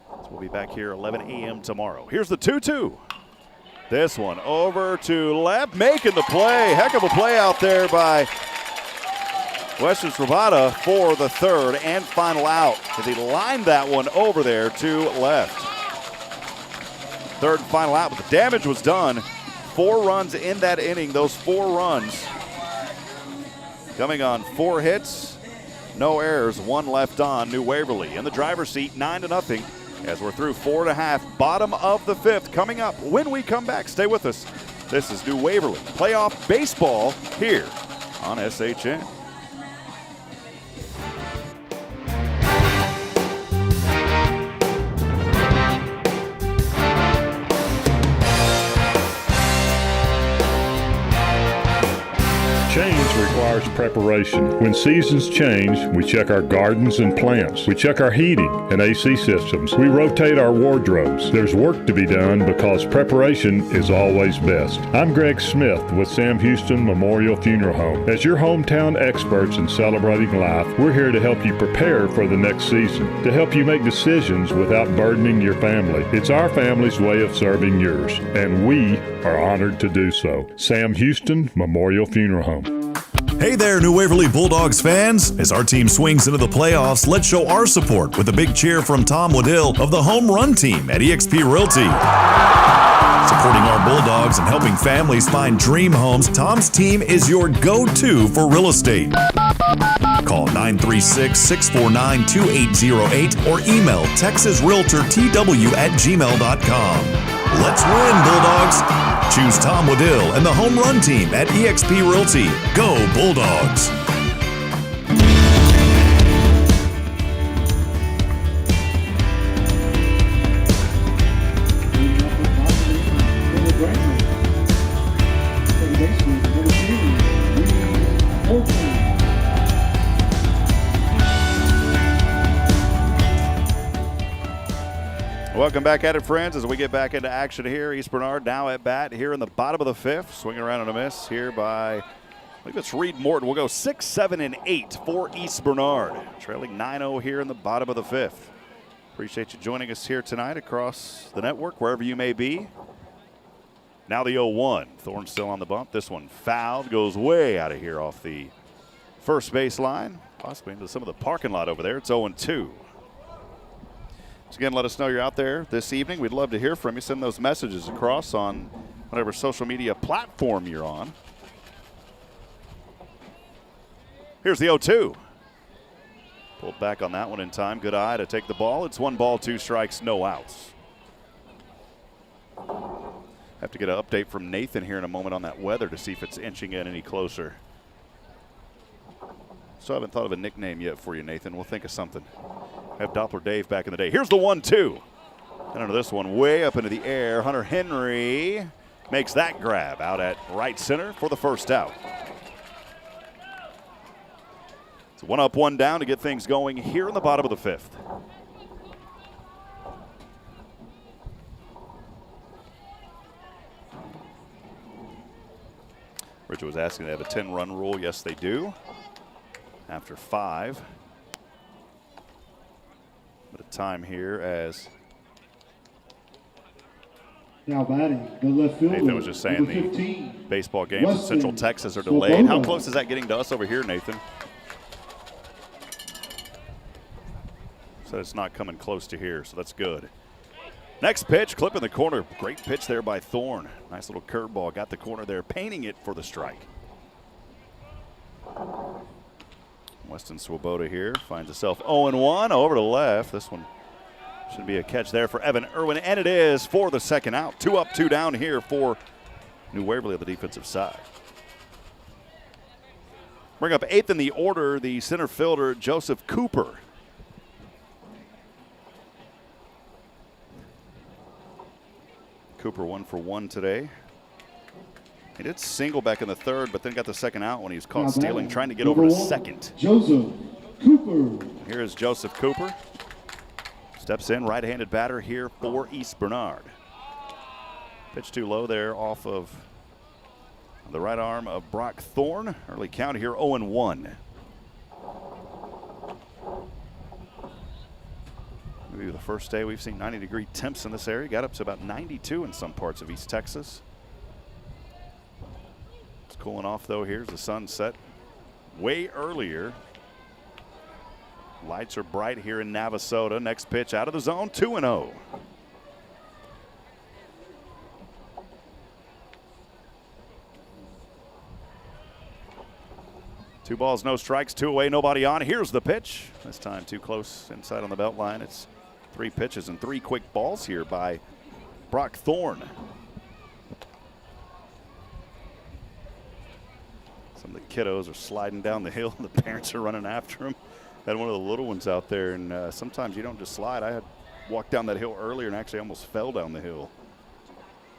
Speaker 3: So we'll be back here 11 a.m. tomorrow. Here's the 2-2. This one over to left, making the play. Heck of a play out there by Western Strabata for the third and final out. As he lined that one over there to left. Third and final out, but the damage was done. 4 runs in that inning. Those 4 runs coming on 4 hits, no errors, 1 left on. New Waverly in the driver's seat, 9-0. As we're through 4.5, bottom of the 5th. Coming up when we come back. Stay with us. This is New Waverly playoff baseball here on SHN.
Speaker 2: Change requires preparation. When seasons change, we check our gardens and plants. We check our heating and AC systems. We rotate our wardrobes. There's work to be done because preparation is always best. I'm Greg Smith with Sam Houston Memorial Funeral Home. As your hometown experts in celebrating life, we're here to help you prepare for the next season, to help you make decisions without burdening your family. It's our family's way of serving yours, and we are honored to do so. Sam Houston Memorial Funeral Home.
Speaker 1: Hey there, New Waverly Bulldogs fans. As our team swings into the playoffs, let's show our support with a big cheer from Tom Waddill of the Home Run Team at eXp Realty. Supporting our Bulldogs and helping families find dream homes, Tom's team is your go-to for real estate. Call 936-649-2808 or email texasrealtortw@gmail.com. Let's win, Bulldogs. Choose Tom Waddill and the Home Run Team at eXp Realty. Go Bulldogs!
Speaker 3: Welcome back at it, friends, as we get back into action here. East Bernard now at bat here in the bottom of the 5th. Swinging around on a miss here by, I believe it's Reed Morton. We'll go 6, 7, and 8 for East Bernard. Trailing 9-0 here in the bottom of the 5th. Appreciate you joining us here tonight across the network, wherever you may be. Now the 0-1. Thorne still on the bump. This one fouled, goes way out of here off the first base line, possibly into some of the parking lot over there. It's 0-2. So again, let us know you're out there this evening. We'd love to hear from you. Send those messages across on whatever social media platform you're on. Here's the 0-2. Pulled back on that one in time. Good eye to take the ball. It's 1 ball, 2 strikes, no outs. Have to get an update from Nathan here in a moment on that weather to see if it's inching in any closer. So I haven't thought of a nickname yet for you, Nathan. We'll think of something. Have Doppler Dave back in the day. Here's the 1-2. And under this one, way up into the air, Hunter Henry makes that grab out at right center for the first out. It's 1 up, 1 down to get things going here in the bottom of the 5th. Richard was asking, they have a 10-run rule. Yes, they do. After 5. But a time here as
Speaker 4: now batting the left fielder.
Speaker 3: Nathan was just saying the
Speaker 4: 15,
Speaker 3: baseball games in Central
Speaker 4: Weston
Speaker 3: Texas are delayed. How
Speaker 4: Swoboda.
Speaker 3: close is that getting to us over here, Nathan? So it's not coming close to here, so that's good. Next pitch, clip in the corner. Great pitch there by Thorne. Nice little curveball. Got the corner there, painting it for the strike. Weston Swoboda here finds himself 0-1 over to the left. This one should be a catch there for Evan Irwin, and it is for the second out. 2 up, 2 down here for New Waverly on the defensive side. Bring up 8th in the order, the center fielder, Joseph Cooper. Cooper 1 for 1 today. He did single back in the 3rd, but then got the second out when he was caught stealing, trying to get over to second.
Speaker 4: Joseph Cooper.
Speaker 3: Here is Joseph Cooper. Steps in, right-handed batter here for East Bernard. Pitch too low there off of the right arm of Brock Thorne. Early count here, 0-1. Maybe the first day we've seen 90-degree temps in this area. Got up to about 92 in some parts of East Texas. It's cooling off, though. Here's the sunset way earlier. Lights are bright here in Navasota. Next pitch out of the zone, 2-0. Two balls, no strikes, 2 away, nobody on. Here's the pitch. This time too close inside on the belt line. It's 3 pitches and 3 quick balls here by Brock Thorne. Some of the kiddos are sliding down the hill. The parents are running after them. Had one of the little ones out there, and sometimes you don't just slide. I had walked down that hill earlier and actually almost fell down the hill.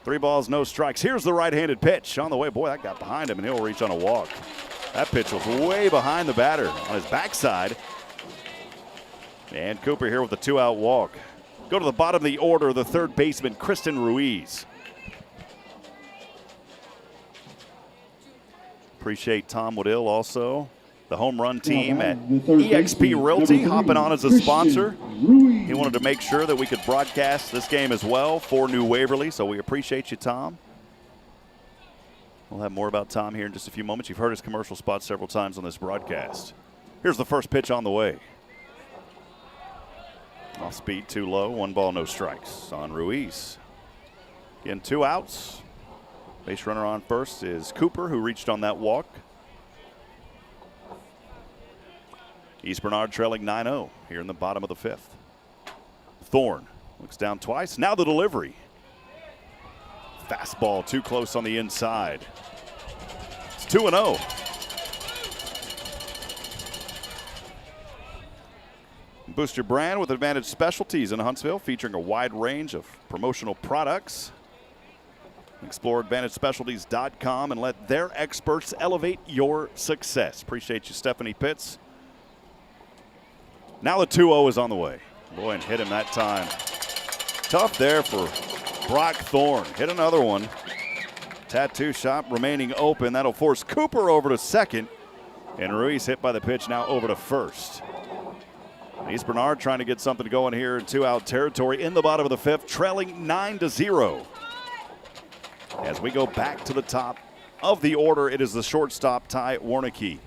Speaker 3: 3 balls, no strikes. Here's the right-handed pitch on the way. Boy, that got behind him, and he'll reach on a walk. That pitch was way behind the batter on his backside. And Cooper here with a 2-out walk. Go to the bottom of the order, the 3rd baseman, Kristen Ruiz. Appreciate Tom Waddill also. The home run team at EXP Realty hopping on as a sponsor. He wanted to make sure that we could broadcast this game as well for New Waverly, so we appreciate you, Tom. We'll have more about Tom here in just a few moments. You've heard his commercial spot several times on this broadcast. Here's the first pitch on the way. Off speed, too low. 1 ball, no strikes on Ruiz. Again, 2 outs. Base runner on first is Cooper, who reached on that walk. East Bernard trailing 9-0 here in the bottom of the 5th. Thorne looks down twice. Now the delivery. Fastball too close on the inside. It's 2-0. Boost your brand with Advantage Specialties in Huntsville, featuring a wide range of promotional products. Explore AdvantageSpecialties.com and let their experts elevate your success. Appreciate you, Stephanie Pitts. Now the 2-0 is on the way. Boy, and hit him that time. Tough there for Brock Thorne. Hit another one. Tattoo shop remaining open. That'll force Cooper over to second. And Ruiz hit by the pitch, now over to first. East Bernard trying to get something going here in 2-out territory in the bottom of the 5th, trailing 9-0. As we go back to the top of the order, it is the shortstop, Ty Warnicki.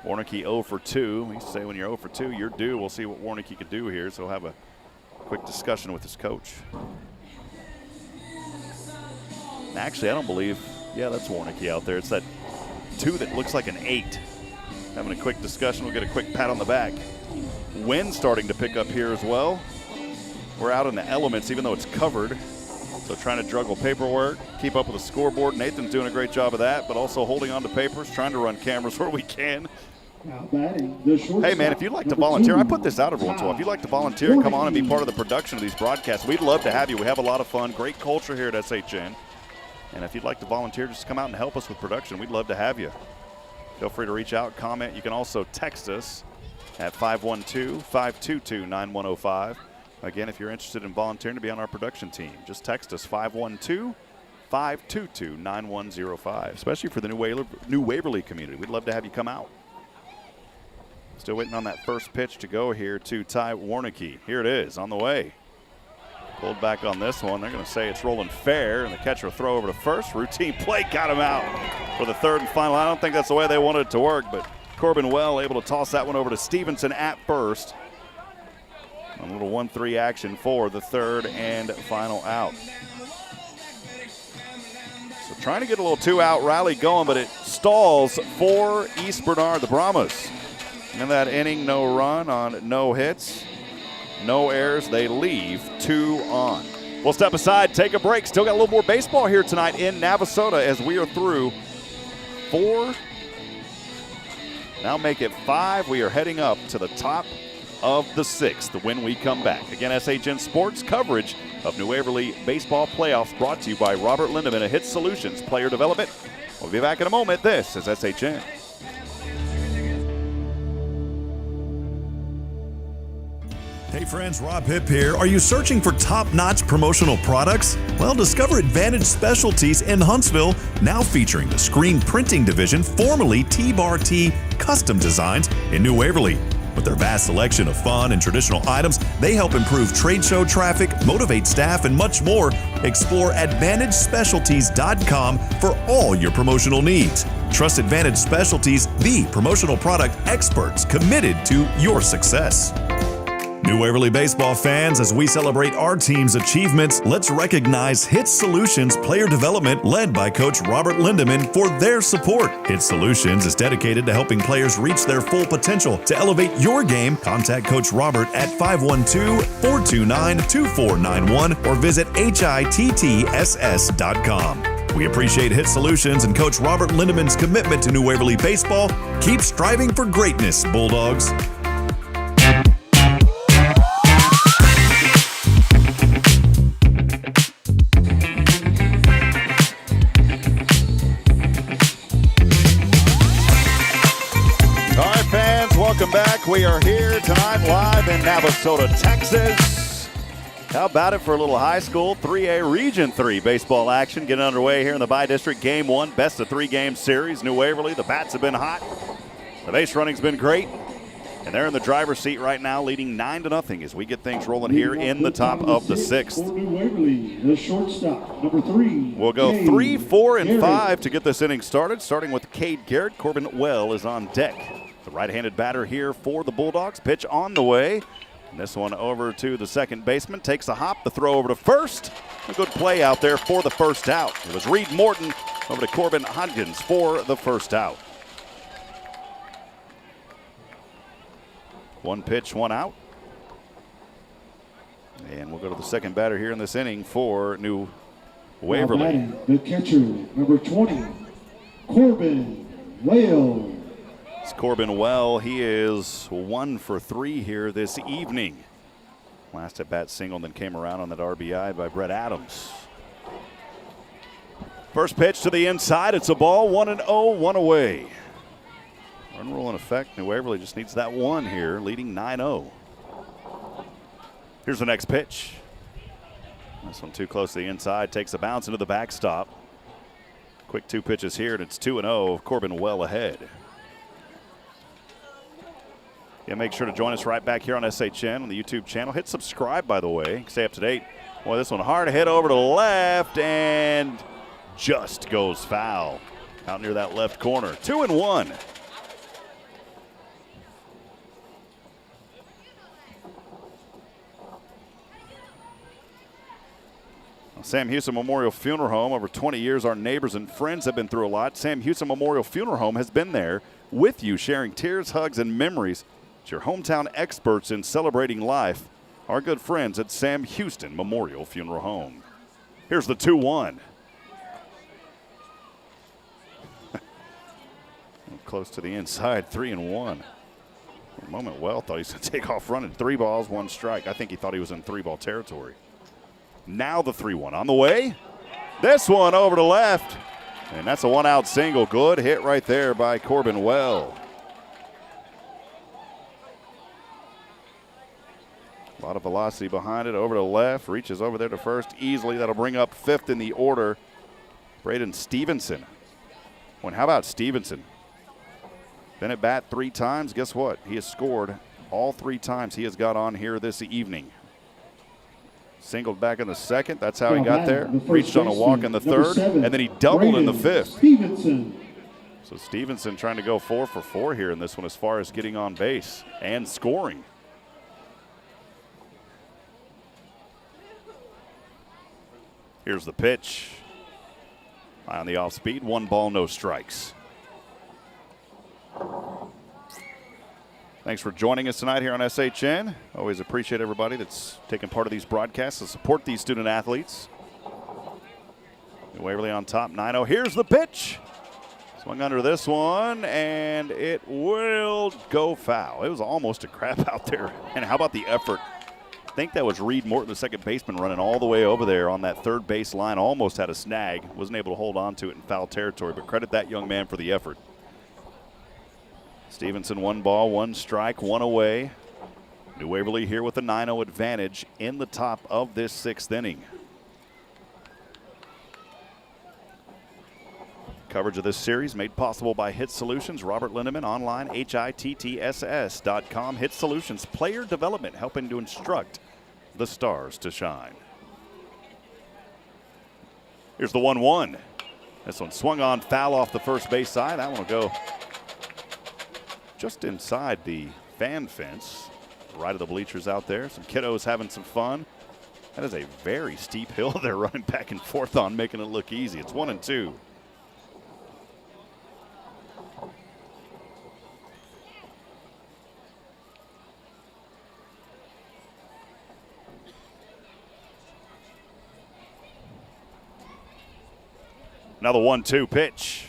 Speaker 3: Warnicki 0 for 2. We say when you're 0 for 2, you're due. We'll see what Warnicki could do here, so we'll have a quick discussion with his coach. Actually, I don't believe, yeah, that's Warnicki out there. It's that 2 that looks like an 8. Having a quick discussion. We'll get a quick pat on the back. Wind starting to pick up here as well. We're out in the elements, even though it's covered. So trying to juggle paperwork, keep up with the scoreboard. Nathan's doing a great job of that, but also holding on to papers, trying to run cameras where we can. Hey, man, if you'd like to volunteer, I put this out every once in a while. If you'd like to volunteer and come on and be part of the production of these broadcasts, we'd love to have you. We have a lot of fun, great culture here at SHN. And if you'd like to volunteer, just come out and help us with production. We'd love to have you. Feel free to reach out, comment. You can also text us at 512-522-9105. Again, if you're interested in volunteering to be on our production team, just text us 512-522-9105, especially for the New Waverly community. We'd love to have you come out. Still waiting on that first pitch to go here to Ty Warnicki. Here it is on the way. Pulled back on this one. They're going to say it's rolling fair, and the catcher will throw over to first. Routine play got him out for the 3rd and final. I don't think that's the way they wanted it to work, but Corbin Well able to toss that one over to Stevenson at first. A little 1-3 action for the third and final out. So trying to get a little 2-out rally going, but it stalls for East Bernard, the Brahmas. In that inning, no run on no hits, no errors. They leave 2 on. We'll step aside, take a break. Still got a little more baseball here tonight in Navasota as we are through 4. Now make it 5. We are heading up to the top of the 6th when we come back. Again, SHN Sports coverage of New Waverly Baseball Playoffs brought to you by Robert Lindemann of HITTSS Solutions Player Development. We'll be back in a moment. This is SHN.
Speaker 1: Hey friends, Rob Hipp here. Are you searching for top-notch promotional products? Well, discover Advantage Specialties in Huntsville, now featuring the screen printing division, formerly T-Bar-T Custom Designs in New Waverly. With their vast selection of fun and traditional items, they help improve trade show traffic, motivate staff, and much more. Explore AdvantageSpecialties.com for all your promotional needs. Trust Advantage Specialties, the promotional product experts committed to your success. New Waverly baseball fans, as we celebrate our team's achievements, let's recognize HITTSS Solutions Player Development, led by Coach Robert Lindemann, for their support. HITTSS Solutions is dedicated to helping players reach their full potential. To elevate your game, contact Coach Robert at 512-429-2491 or visit HITTSS.com. We appreciate HITTSS Solutions and Coach Robert Lindemann's commitment to New Waverly baseball. Keep striving for greatness, Bulldogs.
Speaker 3: Welcome back. We are here tonight live in Navasota, Texas. How about it for a little high school 3A Region 3 baseball action getting underway here in the Bi-District Game 1, best of 3 game series. New Waverly, the bats have been hot. The base running's been great. And they're in the driver's seat right now, leading 9-0 as we get things rolling here in the top of the 6th.
Speaker 4: New Waverly, the shortstop, number 3.
Speaker 3: We'll go 3, 4, and 5 to get this inning started, starting with Cade Garrett. Corbin Well is on deck. The right-handed batter here for the Bulldogs. Pitch on the way. And this one over to the second baseman. Takes a hop. The throw over to first. A good play out there for the first out. It was Reed Morton over to Corbin Hodgins for the first out. 1 pitch, 1 out. And we'll go to the second batter here in this inning for New Waverly.
Speaker 4: The catcher, number 20, Corbin Whale.
Speaker 3: It's Corbin Well. He is 1 for 3 here this evening. Last at bat single, then came around on that RBI by Brett Adams. First pitch to the inside. It's a ball. 1-0, 1 away. Run rule in effect. New Waverly just needs that 1 here, leading 9-0. Here's the next pitch. This one too close to the inside. Takes a bounce into the backstop. Quick 2 pitches here, and it's 2-0. Corbin Well ahead. Yeah, make sure to join us right back here on SHN on the YouTube channel. Hit subscribe, by the way. Stay up to date. Boy, this one hard hit over to the left and just goes foul out near that left corner. 2-1. Sam Houston Memorial Funeral Home, over 20 years, our neighbors and friends have been through a lot. Sam Houston Memorial Funeral Home has been there with you, sharing tears, hugs, and memories. It's your hometown experts in celebrating life, our good friends at Sam Houston Memorial Funeral Home. Here's the 2-1. Close to the inside, 3-1. For a moment, Well thought he was going to take off running. 3 balls, 1 strike. I think he thought he was in 3-ball territory. Now the 3-1 on the way. This one over to left. And that's a 1-out single. Good hit right there by Corbin Well. A lot of velocity behind it. Over to left. Reaches over there to first easily. That'll bring up 5th in the order. Braden Stevenson. Well, how about Stevenson? Been at bat 3 times. Guess what? He has scored all 3 times he has got on here this evening. Singled back in the second. That's how he got there. Reached on a walk in the third. And then he doubled in the 5th.
Speaker 4: Stevenson.
Speaker 3: So Stevenson trying to go 4 for 4 here in this one as far as getting on base and scoring. Here's the pitch. High on the off speed, 1 ball, no strikes. Thanks for joining us tonight here on SHN. Always appreciate everybody that's taking part of these broadcasts to support these student athletes. Waverly on top, 9-0. Here's the pitch. Swung under this one, and it will go foul. It was almost a grab out there. And how about the effort? I think that was Reed Morton, the second baseman, running all the way over there on that third base line. Almost had a snag. Wasn't able to hold on to it in foul territory, but credit that young man for the effort. Stevenson, 1 ball, 1 strike, 1 away. New Waverly here with a 9-0 advantage in the top of this 6th inning. Coverage of this series made possible by HITTSS Solutions. Robert Lindemann, online, HITTSS.com. HITTSS Solutions, player development, helping to instruct the stars to shine. Here's the 1-1. This one swung on, foul off the first base side. That one will go just inside the fan fence, right of the bleachers out there. Some kiddos having some fun. That is a very steep hill they're running back and forth on, making it look easy. It's 1-2. Now the 1-2 pitch.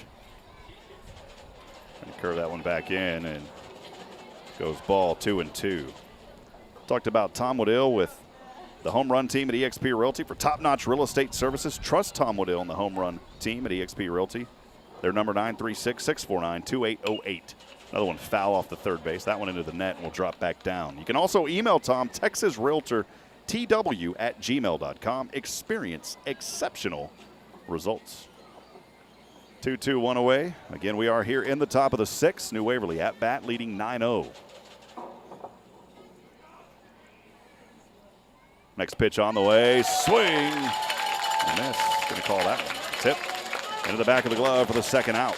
Speaker 3: And curve that one back in, and goes ball 2-2. Talked about Tom Waddill with the home run team at eXp Realty for top-notch real estate services. Trust Tom Waddill and the home run team at eXp Realty. Their number 936-649-2808. Another one foul off the third base. That one into the net and will drop back down. You can also email Tom, TexasRealtorTW@gmail.com. Experience exceptional results. 2-2, 1 away. Again, we are here in the top of the 6th. New Waverly at bat, leading 9-0. Next pitch on the way. Swing. And miss. Going to call that one. Tip. Into the back of the glove for the second out.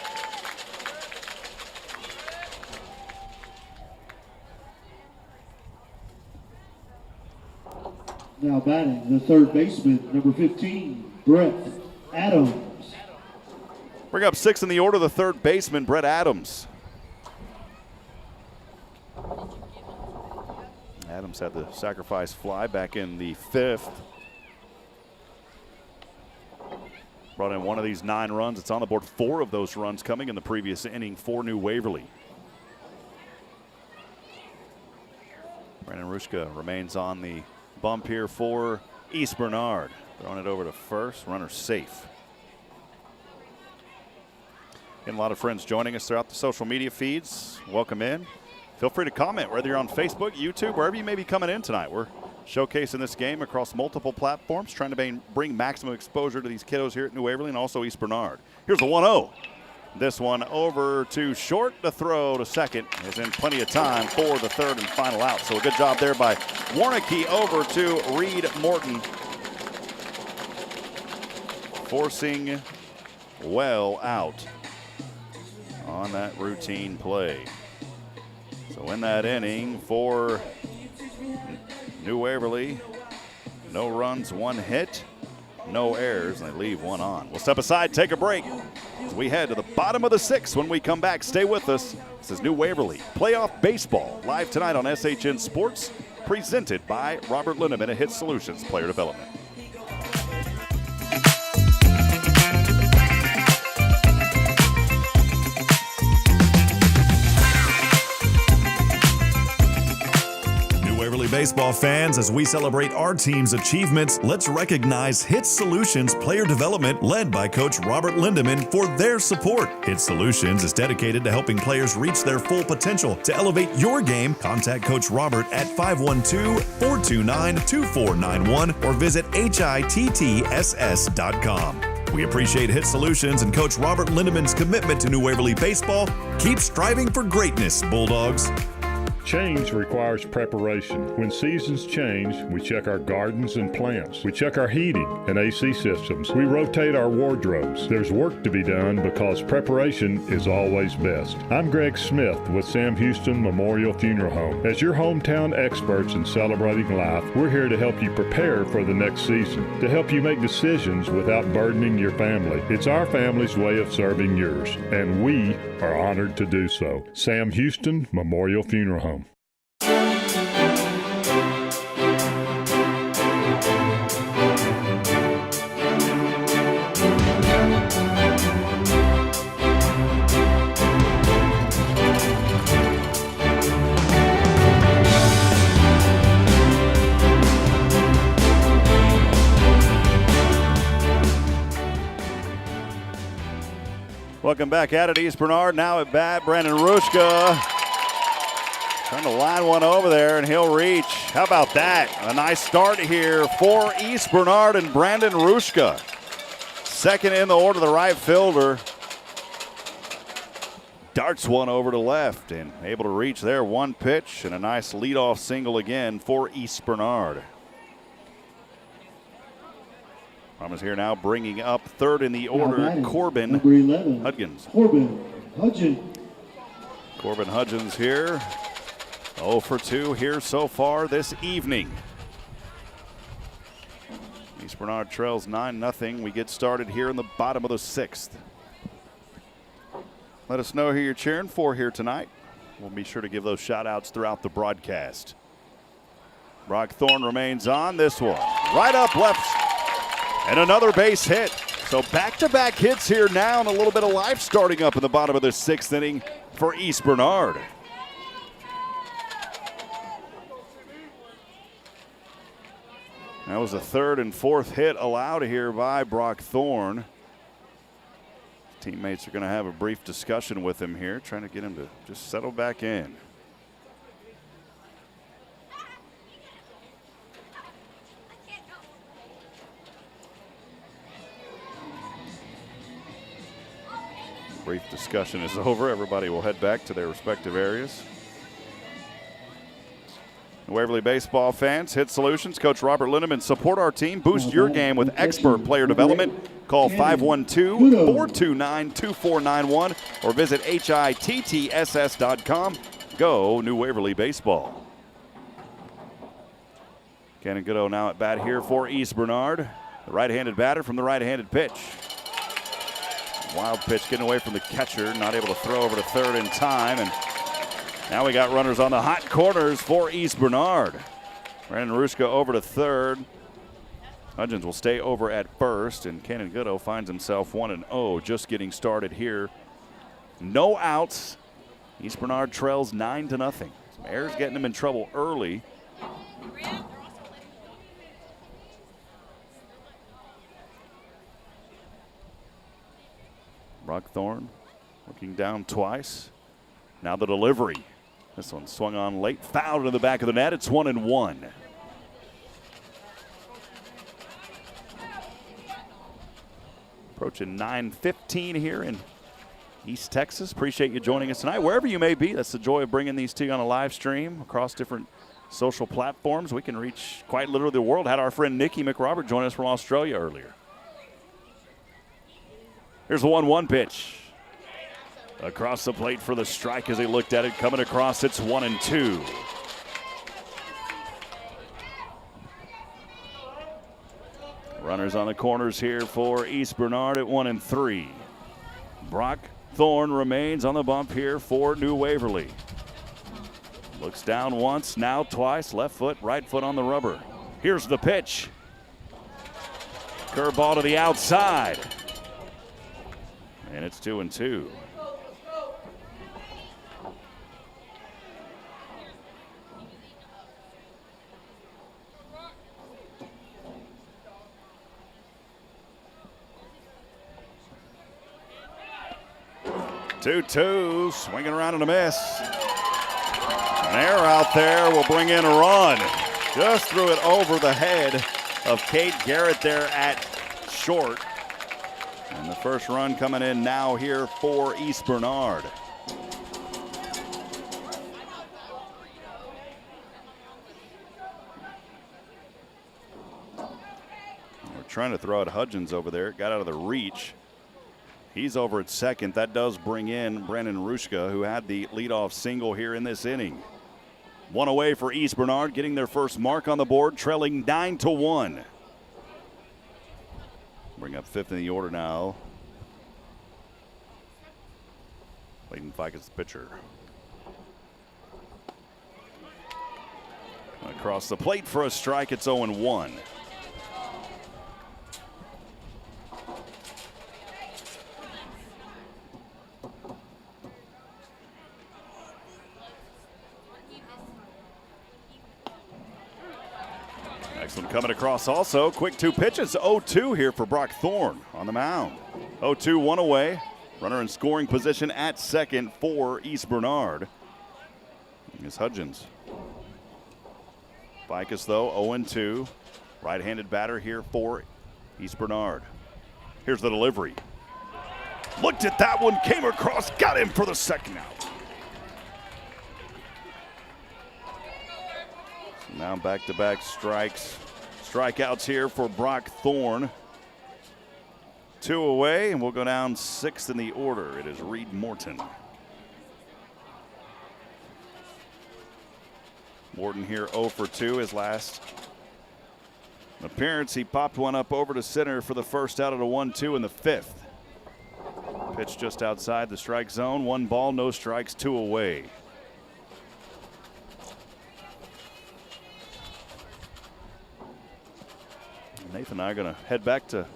Speaker 4: Now batting, the third baseman, number 15, Brett Adams.
Speaker 3: Bring up 6 in the order, the third baseman, Brett Adams. Adams had the sacrifice fly back in the 5th. Brought in one of these 9 runs. It's on the board. 4 of those runs coming in the previous inning for New Waverly. Brandon Rushka remains on the bump here for East Bernard. Throwing it over to first. Runner safe. Getting a lot of friends joining us throughout the social media feeds. Welcome in. Feel free to comment, whether you're on Facebook, YouTube, wherever you may be coming in tonight. We're showcasing this game across multiple platforms, trying to bring maximum exposure to these kiddos here at New Waverly and also East Bernard. Here's the 1-0. This one over to short. The throw to second is in plenty of time for the third and final out. So a good job there by Warnicki over to Reed Morton. Forcing well out on that routine play. So in that inning for New Waverly, no runs, 1 hit, no errors, and they leave 1 on. We'll step aside, take a break as we head to the bottom of the 6th. When we come back, stay with us. This is New Waverly Playoff Baseball, live tonight on SHN Sports, presented by Robert Lindemann at HITTSS Solutions Player Development.
Speaker 1: Baseball fans, as we celebrate our team's achievements, let's recognize HITTSS Solutions Player Development, led by Coach Robert Lindemann, for their support. HITTSS Solutions is dedicated to helping players reach their full potential. To elevate your game, contact Coach Robert at 512-429-2491 or visit HITTSS.com. We appreciate HITTSS Solutions and Coach Robert Lindemann's commitment to New Waverly Baseball. Keep striving for greatness, Bulldogs.
Speaker 2: Change requires preparation. When seasons change, we check our gardens and plants. We check our heating and AC systems. We rotate our wardrobes. There's work to be done because preparation is always best. I'm Greg Smith with Sam Houston Memorial Funeral Home. As your hometown experts in celebrating life, we're here to help you prepare for the next season, to help you make decisions without burdening your family. It's our family's way of serving yours, and we are honored to do so. Sam Houston Memorial Funeral Home.
Speaker 3: Welcome back at East Bernard. Now at bat, Brandon Rushka. Trying to line one over there, and he'll reach. How about that? A nice start here for East Bernard and Brandon Rushka. Second in the order, the right fielder. Darts one over to left and able to reach there. One pitch and a nice leadoff single again for East Bernard. Brahmas here now bringing up third in the order, Corbin Hudgens. Corbin Hudgens here. 0 for 2 here so far this evening. East Bernard trails 9-0. We get started here in the bottom of the 6th. Let us know who you're cheering for here tonight. We'll be sure to give those shout outs throughout the broadcast. Brock Thorne remains on this one. Right up left. And another base hit. So back-to-back hits here now, and a little bit of life starting up in the bottom of the 6th inning for East Bernard. That was the third and fourth hit allowed here by Brock Thorne. Teammates are going to have a brief discussion with him here, trying to get him to just settle back in. Brief discussion is over. Everybody will head back to their respective areas. Waverly baseball fans, HITTSS Solutions, Coach Robert Lindemann. Support our team. Boost your game with expert player development. Call 512-429-2491 or visit HITTSS.com. Go New Waverly Baseball. Cannon Goodo now at bat here for East Bernard. The right-handed batter from the right-handed pitch. Wild pitch getting away from the catcher, not able to throw over to third in time. And now we got runners on the hot corners for East Bernard. Brandon Rushka over to third. Hudgens will stay over at first, and Cannon Goodo finds himself 1-0, just getting started here. No outs. East Bernard trails 9-0. Some errors getting him in trouble early. Brock Thorne looking down twice. Now the delivery. This one swung on late, fouled into the back of the net. It's 1-1. Approaching 9:15 here in East Texas. Appreciate you joining us tonight. Wherever you may be, that's the joy of bringing these to you on a live stream across different social platforms. We can reach quite literally the world. Had our friend Nikki McRobert join us from Australia earlier. Here's the 1-1 pitch. Across the plate for the strike as he looked at it. Coming across, it's 1-2. Runners on the corners here for East Bernard at 1-3. Brock Thorne remains on the bump here for New Waverly. Looks down once, now twice. Left foot, right foot on the rubber. Here's the pitch. Curveball to the outside. And it's 2-2. Two, swinging around and a miss. An error out there will bring in a run. Just threw it over the head of Kate Garrett there at short. And the first run coming in now here for East Bernard. trying to throw at Hudgens over there. Got out of the reach. He's over at second. That does bring in Brandon Rushka, who had the leadoff single here in this inning. One away for East Bernard, getting their first mark on the board, trailing 9-1. Bring up fifth in the order now. Clayton Ficus, the pitcher. Across the plate for a strike, it's 0-1. Next one coming across also. Quick two pitches. 0-2 here for Brock Thorne on the mound. 0-2, one away. Runner in scoring position at second for East Bernard. Here's Hudgens. Ficus, though, 0-2. Right-handed batter here for East Bernard. Here's the delivery. Looked at that one, came across, got him for the second out. So now back-to-back strikeouts here for Brock Thorne. 2 away, and we'll go down 6th in the order. It is Reed Morton. Morton here 0 for 2, his last appearance. He popped one up over to center for the first out at a 1-2 in the 5th. Pitch just outside the strike zone. 1 ball, no strikes, 2 away. Nathan and I are going to head back to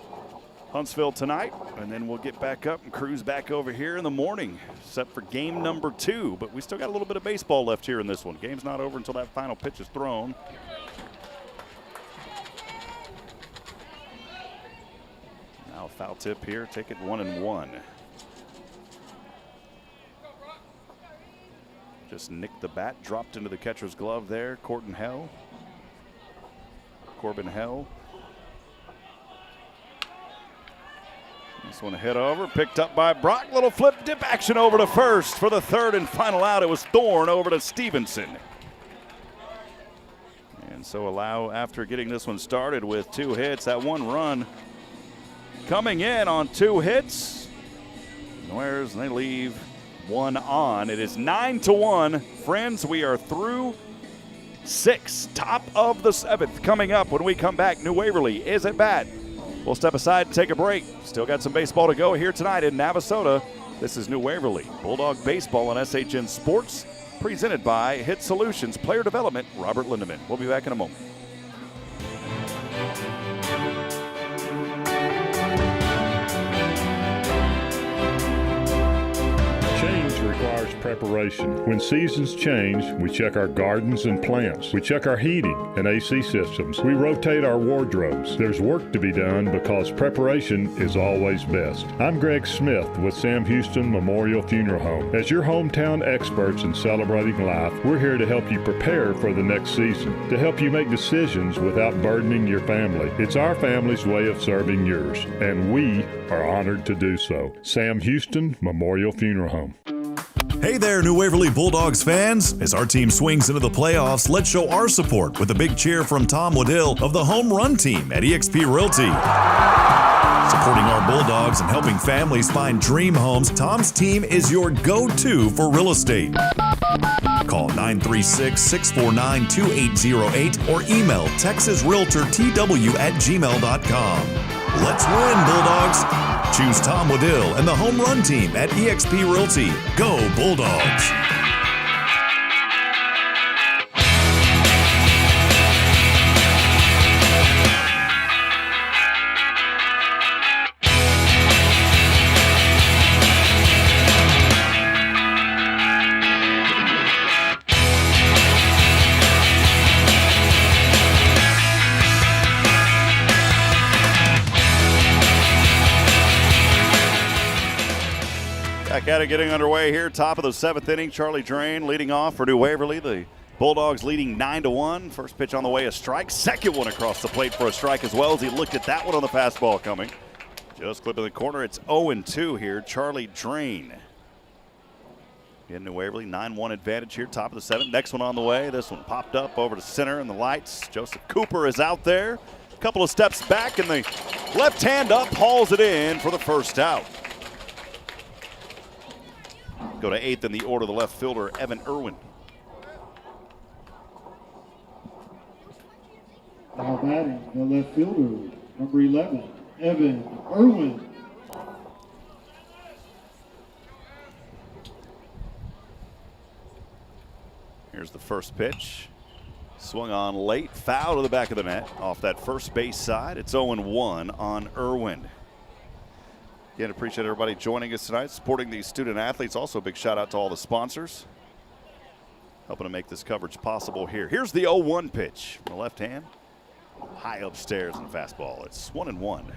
Speaker 3: Huntsville tonight, and then we'll get back up and cruise back over here in the morning, set for game number 2. But we still got a little bit of baseball left here in this one. Game's not over until that final pitch is thrown. Now foul tip here, take it 1-1. Just nicked the bat, dropped into the catcher's glove there. Corbin Hell. This one hit over, picked up by Brock. Little flip dip action over to first for the third and final out. It was Thorne over to Stevenson. And so after getting this one started with 2 hits, that 1 run coming in on 2 hits. Where's they leave 1 on. It is 9-1. Friends, we are through 6. Top of the 7th coming up when we come back. New Waverly is at bat. We'll step aside and take a break. Still got some baseball to go here tonight in Navasota. This is New Waverly Bulldog Baseball on SHN Sports, presented by HITTSS Solutions Player Development, Robert Lindemann. We'll be back in a moment.
Speaker 2: Change requires preparation. When seasons change, we check our gardens and plants. We check our heating and AC systems. We rotate our wardrobes. There's work to be done because preparation is always best. I'm Greg Smith with Sam Houston Memorial Funeral Home. As your hometown experts in celebrating life, we're here to help you prepare for the next season, to help you make decisions without burdening your family. It's our family's way of serving yours, and we are honored to do so. Sam Houston Memorial Funeral Home.
Speaker 1: Hey there, New Waverly Bulldogs fans. As our team swings into the playoffs, let's show our support with a big cheer from Tom Waddill of the Home Run Team at eXp Realty. Supporting our Bulldogs and helping families find dream homes, Tom's team is your go-to for real estate. Call 936-649-2808 or email texasrealtortw@gmail.com. Let's win, Bulldogs. Choose Tom Waddill and the Home Run Team at eXp Realty. Go Bulldogs!
Speaker 3: Back at it, getting underway here. Top of the 7th inning. Charlie Drain leading off for New Waverly. The Bulldogs leading 9-1. First pitch on the way, a strike. Second one across the plate for a strike as well as he looked at that one on the fastball coming. Just clipping the corner. It's 0-2 here. Charlie Drain. In New Waverly, 9-1 advantage here. Top of the 7th. Next one on the way. This one popped up over to center in the lights. Joseph Cooper is out there. couple of steps back, and the left hand up hauls it in for the first out. Go to 8th in the order, the left fielder, Evan Irwin.
Speaker 4: Now batting, the left fielder, number 11, Evan Irwin.
Speaker 3: Here's the first pitch. Swung on late, foul to the back of the net off that first base side. It's 0-1 on Irwin. Again, appreciate everybody joining us tonight, supporting these student athletes. Also, a big shout out to all the sponsors helping to make this coverage possible here. Here's the 0-1 pitch from the left hand. High upstairs in fastball. It's 1-1.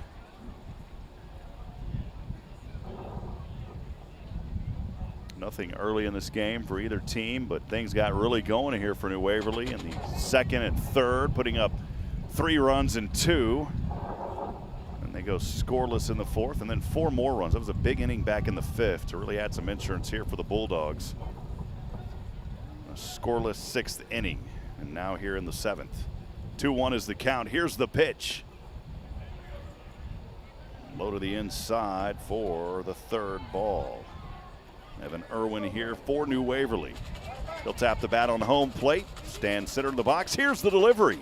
Speaker 3: Nothing early in this game for either team, but things got really going here for New Waverly in the second and third, putting up 3 runs and 2. And they go scoreless in the fourth, and then 4 more runs. That was a big inning back in the 5th to really add some insurance here for the Bulldogs. A scoreless 6th inning, and now here in the 7th. 2-1 is the count. Here's the pitch. Low to the inside for the 3rd ball. Evan Irwin here for New Waverly. He'll tap the bat on home plate, stand center in the box. Here's the delivery.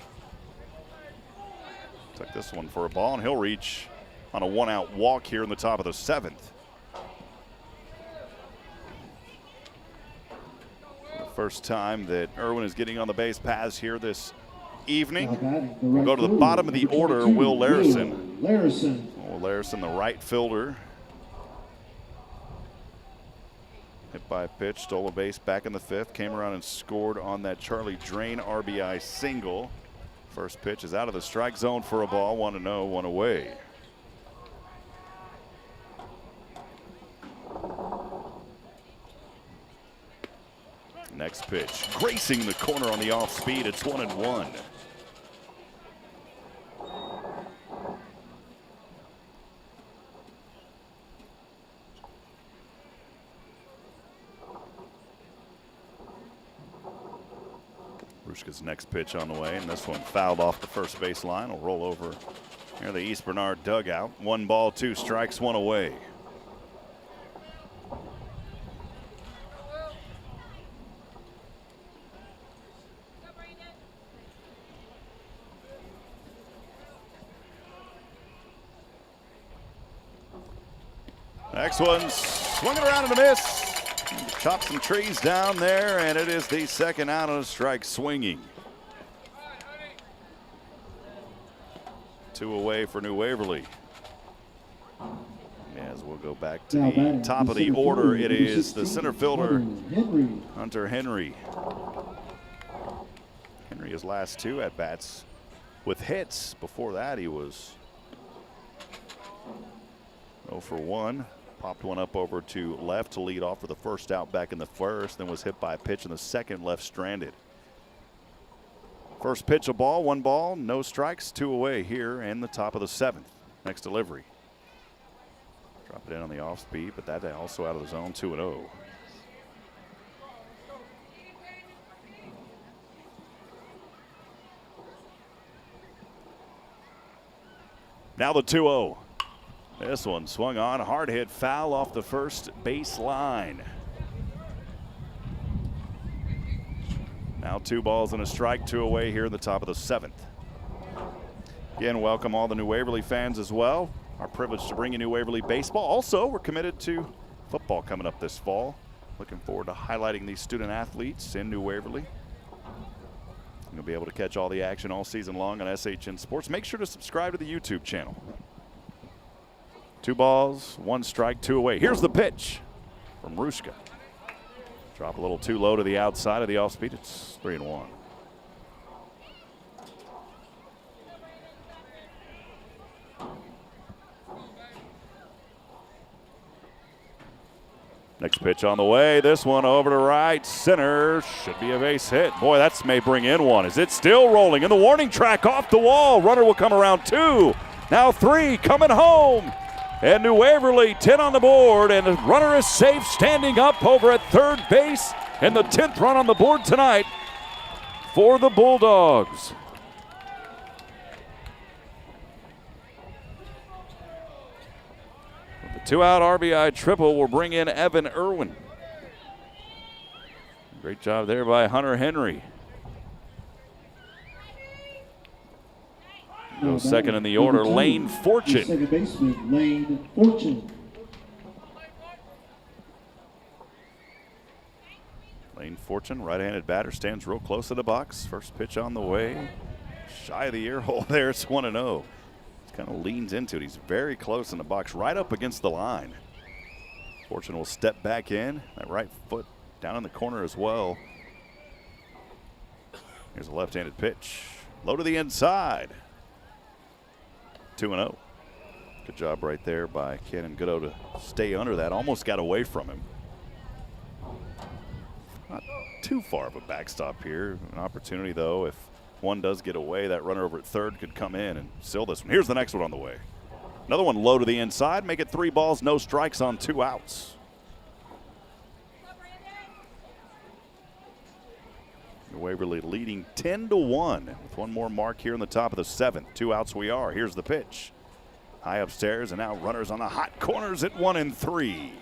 Speaker 3: Took this one for a ball, and he'll reach on a 1-out walk here in the top of the 7th. The first time that Irwin is getting on the base paths here this evening. We'll go to the bottom of the order, Will Larison. Will Larison, the right fielder. Hit by a pitch, stole a base back in the 5th, came around and scored on that Charlie Drain RBI single. First pitch is out of the strike zone for a ball, 1-0, 1 away. Next pitch, gracing the corner on the off speed, it's 1-1. Rushka's next pitch on the way, and this one fouled off the first base line. Will roll over near the East Bernard dugout. 1 ball, 2 strikes, 1 away. Next one swung it around and a miss. Chop some trees down there, and it is the 2nd out on a strike swinging. 2 away for New Waverly. As we'll go back to the top of the order, it is the center fielder, Hunter Henry. Henry, his last 2 at-bats with hits. Before that, he was 0 for 1. Popped one up over to left to lead off for the first out back in the 1st, then was hit by a pitch in the 2nd, left stranded. First pitch a ball, 1 ball, no strikes, 2 away here in the top of the 7th. Next delivery. Drop it in on the off speed, but that also out of the zone, 2-0. Now the 2-0. This one swung on, hard hit foul off the first base line. Now 2 balls and a strike, 2 away here in the top of the 7th. Again, welcome all the New Waverly fans as well. Our privilege to bring you New Waverly baseball. Also, we're committed to football coming up this fall. Looking forward to highlighting these student athletes in New Waverly. You'll be able to catch all the action all season long on SHN Sports. Make sure to subscribe to the YouTube channel. 2 balls, 1 strike, 2 away. Here's the pitch from Rushka. Drop a little too low to the outside of the off speed. It's 3-1. Next pitch on the way. This one over to right center. Should be a base hit. Boy, that may bring in 1. Is it still rolling? In the warning track off the wall. Runner will come around 2. Now 3 coming home. And New Waverly 10 on the board, and the runner is safe, standing up over at 3rd base, and the 10th run on the board tonight for the Bulldogs.
Speaker 5: 2-out RBI triple will bring in Evan Irwin. Great job there by Hunter Henry. Goes second in the order, Lane Fortune.
Speaker 4: Second baseman, Lane Fortune.
Speaker 3: Lane Fortune, right-handed batter, stands real close to the box. First pitch on the way. Shy of the ear hole there. It's 1-0. Kind of leans into it. He's very close in the box, right up against the line. Fortune will step back in. That right foot down in the corner as well. Here's a left-handed pitch. Low to the inside. 2-0. Good job right there by Cannon Goodo to stay under that. Almost got away from him. Not too far of a backstop here. An opportunity, though, if one does get away, that runner over at third could come in and seal this one. Here's the next one on the way. Another one low to the inside. Make it 3 balls, no strikes on 2 outs. Waverly leading 10-1 with one more mark here in the top of the 7th. 2 outs we are. Here's the pitch. High upstairs, and now runners on the hot corners at 1 and 3.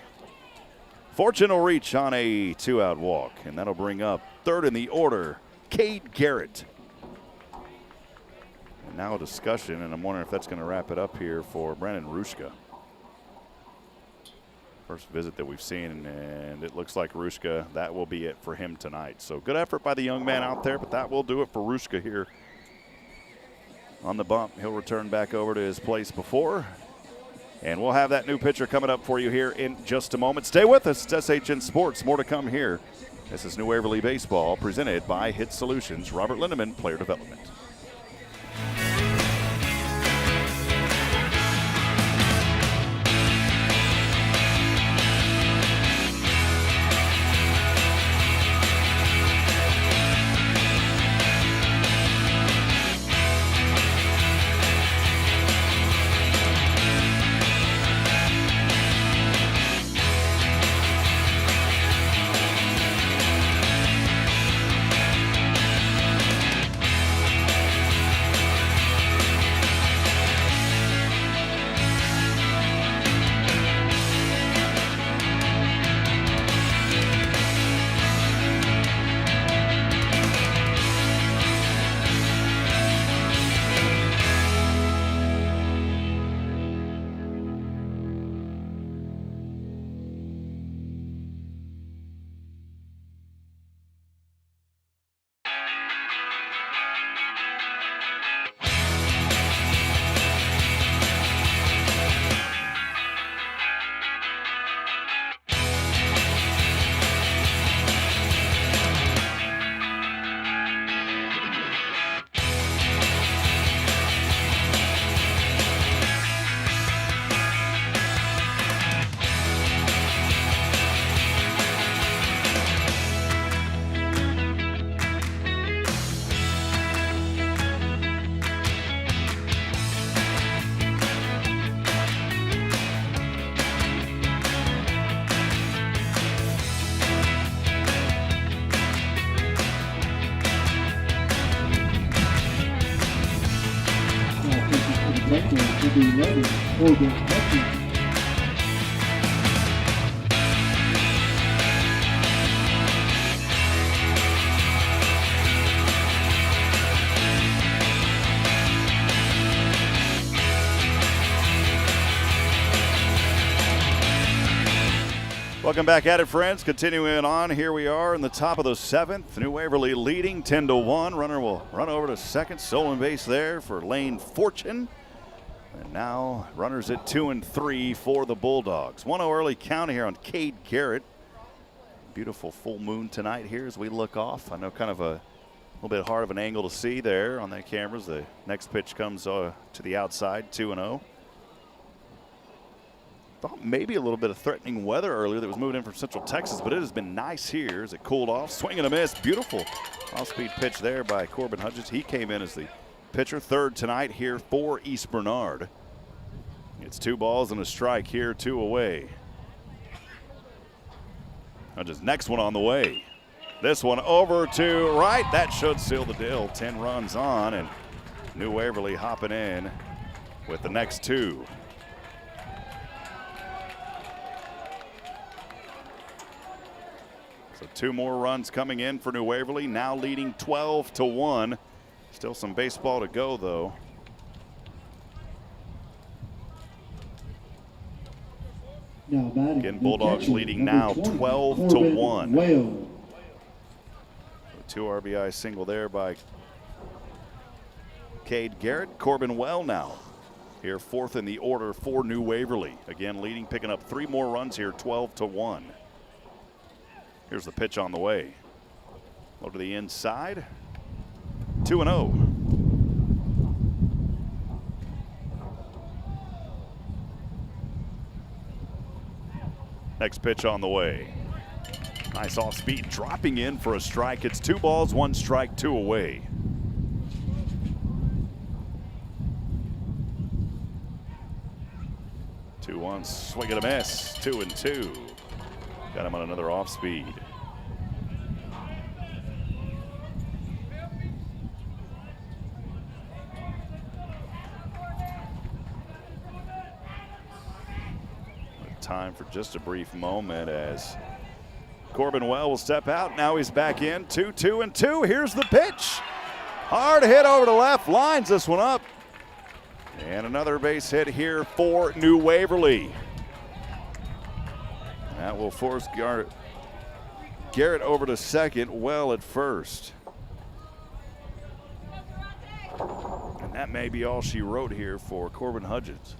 Speaker 3: Fortune will reach on a 2-out walk, and that'll bring up third in the order, Cade Garrett. And now a discussion, and I'm wondering if that's going to wrap it up here for Brennan Rushka. First visit that we've seen, and it looks like Rushka, that will be it for him tonight. So good effort by the young man out there, but that will do it for Rushka here on the bump. He'll return back over to his place before. And we'll have that new pitcher coming up for you here in just a moment. Stay with us. It's SHN Sports. More to come here. This is New Waverly Baseball presented by HITTSS Solutions. Robert Lindemann, Player Development. Welcome back at it, friends. Continuing on, here we are in the top of the 7th. New Waverly leading 10-1. Runner will run over to second. Stolen base there for Lane Fortune. And now runners at 2 and 3 for the Bulldogs. 1-0 early count here on Cade Garrett. Beautiful full moon tonight here as we look off. I know kind of a little bit hard of an angle to see there on the cameras. The next pitch comes to the outside, 2-0. Thought maybe a little bit of threatening weather earlier that was moving in from Central Texas, but it has been nice here as it cooled off. Swing and a miss. Beautiful off-speed pitch there by Corbin Hudgens. He came in as the pitcher, third tonight here for East Bernard. It's 2 balls and a strike here, 2 away. Hudgens, next one on the way. This one over to right. That should seal the deal. 10 runs on, and New Waverly hopping in with the next 2. So 2 more runs coming in for New Waverly, now leading 12-1. Still some baseball to go, though. Again, Bulldogs leading now 12-1.
Speaker 4: Well.
Speaker 3: 2 RBI single there by Cade Garrett. Corbin Well now here 4th in the order for New Waverly. Again, leading, picking up 3 more runs here, 12-1. Here's the pitch on the way. Low to the inside. 2-0. Next pitch on the way. Nice off speed, dropping in for a strike. It's 2 balls, 1 strike, 2 away. Two one, swing and a miss. 2-2. Got him on another off speed. Time for just a brief moment as Corbin Well will step out. Now he's back in. 2-2-2. Here's the pitch. Hard hit over to left. Lines this one up. And another base hit here for New Waverly. That will force Garrett over to second. Well at first. And that may be all she wrote here for Corbin Hudgens.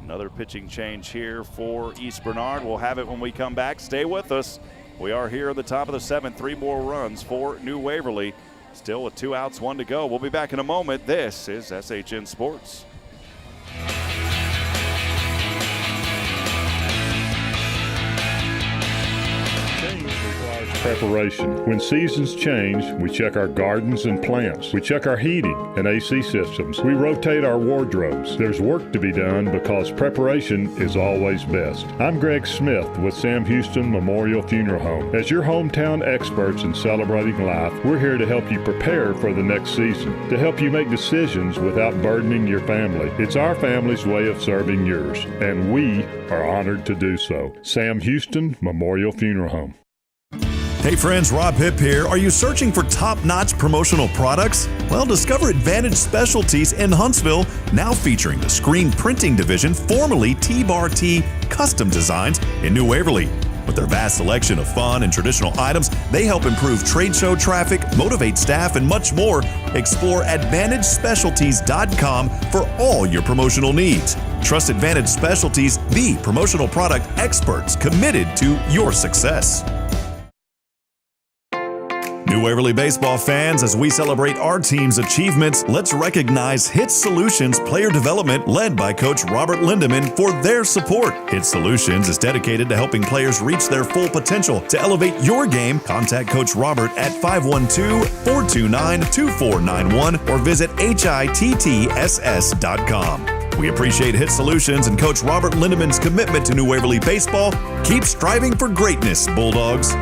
Speaker 3: Another pitching change here for East Bernard. We'll have it when we come back. Stay with us. We are here at the top of the 7th. 3 more runs for New Waverly. Still with 2 outs, 1 to go. We'll be back in a moment. This is SHN Sports.
Speaker 2: Preparation. When seasons change, we check our gardens and plants. We check our heating and AC systems. We rotate our wardrobes. There's work to be done because preparation is always best. I'm Greg Smith with Sam Houston Memorial Funeral Home. As your hometown experts in celebrating life, we're here to help you prepare for the next season, to help you make decisions without burdening your family. It's our family's way of serving yours, and we are honored to do so. Sam Houston Memorial Funeral Home.
Speaker 1: Hey friends, Rob Hipp here. Are you searching for top-notch promotional products? Well, discover Advantage Specialties in Huntsville, now featuring the screen printing division, formerly T-Bar-T Custom Designs in New Waverly. With their vast selection of fun and traditional items, they help improve trade show traffic, motivate staff, and much more. Explore AdvantageSpecialties.com for all your promotional needs. Trust Advantage Specialties, the promotional product experts committed to your success. New Waverly baseball fans, as we celebrate our team's achievements, let's recognize HITTSS Solutions Player Development, led by Coach Robert Lindemann, for their support. HITTSS Solutions is dedicated to helping players reach their full potential. To elevate your game, contact Coach Robert at 512-429-2491 or visit HITTSS.com. We appreciate HITTSS Solutions and Coach Robert Lindemann's commitment to New Waverly baseball. Keep striving for greatness, Bulldogs.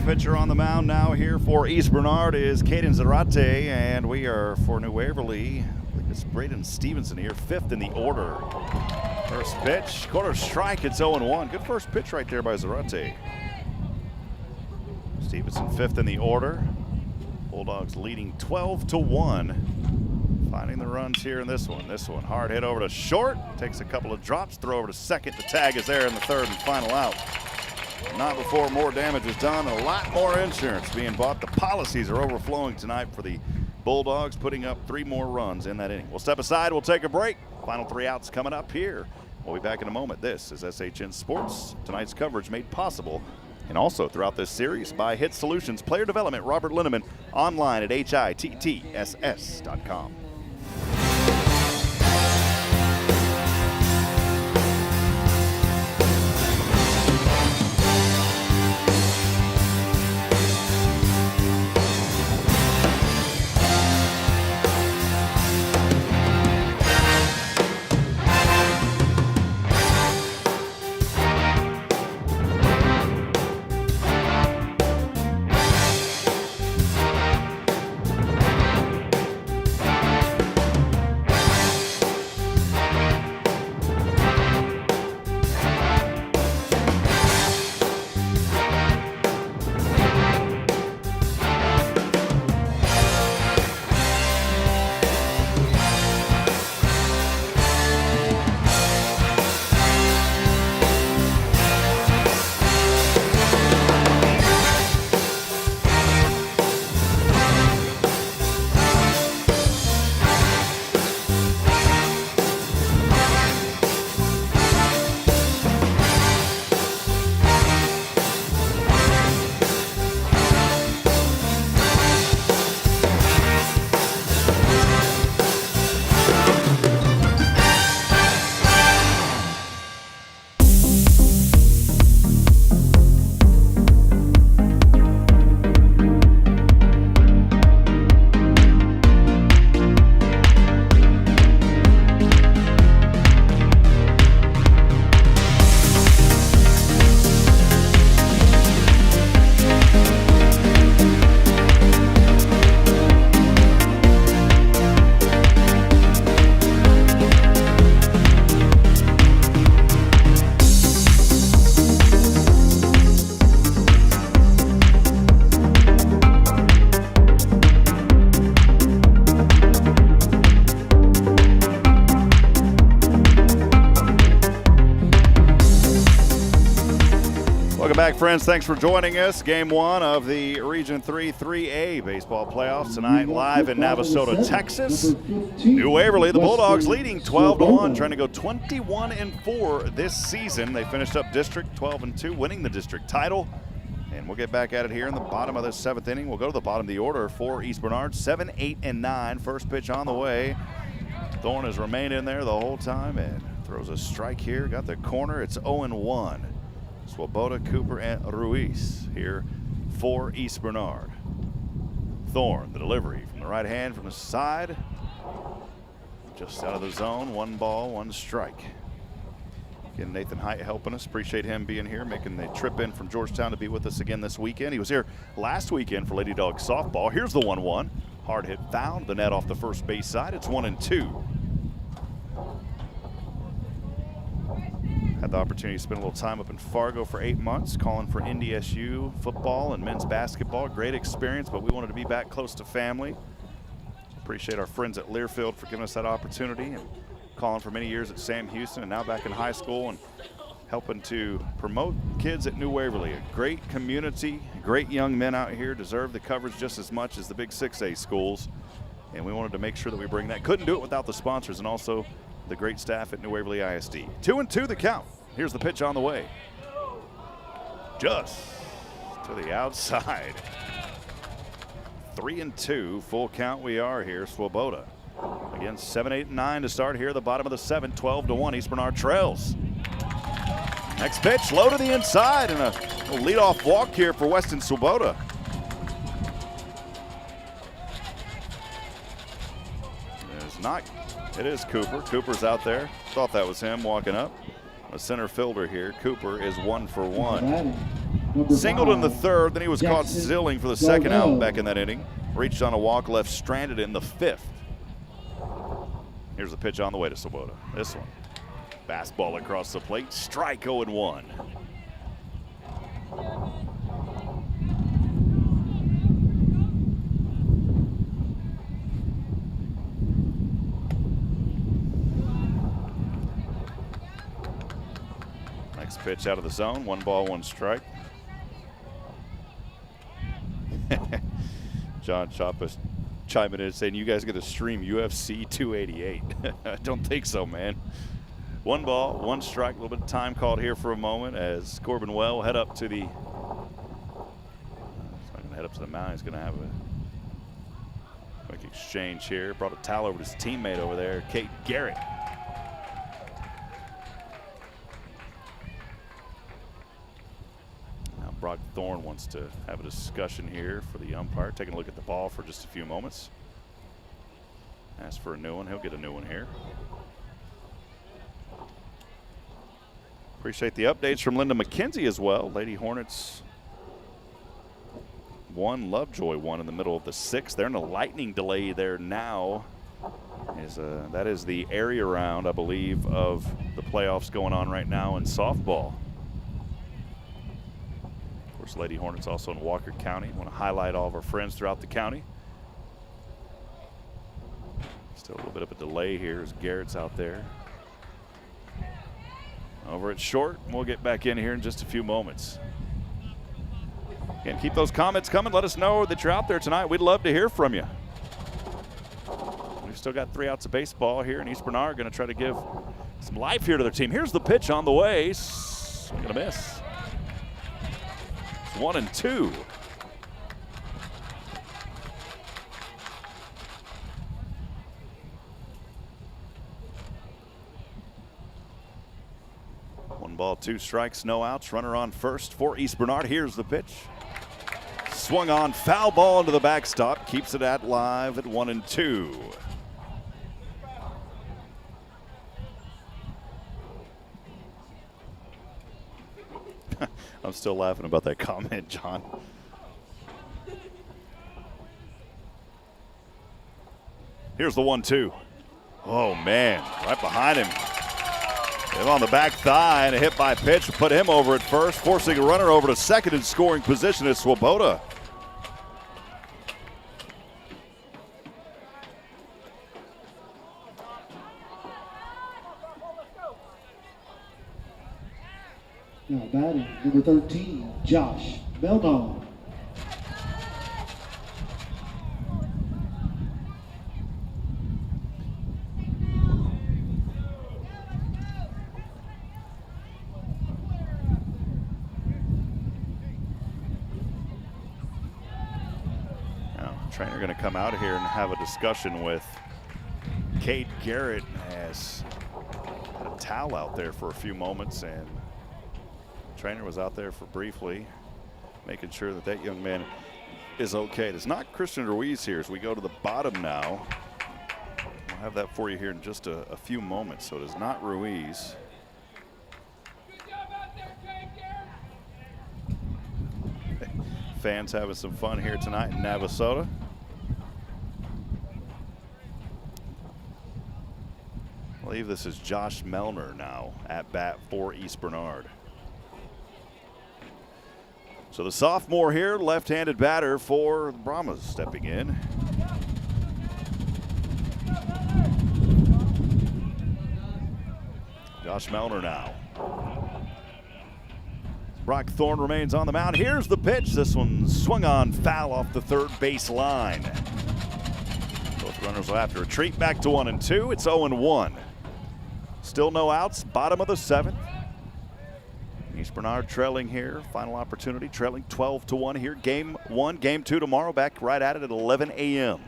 Speaker 3: Pitcher on the mound now here for East Bernard is Caden Zarate, and we are for New Waverly. I think it's Braden Stevenson here, 5th in the order. First pitch, quarter strike, it's 0-1. Good first pitch right there by Zarate. Stevenson 5th in the order. Bulldogs leading 12-1. Finding the runs here in this one. This one, hard hit over to short. Takes a couple of drops, throw over to second. The tag is there in the 3rd and final out. Not before more damage is done. A lot more insurance being bought. The policies are overflowing tonight for the Bulldogs, putting up 3 more runs in that inning. We'll step aside. We'll take a break. Final 3 outs coming up here We'll be back in a moment. This is SHN Sports. Tonight's coverage made possible and also throughout this series by HITTSS Solutions Player Development, Robert Lindemann, online at HITTSS.com. Back, friends. Thanks for joining us. Game one of the Region 3 3A baseball playoffs tonight, live in Navasota, Texas. New Waverly, the Bulldogs leading 12-1, trying to go 21-4 this season. They finished up district 12-2, winning the district title. And we'll get back at it here in the bottom of the seventh inning. We'll go to the bottom of the order for East Bernard, 7, 8, and 9. First pitch on the way. Thorne has remained in there the whole time and throws a strike here. Got the corner. It's 0-1. Swoboda, Cooper, and Ruiz here for East Bernard. Thorne, the delivery from the right hand from the side. Just out of the zone, 1 ball, 1 strike. Again, Nathan Height helping us. Appreciate him being here, making the trip in from Georgetown to be with us again this weekend. He was here last weekend for Lady Dog softball. Here's the 1-1. Hard hit foul, the net off the first base side. It's 1-2. Had the opportunity to spend a little time up in Fargo for 8 months, calling for NDSU football and men's basketball. Great experience, but we wanted to be back close to family. Appreciate our friends at Learfield for giving us that opportunity, and calling for many years at Sam Houston and now back in high school and helping to promote kids at New Waverly. A great community, great young men out here, deserve the coverage just as much as the big 6A schools. And we wanted to make sure that we bring that. Couldn't do it without the sponsors and also the great staff at New Waverly ISD. 2-2 the count. Here's the pitch on the way. Just to the outside. 3-2, full count we are here. Swoboda. Again, 7, 8, and 9 to start here. The bottom of the 7th, 12-1. East Bernard trails. Next pitch, low to the inside, and a leadoff walk here for Weston Swoboda. It is Cooper. Cooper's out there. Thought that was him walking up. A center fielder here. Cooper is 1 for 1. Singled in the third, then he was caught zilling for the second out back in that inning. Reached on a walk, left stranded in the 5th. Here's the pitch on the way to Swoboda. This one. Fastball across the plate. Strike 0-1. Next pitch out of the zone. 1 ball, 1 strike. John Choppa chiming in saying, you guys got to stream UFC 288. I don't think so, man. 1 ball, 1 strike. A little bit of time called here for a moment as Corbin Well head up to the. He's not going to head up to the mound. He's going to have a quick exchange here. Brought a towel over to his teammate over there, Kate Garrett. Now Brock Thorne wants to have a discussion here for the umpire, taking a look at the ball for just a few moments. Ask for a new one. He'll get a new one here. Appreciate the updates from Linda McKenzie as well. Lady Hornets won, Lovejoy won in the middle of the 6th. They're in a lightning delay there now. That is the area round, I believe, of the playoffs going on right now in softball. Of course, Lady Hornets also in Walker County. Want to highlight all of our friends throughout the county. Still a little bit of a delay here as Garrett's out there. Over at short, we'll get back in here in just a few moments. Again, keep those comments coming. Let us know that you're out there tonight. We'd love to hear from you. We've still got 3 outs of baseball here, and East Bernard going to try to give some life here to their team. Here's the pitch on the way. Swing and a miss. It's 1-2. Ball, 2 strikes, no outs. Runner on first for East Bernard. Here's the pitch. Swung on, foul ball into the backstop. Keeps it at live at 1-2. I'm still laughing about that comment, John. Here's the 1-2. Oh, man, right behind him. Him on the back thigh, and a hit by pitch will put him over at first, forcing a runner over to second in scoring position is Swoboda.
Speaker 4: Now batting, number 13, Josh Melno.
Speaker 3: Trainer going to come out here and have a discussion with Kate Garrett. Has had a towel out there for a few moments, and the trainer was out there for briefly, making sure that that young man is okay. It's not Christian Ruiz here as we go to the bottom now. We'll have that for you here in just a few moments. So it is not Ruiz. Fans having some fun here tonight in Navasota. I believe this is Josh Melner now at bat for East Bernard. So the sophomore here, left-handed batter for the Brahmas stepping in. Josh Melner now. Brock Thorne remains on the mound. Here's the pitch. This one swung on, foul off the third base line. Both runners will have to retreat back to 1-2. It's 0-1. Still no outs, bottom of the 7th. East Bernard trailing here. Final opportunity, trailing 12-1 here. Game 1, game 2 tomorrow. Back right at it at 11 a.m.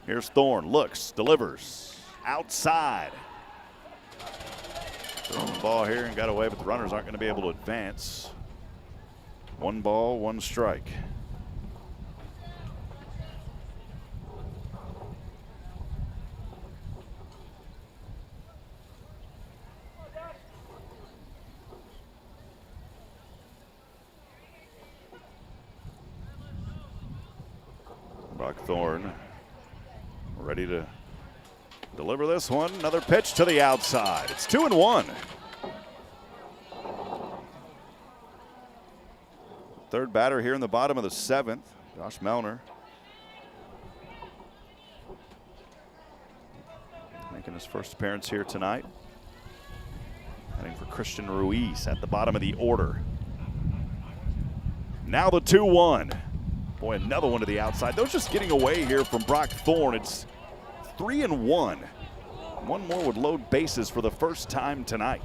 Speaker 3: Here's Thorne. Looks, delivers. Outside. Throwing the ball here and got away, but the runners aren't going to be able to advance. 1 ball, 1 strike. Brock Thorne ready to deliver this one. Another pitch to the outside. It's 2-1. Third batter here in the bottom of the 7th, Josh Melner. Making his first appearance here tonight. Heading for Christian Ruiz at the bottom of the order. Now the 2-1. Boy, another one to the outside. Those just getting away here from Brock Thorne. It's 3-1. One more would load bases for the first time tonight.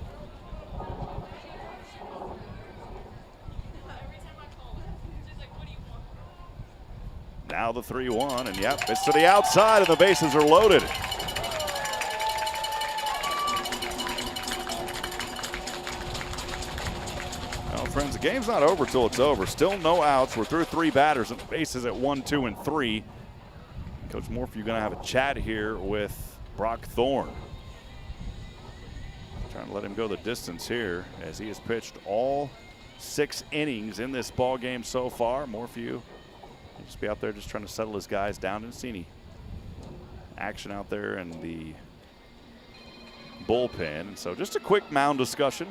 Speaker 3: Now the 3-1, and yep, it's to the outside, and the bases are loaded. Well, friends, the game's not over till it's over. Still no outs. We're through 3 batters, and the bases at 1, 2, and 3. Coach Morphy, you're going to have a chat here with Brock Thorne. Trying to let him go the distance here as he has pitched all 6 innings in this ball game so far. Morphy, just be out there just trying to settle his guys down. Didn't see any action out there in the bullpen. And so just a quick mound discussion.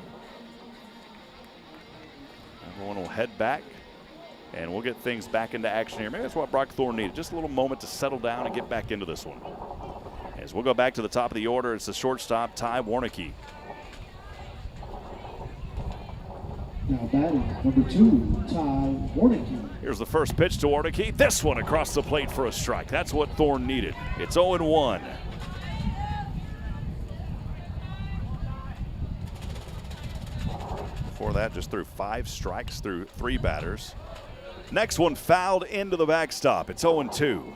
Speaker 3: Everyone will head back and we'll get things back into action here. Maybe that's what Brock Thorne needed. Just a little moment to settle down and get back into this one. As we'll go back to the top of the order, it's the shortstop, Ty Warnicki.
Speaker 4: Now batting, number 2, Ty Warnicki.
Speaker 3: Here's the first pitch to Warnicki. This one across the plate for a strike. That's what Thorne needed. It's 0-1. Before that, just threw 5 strikes through 3 batters. Next one fouled into the backstop. It's 0-2.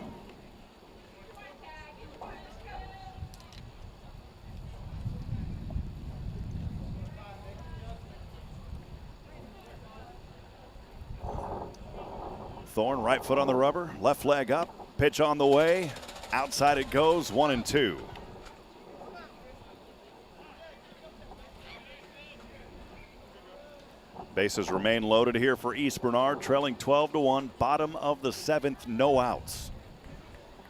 Speaker 3: Thorne, right foot on the rubber, left leg up, pitch on the way. Outside it goes, 1-2. Bases remain loaded here for East Bernard, trailing 12-1, bottom of the 7th, no outs.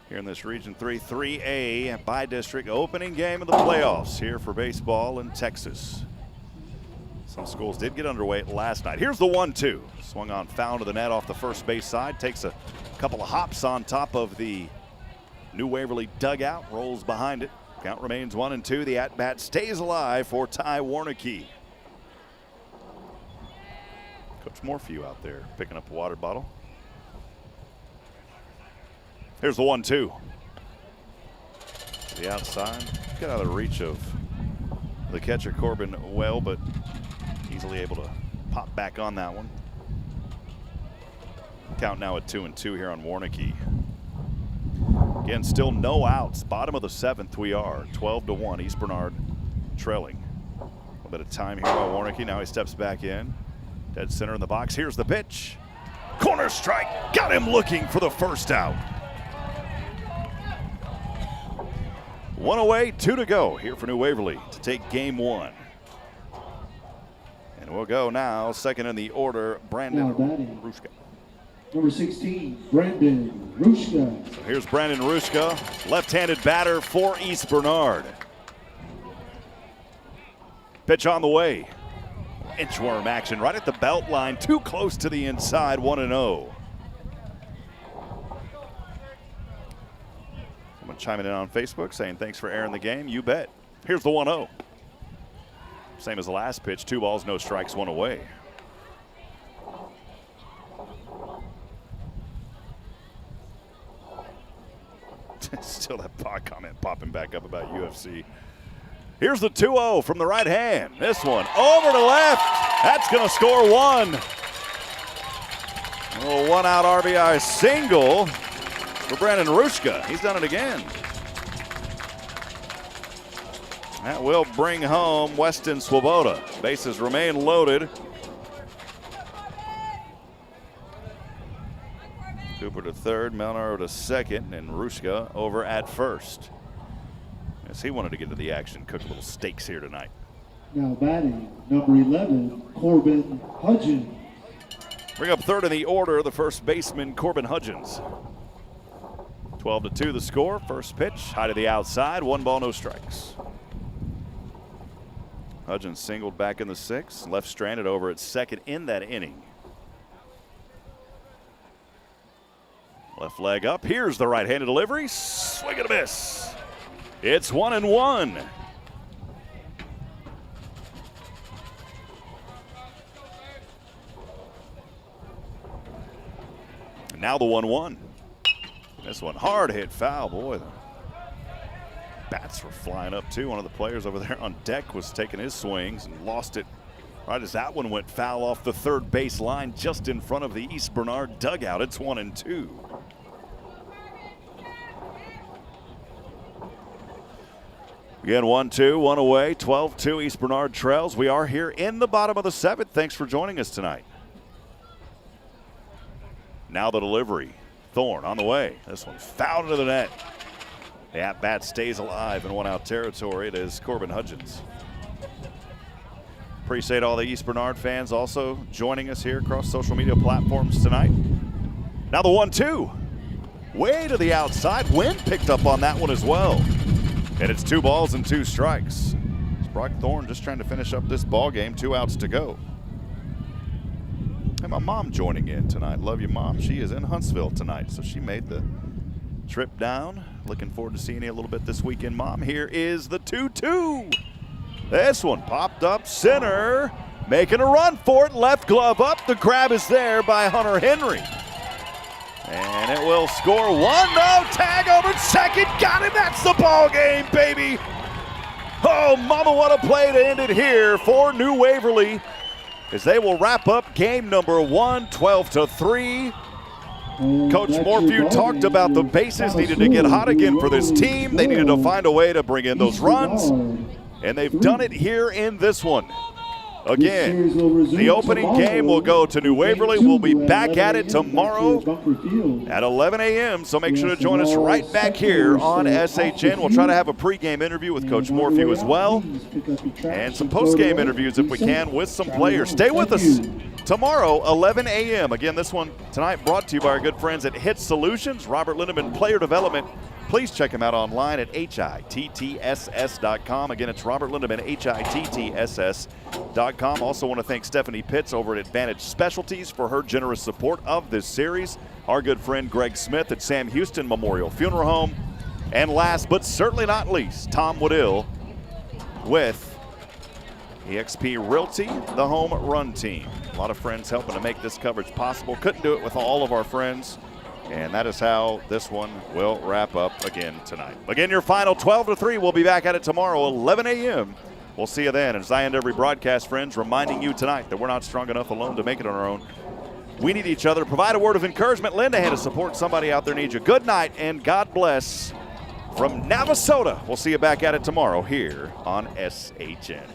Speaker 3: Here in this Region 3 3A by-district opening game of the playoffs here for baseball in Texas. Some schools did get underway last night. Here's the 1-2. Swung on, foul to the net off the first base side. Takes a couple of hops on top of the New Waverly dugout. Rolls behind it. Count remains 1-2. The at-bat stays alive for Ty Warnicki. Coach Morphew out there picking up a water bottle. Here's the 1-2. To the outside. Get out of the reach of the catcher, Corbin Well, but easily able to pop back on that one. Count now at 2-2 here on Warnicki. Again, still no outs. Bottom of the 7th we are. 12-1, East Bernard trailing. A little bit of time here by Warnicki. Now he steps back in. Dead center in the box. Here's the pitch. Corner strike. Got him looking for the first out. 1 away, 2 to go here for New Waverly to take game 1. And we'll go now. Second in the order, Brandon Rushka.
Speaker 4: Number 16, Brandon Rushka.
Speaker 3: So here's Brandon Rushka, left-handed batter for East Bernard. Pitch on the way. Inchworm action right at the belt line, too close to the inside, 1-0. Someone chiming in on Facebook saying thanks for airing the game. You bet. Here's the 1-0. Same as the last pitch, 2 balls, no strikes, 1 away. Still that comment popping back up about UFC. Here's the 2-0 from the right hand. This one over to left. That's going to score 1. A little 1-out RBI single for Brandon Rushka. He's done it again. That will bring home Weston Swoboda. Bases remain loaded. Cooper to third, Melnaro to second, and Rushka over at first. As he wanted to get to the action, cook a little steaks here tonight.
Speaker 4: Now batting, number 11, Corbin Hudgens.
Speaker 3: Bring up third in the order, the first baseman, Corbin Hudgens. 12-2 the score. First pitch, high to the outside, 1 ball, no strikes. Hudgens singled back in the 6th, left stranded over at second in that inning. Left leg up, here's the right-handed delivery, swing and a miss. It's 1-1. And now the 1-1. This one hard hit foul, boy. Bats were flying up too. One of the players over there on deck was taking his swings and lost it right as that one went foul off the third base line just in front of the East Bernard dugout. It's 1-2. Again, 1-2, one away, 12-2 East Bernard trails. We are here in the bottom of the seventh. Thanks for joining us tonight. Now the delivery. Thorne on the way. This one fouled into the net. The at-bat stays alive in one-out territory. It is Corbin Hudgens. Appreciate all the East Bernard fans also joining us here across social media platforms tonight. Now the 1-2. Way to the outside. Wind picked up on that one as well. And it's 2 balls and 2 strikes. It's Brock Thorne just trying to finish up this ball game. 2 outs to go. And my mom joining in tonight. Love you, Mom. She is in Huntsville tonight, so she made the trip down. Looking forward to seeing you a little bit this weekend, Mom. Here is the 2-2. This one popped up center, making a run for it. Left glove up. The grab is there by Hunter Henry. And it will score 1-0. Tag over second. Got him. That's the ball game, baby. Oh, mama, what a play to end it here for New Waverly, as they will wrap up game number 1, 12-3. Coach Morphew talked about the bases needed to get hot again for this team. They needed to find a way to bring in those runs, and they've done it here in this one. Again, the opening game will go to New Waverly. We'll be back at it tomorrow at 11 a.m., so make sure to join us right back here on SHN. We'll try to have a pregame interview with Coach Morphew as well, and some postgame interviews if we can with some players. Stay with us tomorrow, 11 a.m. Again, this one tonight brought to you by our good friends at HITTSS Solutions, Robert Lindemann Player Development. Please check him out online at HITTSS.com. Again, it's Robert Lindemann, HITTSS.com. Also want to thank Stephanie Pitts over at Advantage Specialties for her generous support of this series. Our good friend Greg Smith at Sam Houston Memorial Funeral Home. And last but certainly not least, Tom Waddill with EXP Realty, the home run team. A lot of friends helping to make this coverage possible. Couldn't do it with all of our friends. And that is how this one will wrap up again tonight. Again, your final 12-3. We'll be back at it tomorrow, 11 a.m. We'll see you then. As I end every broadcast, friends, reminding you tonight that we're not strong enough alone to make it on our own. We need each other. Provide a word of encouragement. Lend a hand to support somebody out there needs you. Good night and God bless from Navasota. We'll see you back at it tomorrow here on SHN.